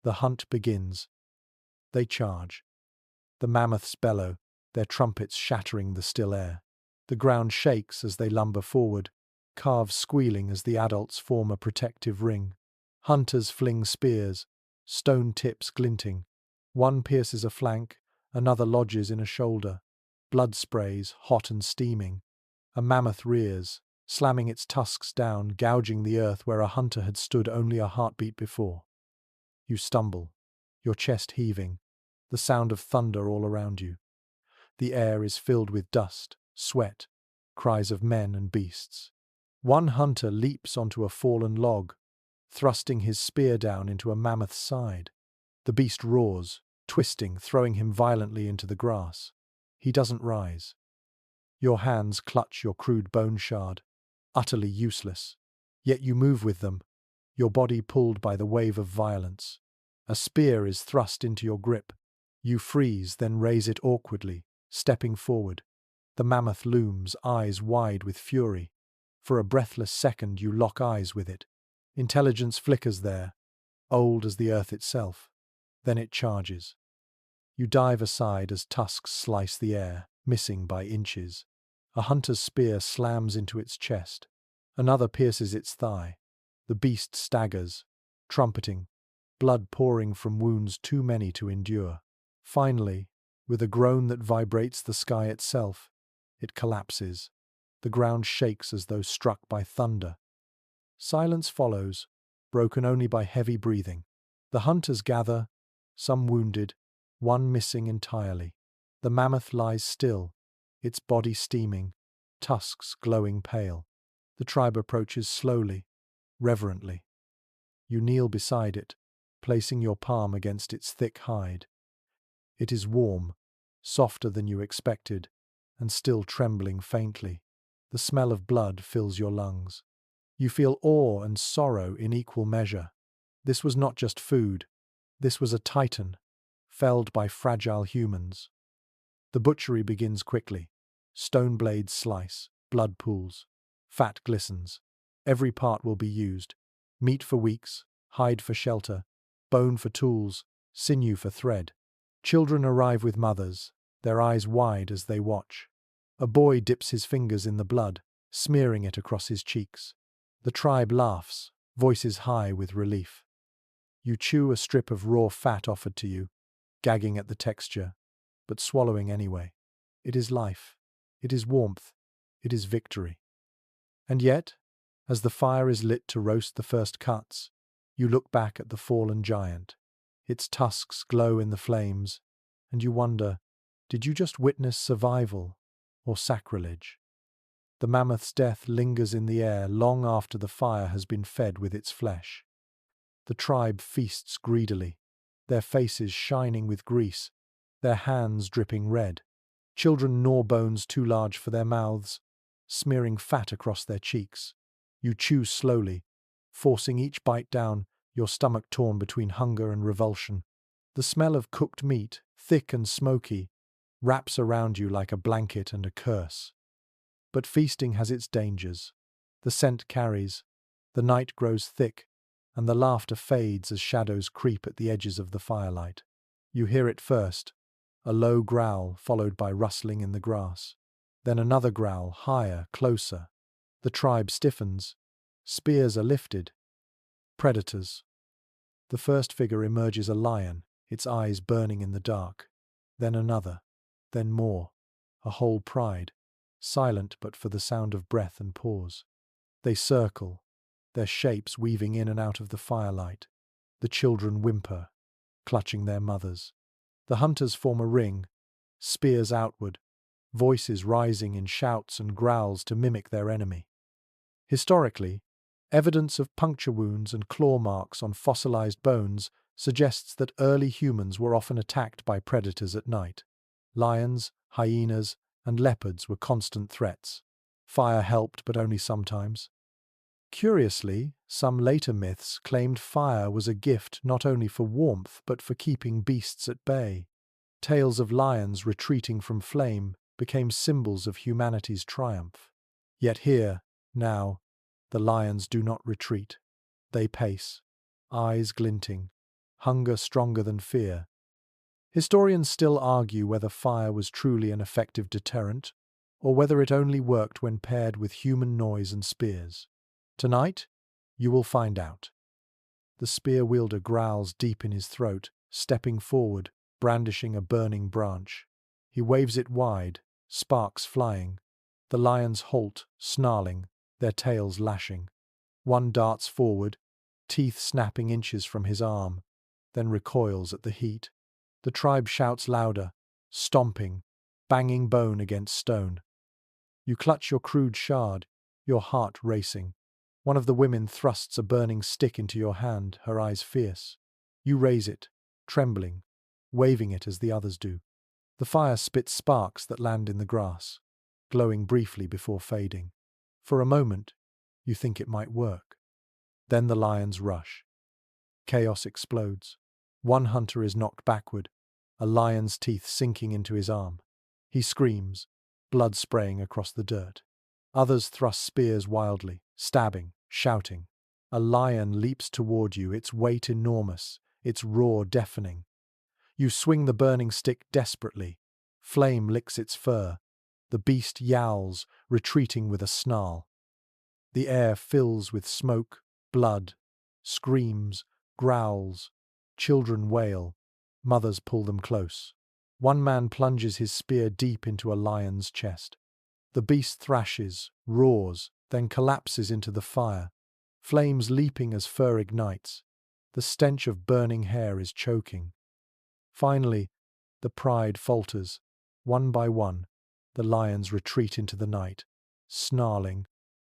Speaker 1: The hunt begins. They charge. The mammoths bellow, their trumpets shattering the still air. The ground shakes as they lumber forward, calves squealing as the adults form a protective ring. Hunters fling spears, stone tips glinting. One pierces a flank, another lodges in a shoulder. Blood sprays, hot and steaming. A mammoth rears, slamming its tusks down, gouging the earth where a hunter had stood only a heartbeat before. You stumble, your chest heaving, the sound of thunder all around you. The air is filled with dust, sweat, cries of men and beasts. One hunter leaps onto a fallen log, thrusting his spear down into a mammoth's side. The beast roars, twisting, throwing him violently into the grass. He doesn't rise. Your hands clutch your crude bone shard, utterly useless. Yet you move with them, your body pulled by the wave of violence. A spear is thrust into your grip. You freeze, then raise it awkwardly, stepping forward. The mammoth looms, eyes wide with fury. For a breathless second you lock eyes with it. Intelligence flickers there, old as the earth itself. Then it charges. You dive aside as tusks slice the air, missing by inches. A hunter's spear slams into its chest. Another pierces its thigh. The beast staggers, trumpeting, blood pouring from wounds too many to endure. Finally, with a groan that vibrates the sky itself, it collapses. The ground shakes as though struck by thunder. Silence follows, broken only by heavy breathing. The hunters gather, some wounded, one missing entirely. The mammoth lies still, its body steaming, tusks glowing pale. The tribe approaches slowly, reverently. You kneel beside it, placing your palm against its thick hide. It is warm, softer than you expected, and still trembling faintly. The smell of blood fills your lungs. You feel awe and sorrow in equal measure. This was not just food. This was a titan, felled by fragile humans. The butchery begins quickly. Stone blades slice, blood pools, fat glistens. Every part will be used. Meat for weeks, hide for shelter, bone for tools, sinew for thread. Children arrive with mothers, their eyes wide as they watch. A boy dips his fingers in the blood, smearing it across his cheeks. The tribe laughs, voices high with relief. You chew a strip of raw fat offered to you, gagging at the texture, but swallowing anyway. It is life. It is warmth. It is victory. And yet, as the fire is lit to roast the first cuts, you look back at the fallen giant. Its tusks glow in the flames, and you wonder, did you just witness survival or sacrilege? The mammoth's death lingers in the air long after the fire has been fed with its flesh. The tribe feasts greedily, their faces shining with grease, their hands dripping red. Children gnaw bones too large for their mouths, smearing fat across their cheeks. You chew slowly, forcing each bite down, your stomach torn between hunger and revulsion. The smell of cooked meat, thick and smoky, wraps around you like a blanket and a curse. But feasting has its dangers. The scent carries, the night grows thick, and the laughter fades as shadows creep at the edges of the firelight. You hear it first, a low growl followed by rustling in the grass. Then another growl, higher, closer. The tribe stiffens. Spears are lifted. Predators. The first figure emerges a lion, its eyes burning in the dark. Then another. Then more. A whole pride, silent but for the sound of breath and pause. They circle, their shapes weaving in and out of the firelight. The children whimper, clutching their mothers. The hunters form a ring, spears outward, voices rising in shouts and growls to mimic their enemy. Historically, evidence of puncture wounds and claw marks on fossilized bones suggests that early humans were often attacked by predators at night. Lions, hyenas, and leopards were constant threats. Fire helped, but only sometimes. Curiously, some later myths claimed fire was a gift not only for warmth but for keeping beasts at bay. Tales of lions retreating from flame became symbols of humanity's triumph. Yet here, now, the lions do not retreat. They pace, eyes glinting, hunger stronger than fear. Historians still argue whether fire was truly an effective deterrent, or whether it only worked when paired with human noise and spears. Tonight, you will find out. The spear wielder growls deep in his throat, stepping forward, brandishing a burning branch. He waves it wide, sparks flying. The lions halt, snarling, their tails lashing. One darts forward, teeth snapping inches from his arm, then recoils at the heat. The tribe shouts louder, stomping, banging bone against stone. You clutch your crude shard, your heart racing. One of the women thrusts a burning stick into your hand, her eyes fierce. You raise it, trembling, waving it as the others do. The fire spits sparks that land in the grass, glowing briefly before fading. For a moment, you think it might work. Then the lions rush. Chaos explodes. One hunter is knocked backward, a lion's teeth sinking into his arm. He screams, blood spraying across the dirt. Others thrust spears wildly, stabbing, shouting. A lion leaps toward you, its weight enormous, its roar deafening. You swing the burning stick desperately. Flame licks its fur. The beast yowls, retreating with a snarl. The air fills with smoke, blood, screams, growls. Children wail. Mothers pull them close. One man plunges his spear deep into a lion's chest. The beast thrashes, roars, then collapses into the fire, flames leaping as fur ignites. The stench of burning hair is choking. Finally, the pride falters. One by one, the lions retreat into the night, snarling,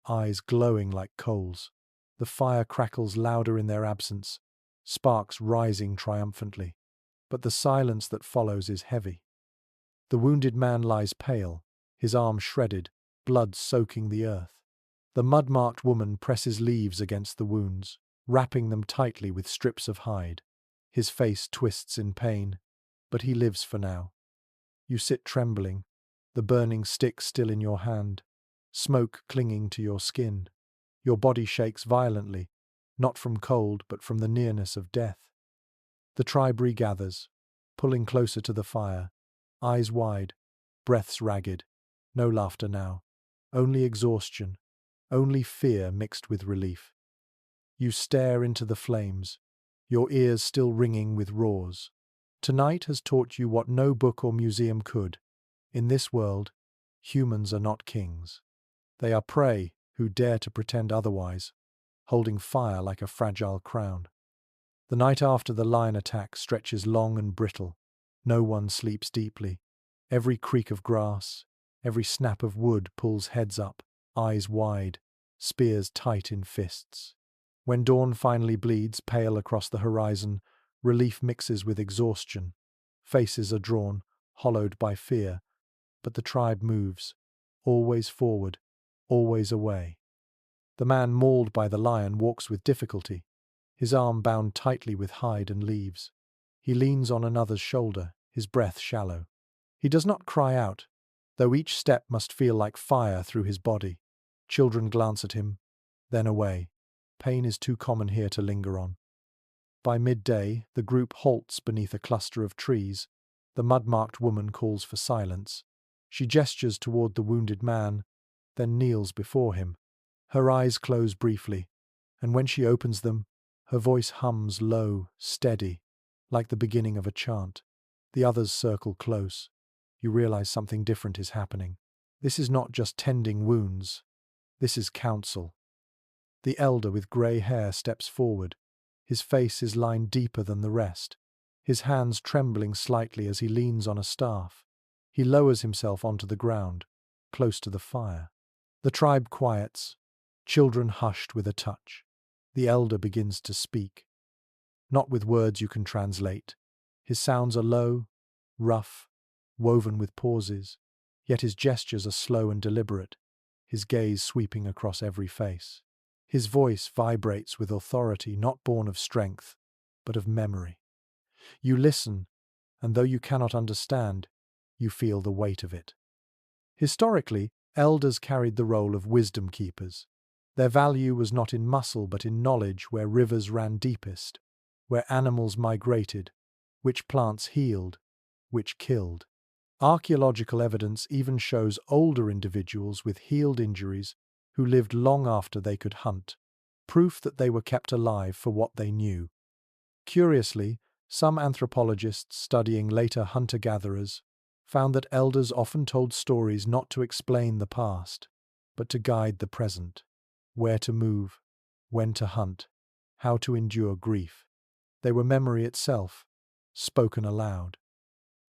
Speaker 1: eyes glowing like coals. The fire crackles louder in their absence, sparks rising triumphantly. But the silence that follows is heavy. The wounded man lies pale, his arm shredded, blood soaking the earth. The mud-marked woman presses leaves against the wounds, wrapping them tightly with strips of hide. His face twists in pain, but he lives for now. You sit trembling, the burning stick still in your hand, smoke clinging to your skin. Your body shakes violently, not from cold but from the nearness of death. The tribe regathers, pulling closer to the fire, eyes wide, breaths ragged. No laughter now, only exhaustion, only fear mixed with relief. You stare into the flames, your ears still ringing with roars. Tonight has taught you what no book or museum could. In this world, humans are not kings. They are prey who dare to pretend otherwise, holding fire like a fragile crown. The night after the lion attack stretches long and brittle. No one sleeps deeply. Every creak of grass, every snap of wood pulls heads up, eyes wide, spears tight in fists. When dawn finally bleeds pale across the horizon, relief mixes with exhaustion. Faces are drawn, hollowed by fear, but the tribe moves, always forward, always away. The man mauled by the lion walks with difficulty, his arm bound tightly with hide and leaves. He leans on another's shoulder, his breath shallow. He does not cry out, though each step must feel like fire through his body. Children glance at him, then away. Pain is too common here to linger on. By midday, the group halts beneath a cluster of trees. The mud-marked woman calls for silence. She gestures toward the wounded man, then kneels before him. Her eyes close briefly, and when she opens them, her voice hums low, steady, like the beginning of a chant. The others circle close. You realize something different is happening. This is not just tending wounds. This is counsel. The elder with grey hair steps forward. His face is lined deeper than the rest, his hands trembling slightly as he leans on a staff. He lowers himself onto the ground, close to the fire. The tribe quiets, children hushed with a touch. The elder begins to speak. not with words you can translate. His sounds are low, rough, woven with pauses, yet his gestures are slow and deliberate, his gaze sweeping across every face. His voice vibrates with authority not born of strength, but of memory. You listen, and though you cannot understand, you feel the weight of it. Historically, elders carried the role of wisdom keepers. Their value was not in muscle but in knowledge where rivers ran deepest, where animals migrated, which plants healed, which killed. Archaeological evidence even shows older individuals with healed injuries who lived long after they could hunt, proof that they were kept alive for what they knew. Curiously, some anthropologists studying later hunter-gatherers found that elders often told stories not to explain the past, but to guide the present, where to move, when to hunt, how to endure grief. They were memory itself, spoken aloud.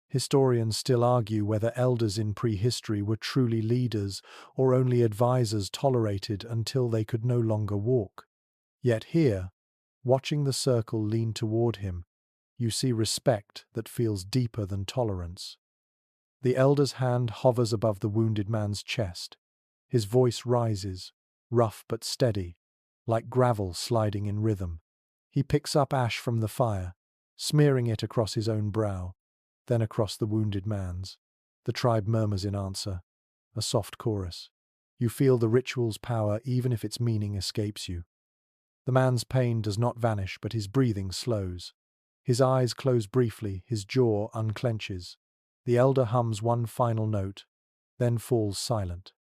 Speaker 1: Historians still argue whether elders in prehistory were truly leaders or only advisors tolerated until they could no longer walk. Yet here, watching the circle lean toward him, you see respect that feels deeper than tolerance. The elder's hand hovers above the wounded man's chest. His voice rises, rough but steady, like gravel sliding in rhythm. He picks up ash from the fire, smearing it across his own brow, then across the wounded man's. The tribe murmurs in answer, a soft chorus. You feel the ritual's power even if its meaning escapes you. The man's pain does not vanish, but his breathing slows. His eyes close briefly, his jaw unclenches. The elder hums one final note, then falls silent.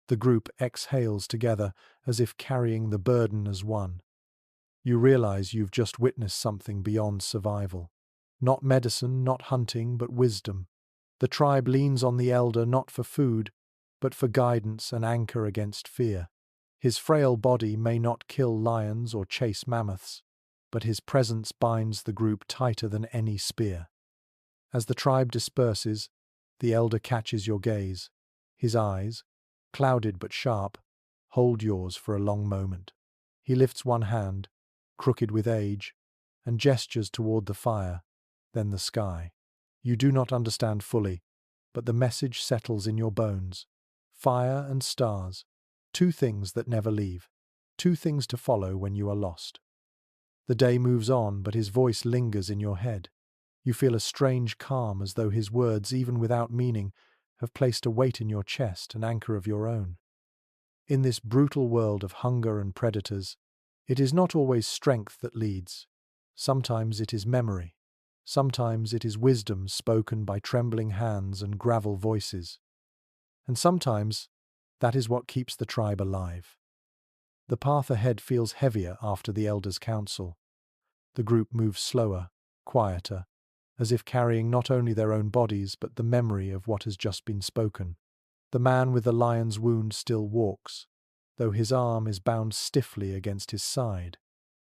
Speaker 1: The group exhales together as if carrying the burden as one. You realize you've just witnessed something beyond survival. Not medicine, not hunting, but wisdom. The tribe leans on the elder not for food, but for guidance and anchor against fear. His frail body may not kill lions or chase mammoths, but his presence binds the group tighter than any spear. As the tribe disperses, the elder catches your gaze. His eyes, clouded but sharp, hold yours for a long moment. He lifts one hand, crooked with age, and gestures toward the fire, then the sky. You do not understand fully, but the message settles in your bones. Fire and stars, two things that never leave, two things to follow when you are lost. The day moves on, but his voice lingers in your head. You feel a strange calm as though his words, even without meaning, have placed a weight in your chest, an anchor of your own. In this brutal world of hunger and predators, it is not always strength that leads. Sometimes it is memory. Sometimes it is wisdom spoken by trembling hands and gravel voices. And sometimes that is what keeps the tribe alive. The path ahead feels heavier after the elders' counsel. The group moves slower, quieter, as if carrying not only their own bodies but the memory of what has just been spoken. The man with the lion's wound still walks, though his arm is bound stiffly against his side.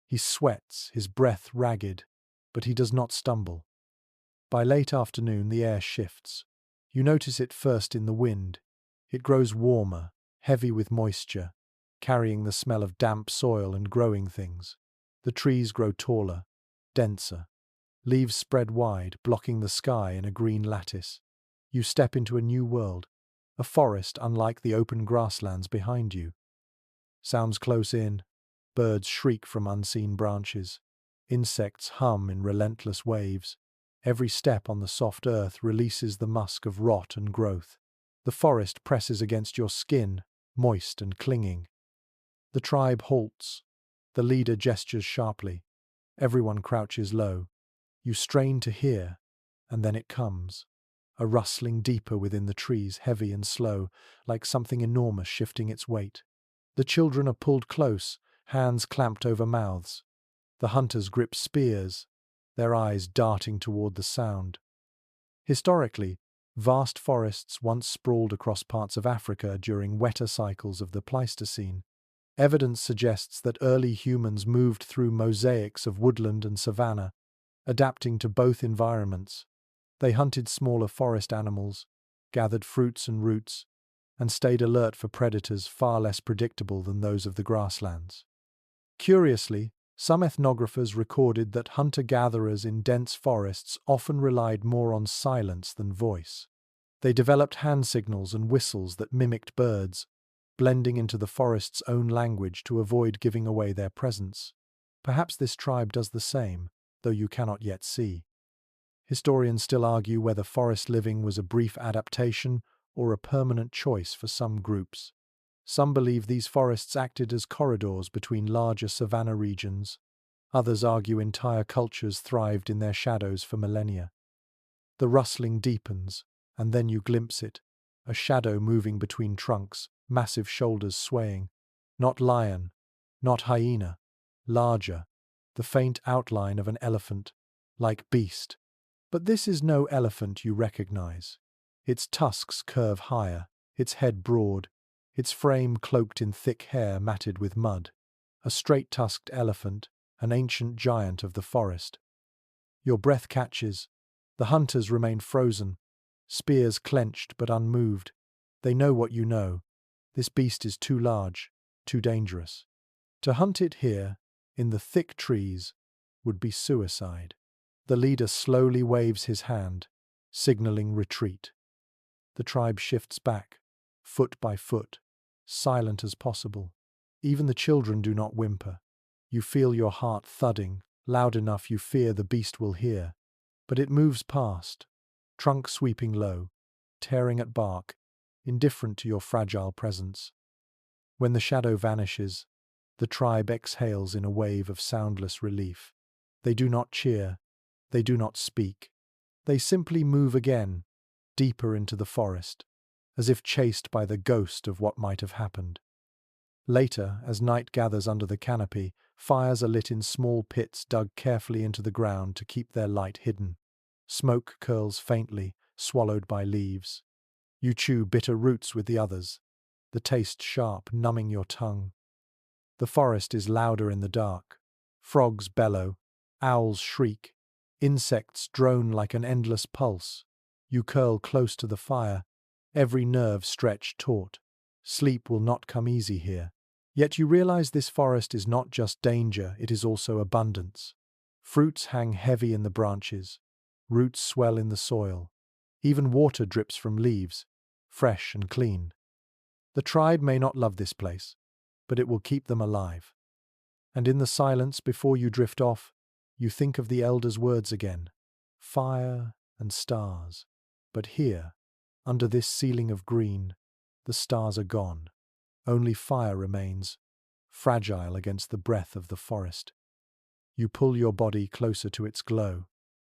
Speaker 1: He sweats, his breath ragged, but he does not stumble. By late afternoon the air shifts. You notice it first in the wind. It grows warmer, heavy with moisture, carrying the smell of damp soil and growing things. The trees grow taller, denser. Leaves spread wide, blocking the sky in a green lattice. You step into a new world, a forest unlike the open grasslands behind you. Sounds close in. Birds shriek from unseen branches. Insects hum in relentless waves. Every step on the soft earth releases the musk of rot and growth. The forest presses against your skin, moist and clinging. The tribe halts. The leader gestures sharply. Everyone crouches low. You strain to hear, and then it comes. A rustling deeper within the trees, heavy and slow, like something enormous shifting its weight. The children are pulled close, hands clamped over mouths. The hunters grip spears, their eyes darting toward the sound. Historically, vast forests once sprawled across parts of Africa during wetter cycles of the Pleistocene. Evidence suggests that early humans moved through mosaics of woodland and savanna, adapting to both environments. They hunted smaller forest animals, gathered fruits and roots, and stayed alert for predators far less predictable than those of the grasslands. Curiously, Some ethnographers recorded that hunter-gatherers in dense forests often relied more on silence than voice. They developed hand signals and whistles that mimicked birds, blending into the forest's own language to avoid giving away their presence. Perhaps this tribe does the same, though you cannot yet see. Historians still argue whether forest living was a brief adaptation or a permanent choice for some groups. Some believe these forests acted as corridors between larger savanna regions. Others argue entire cultures thrived in their shadows for millennia. The rustling deepens, and then you glimpse it, a shadow moving between trunks, massive shoulders swaying. Not lion, not hyena, larger, the faint outline of an elephant, like beast. But this is no elephant you recognize. Its tusks curve higher, its head broad, its frame cloaked in thick hair matted with mud. A straight-tusked elephant, an ancient giant of the forest. Your breath catches. The hunters remain frozen, spears clenched but unmoved. They know what you know. This beast is too large, too dangerous. To hunt it here, in the thick trees, would be suicide. The leader slowly waves his hand, signaling retreat. The tribe shifts back, foot by foot, silent as possible. Even the children do not whimper. You feel your heart thudding, loud enough you fear the beast will hear. But it moves past, trunk sweeping low, tearing at bark, indifferent to your fragile presence. When the shadow vanishes, the tribe exhales in a wave of soundless relief. They do not cheer, they do not speak. They simply move again, deeper into the forest, as if chased by the ghost of what might have happened. Later, as night gathers under the canopy, fires are lit in small pits dug carefully into the ground to keep their light hidden. Smoke curls faintly, swallowed by leaves. You chew bitter roots with the others, the taste sharp, numbing your tongue. The forest is louder in the dark. Frogs bellow, owls shriek, insects drone like an endless pulse. You curl close to the fire, every nerve stretched taut. Sleep will not come easy here. Yet you realize this forest is not just danger, it is also abundance. Fruits hang heavy in the branches, roots swell in the soil. Even water drips from leaves, fresh and clean. The tribe may not love this place, but it will keep them alive. And in the silence before you drift off, you think of the elders' words again. Fire and stars. But here, under this ceiling of green, the stars are gone. Only fire remains, fragile against the breath of the forest. You pull your body closer to its glow.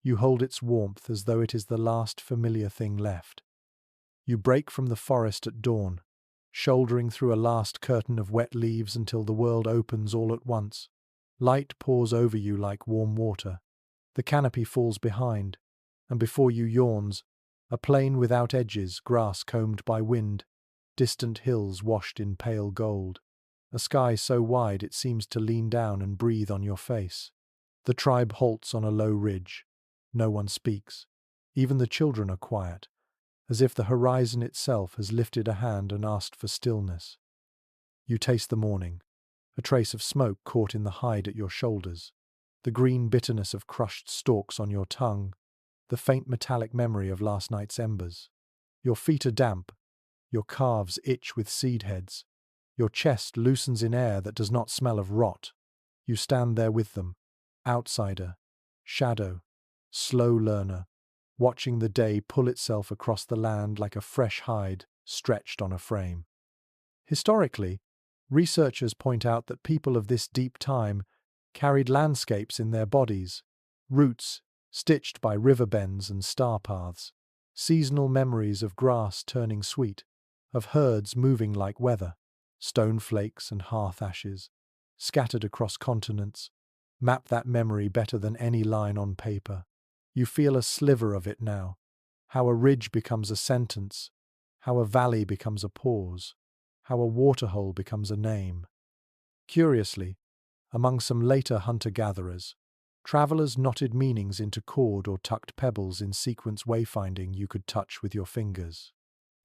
Speaker 1: You hold its warmth as though it is the last familiar thing left. You break from the forest at dawn, shouldering through a last curtain of wet leaves until the world opens all at once. Light pours over you like warm water. The canopy falls behind, and before you yawns, a plain without edges, grass combed by wind, distant hills washed in pale gold, a sky so wide it seems to lean down and breathe on your face. The tribe halts on a low ridge. No one speaks. Even the children are quiet, as if the horizon itself has lifted a hand and asked for stillness. You taste the morning, a trace of smoke caught in the hide at your shoulders, the green bitterness of crushed stalks on your tongue, the faint metallic memory of last night's embers. Your feet are damp, your calves itch with seed heads, your chest loosens in air that does not smell of rot. You stand there with them, outsider, shadow, slow learner, watching the day pull itself across the land like a fresh hide stretched on a frame. Historically, researchers point out that people of this deep time carried landscapes in their bodies, roots stitched by river bends and star paths, seasonal memories of grass turning sweet, of herds moving like weather, stone flakes and hearth ashes, scattered across continents, map that memory better than any line on paper. You feel a sliver of it now, how a ridge becomes a sentence, how a valley becomes a pause, how a waterhole becomes a name. Curiously, among some later hunter-gatherers, travelers knotted meanings into cord or tucked pebbles in sequence wayfinding you could touch with your fingers.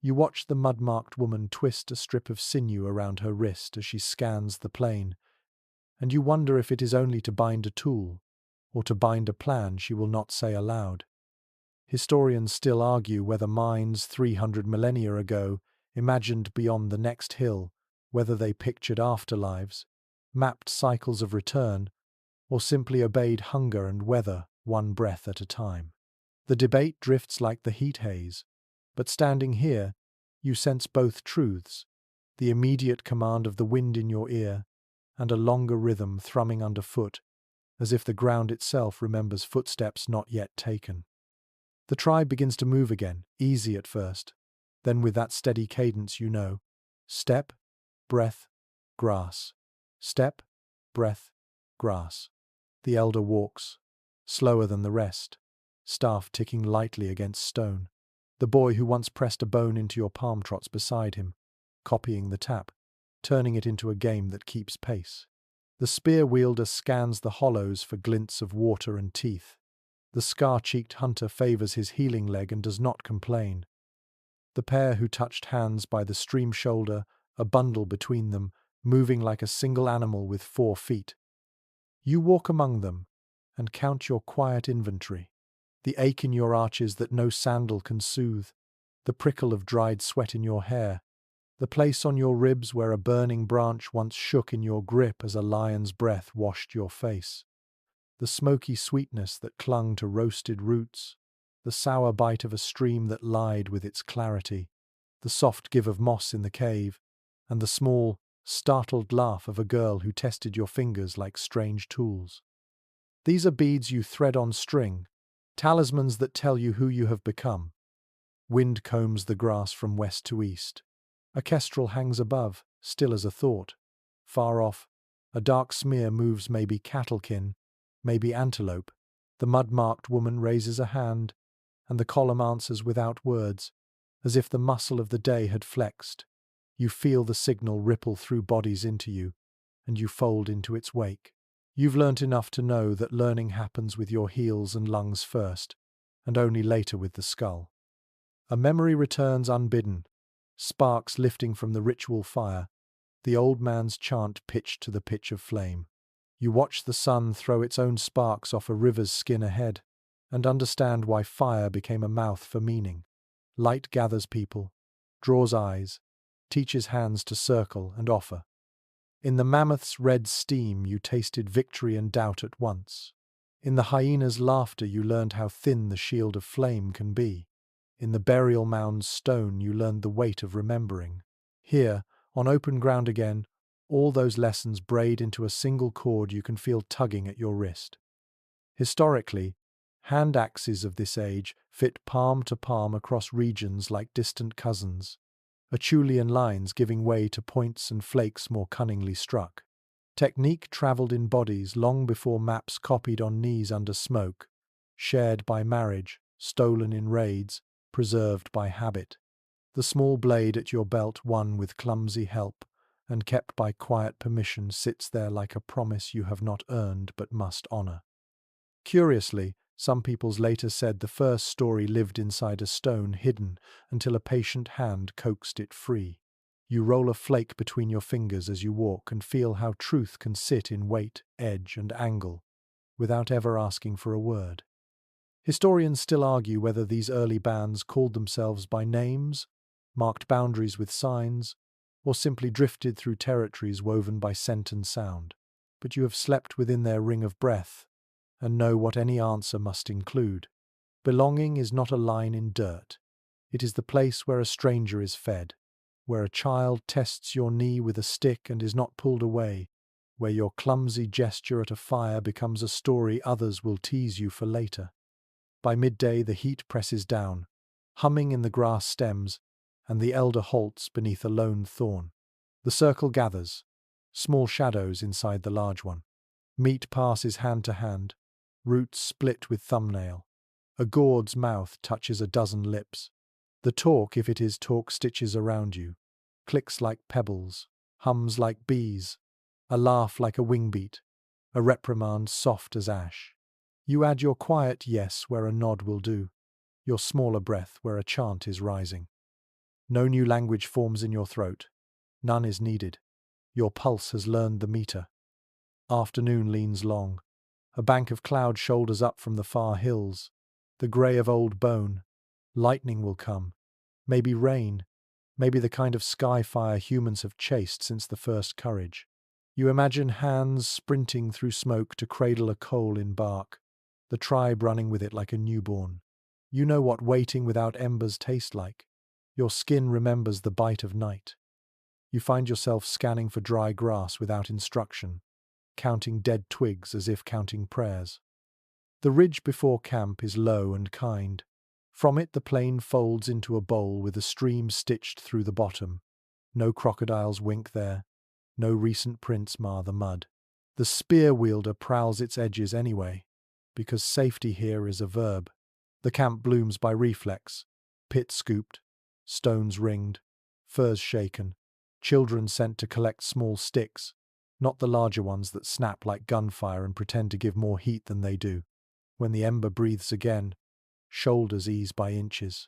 Speaker 1: You watch the mud-marked woman twist a strip of sinew around her wrist as she scans the plain, and you wonder if it is only to bind a tool, or to bind a plan she will not say aloud. Historians still argue whether minds 300 millennia ago imagined beyond the next hill, whether they pictured afterlives, mapped cycles of return, or simply obeyed hunger and weather one breath at a time. The debate drifts like the heat haze, but standing here, you sense both truths, the immediate command of the wind in your ear, and a longer rhythm thrumming underfoot, as if the ground itself remembers footsteps not yet taken. The tribe begins to move again, easy at first, then with that steady cadence you know. Step, breath, grass. Step, breath, grass. The elder walks, slower than the rest, staff ticking lightly against stone. The boy who once pressed a bone into your palm trots beside him, copying the tap, turning it into a game that keeps pace. The spear wielder scans the hollows for glints of water and teeth. The scar-cheeked hunter favors his healing leg and does not complain. The pair who touched hands by the stream shoulder, a bundle between them, moving like a single animal with 4 feet. You walk among them and count your quiet inventory. The ache in your arches that no sandal can soothe, the prickle of dried sweat in your hair, the place on your ribs where a burning branch once shook in your grip as a lion's breath washed your face, the smoky sweetness that clung to roasted roots, the sour bite of a stream that lied with its clarity, the soft give of moss in the cave, and the small, startled laugh of a girl who tested your fingers like strange tools. These are beads you thread on string, talismans that tell you who you have become. Wind combs the grass from west to east. A kestrel hangs above, still as a thought. Far off, a dark smear moves, maybe cattlekin, maybe antelope. The mud-marked woman raises a hand, and the column answers without words, as if the muscle of the day had flexed. You feel the signal ripple through bodies into you, and you fold into its wake. You've learnt enough to know that learning happens with your heels and lungs first, and only later with the skull. A memory returns unbidden, sparks lifting from the ritual fire, the old man's chant pitched to the pitch of flame. You watch the sun throw its own sparks off a river's skin ahead, and understand why fire became a mouth for meaning. Light gathers people, draws eyes, teaches hands to circle and offer. In the mammoth's red steam you tasted victory and doubt at once. In the hyena's laughter you learned how thin the shield of flame can be. In the burial mound's stone you learned the weight of remembering. Here, on open ground again, all those lessons braid into a single cord you can feel tugging at your wrist. Historically, hand axes of this age fit palm to palm across regions like distant cousins, Acheulean lines giving way to points and flakes more cunningly struck. Technique travelled in bodies long before maps copied on knees under smoke, shared by marriage, stolen in raids, preserved by habit. The small blade at your belt won with clumsy help, and kept by quiet permission sits there like a promise you have not earned but must honour. Curiously, some peoples later said the first story lived inside a stone hidden until a patient hand coaxed it free. You roll a flake between your fingers as you walk and feel how truth can sit in weight, edge, and angle, without ever asking for a word. Historians still argue whether these early bands called themselves by names, marked boundaries with signs, or simply drifted through territories woven by scent and sound. But you have slept within their ring of breath, and know what any answer must include. Belonging is not a line in dirt. It is the place where a stranger is fed, where a child tests your knee with a stick and is not pulled away, where your clumsy gesture at a fire becomes a story others will tease you for later. By midday the heat presses down, humming in the grass stems, and the elder halts beneath a lone thorn. The circle gathers, small shadows inside the large one. Meat passes hand to hand, roots split with thumbnail. A gourd's mouth touches a dozen lips. The talk, if it is talk, stitches around you, clicks like pebbles, hums like bees, a laugh like a wingbeat, a reprimand soft as ash. You add your quiet yes where a nod will do, your smaller breath where a chant is rising. No new language forms in your throat. None is needed. Your pulse has learned the meter. Afternoon leans long. A bank of cloud shoulders up from the far hills. The grey of old bone. Lightning will come. Maybe rain. Maybe the kind of sky fire humans have chased since the first courage. You imagine hands sprinting through smoke to cradle a coal in bark, the tribe running with it like a newborn. You know what waiting without embers tastes like. Your skin remembers the bite of night. You find yourself scanning for dry grass without instruction, counting dead twigs as if counting prayers. The ridge before camp is low and kind. From it the plain folds into a bowl with a stream stitched through the bottom. No crocodiles wink there. No recent prints mar the mud. The spear wielder prowls its edges anyway, because safety here is a verb. The camp blooms by reflex. Pit scooped, stones ringed, furs shaken, children sent to collect small sticks, not the larger ones that snap like gunfire and pretend to give more heat than they do. When the ember breathes again, shoulders ease by inches.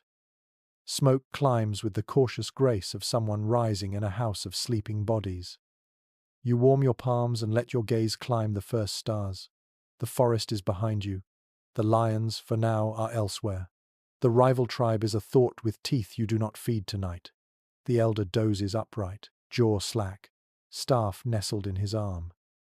Speaker 1: Smoke climbs with the cautious grace of someone rising in a house of sleeping bodies. You warm your palms and let your gaze climb the first stars. The forest is behind you. The lions, for now, are elsewhere. The rival tribe is a thought with teeth you do not feed tonight. The elder dozes upright, jaw slack, staff nestled in his arm.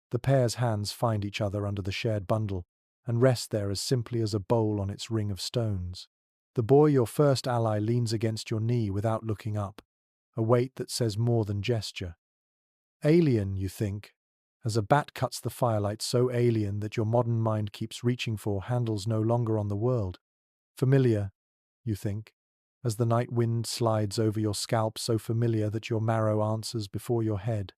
Speaker 1: The pair's hands find each other under the shared bundle and rest there as simply as a bowl on its ring of stones. The boy, your first ally, leans against your knee without looking up, a weight that says more than gesture. Alien, you think, as a bat cuts the firelight, so alien that your modern mind keeps reaching for handles no longer on the world. Familiar, you think, as the night wind slides over your scalp, so familiar that your marrow answers before your head.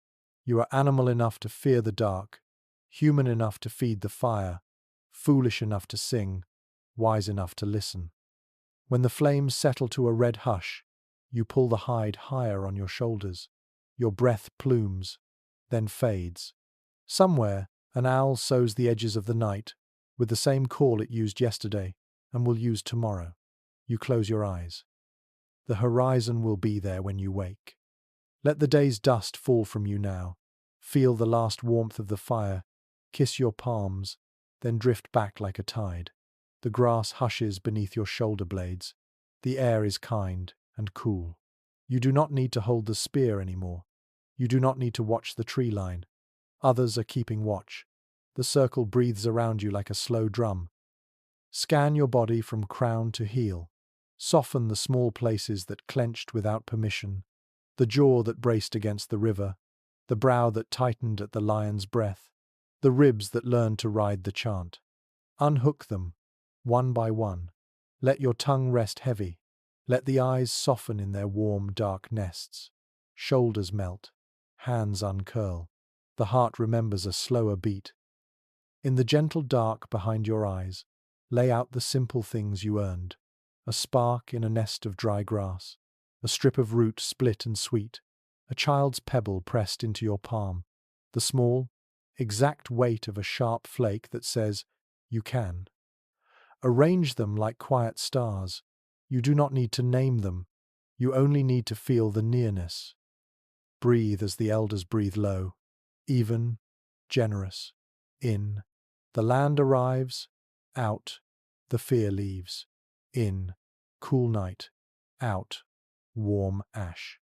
Speaker 1: You are animal enough to fear the dark, human enough to feed the fire, foolish enough to sing, wise enough to listen. When the flames settle to a red hush, you pull the hide higher on your shoulders. Your breath plumes, then fades. Somewhere, an owl sows the edges of the night, with the same call it used yesterday, and will use tomorrow. You close your eyes. The horizon will be there when you wake. Let the day's dust fall from you now. Feel the last warmth of the fire, kiss your palms, then drift back like a tide. The grass hushes beneath your shoulder blades. The air is kind and cool. You do not need to hold the spear anymore. You do not need to watch the tree line. Others are keeping watch. The circle breathes around you like a slow drum. Scan your body from crown to heel. Soften the small places that clenched without permission. The jaw that braced against the river. The brow that tightened at the lion's breath. The ribs that learned to ride the chant. Unhook them, one by one. Let your tongue rest heavy. Let the eyes soften in their warm, dark nests. Shoulders melt. Hands uncurl. The heart remembers a slower beat. In the gentle dark behind your eyes, lay out the simple things you earned. A spark in a nest of dry grass. A strip of root split and sweet. A child's pebble pressed into your palm. The small, exact weight of a sharp flake that says, "You can." Arrange them like quiet stars. You do not need to name them. You only need to feel the nearness. Breathe as the elders breathe low. Even, generous. In. The land arrives. Out. The fear leaves. In. Cool night. Out. Warm ash.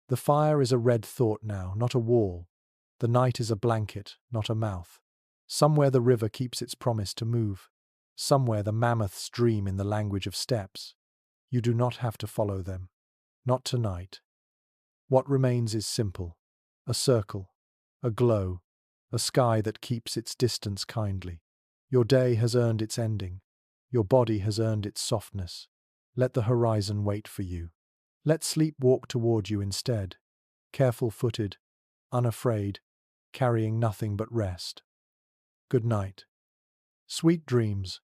Speaker 1: The fire is a red thought now, not a wall. The night is a blanket, not a mouth. Somewhere the river keeps its promise to move. Somewhere the mammoths dream in the language of steps. You do not have to follow them. Not tonight. What remains is simple. A circle. A glow. A sky that keeps its distance kindly. Your day has earned its ending. Your body has earned its softness. Let the horizon wait for you. Let sleep walk toward you instead. Careful-footed, unafraid, carrying nothing but rest. Good night. Sweet dreams.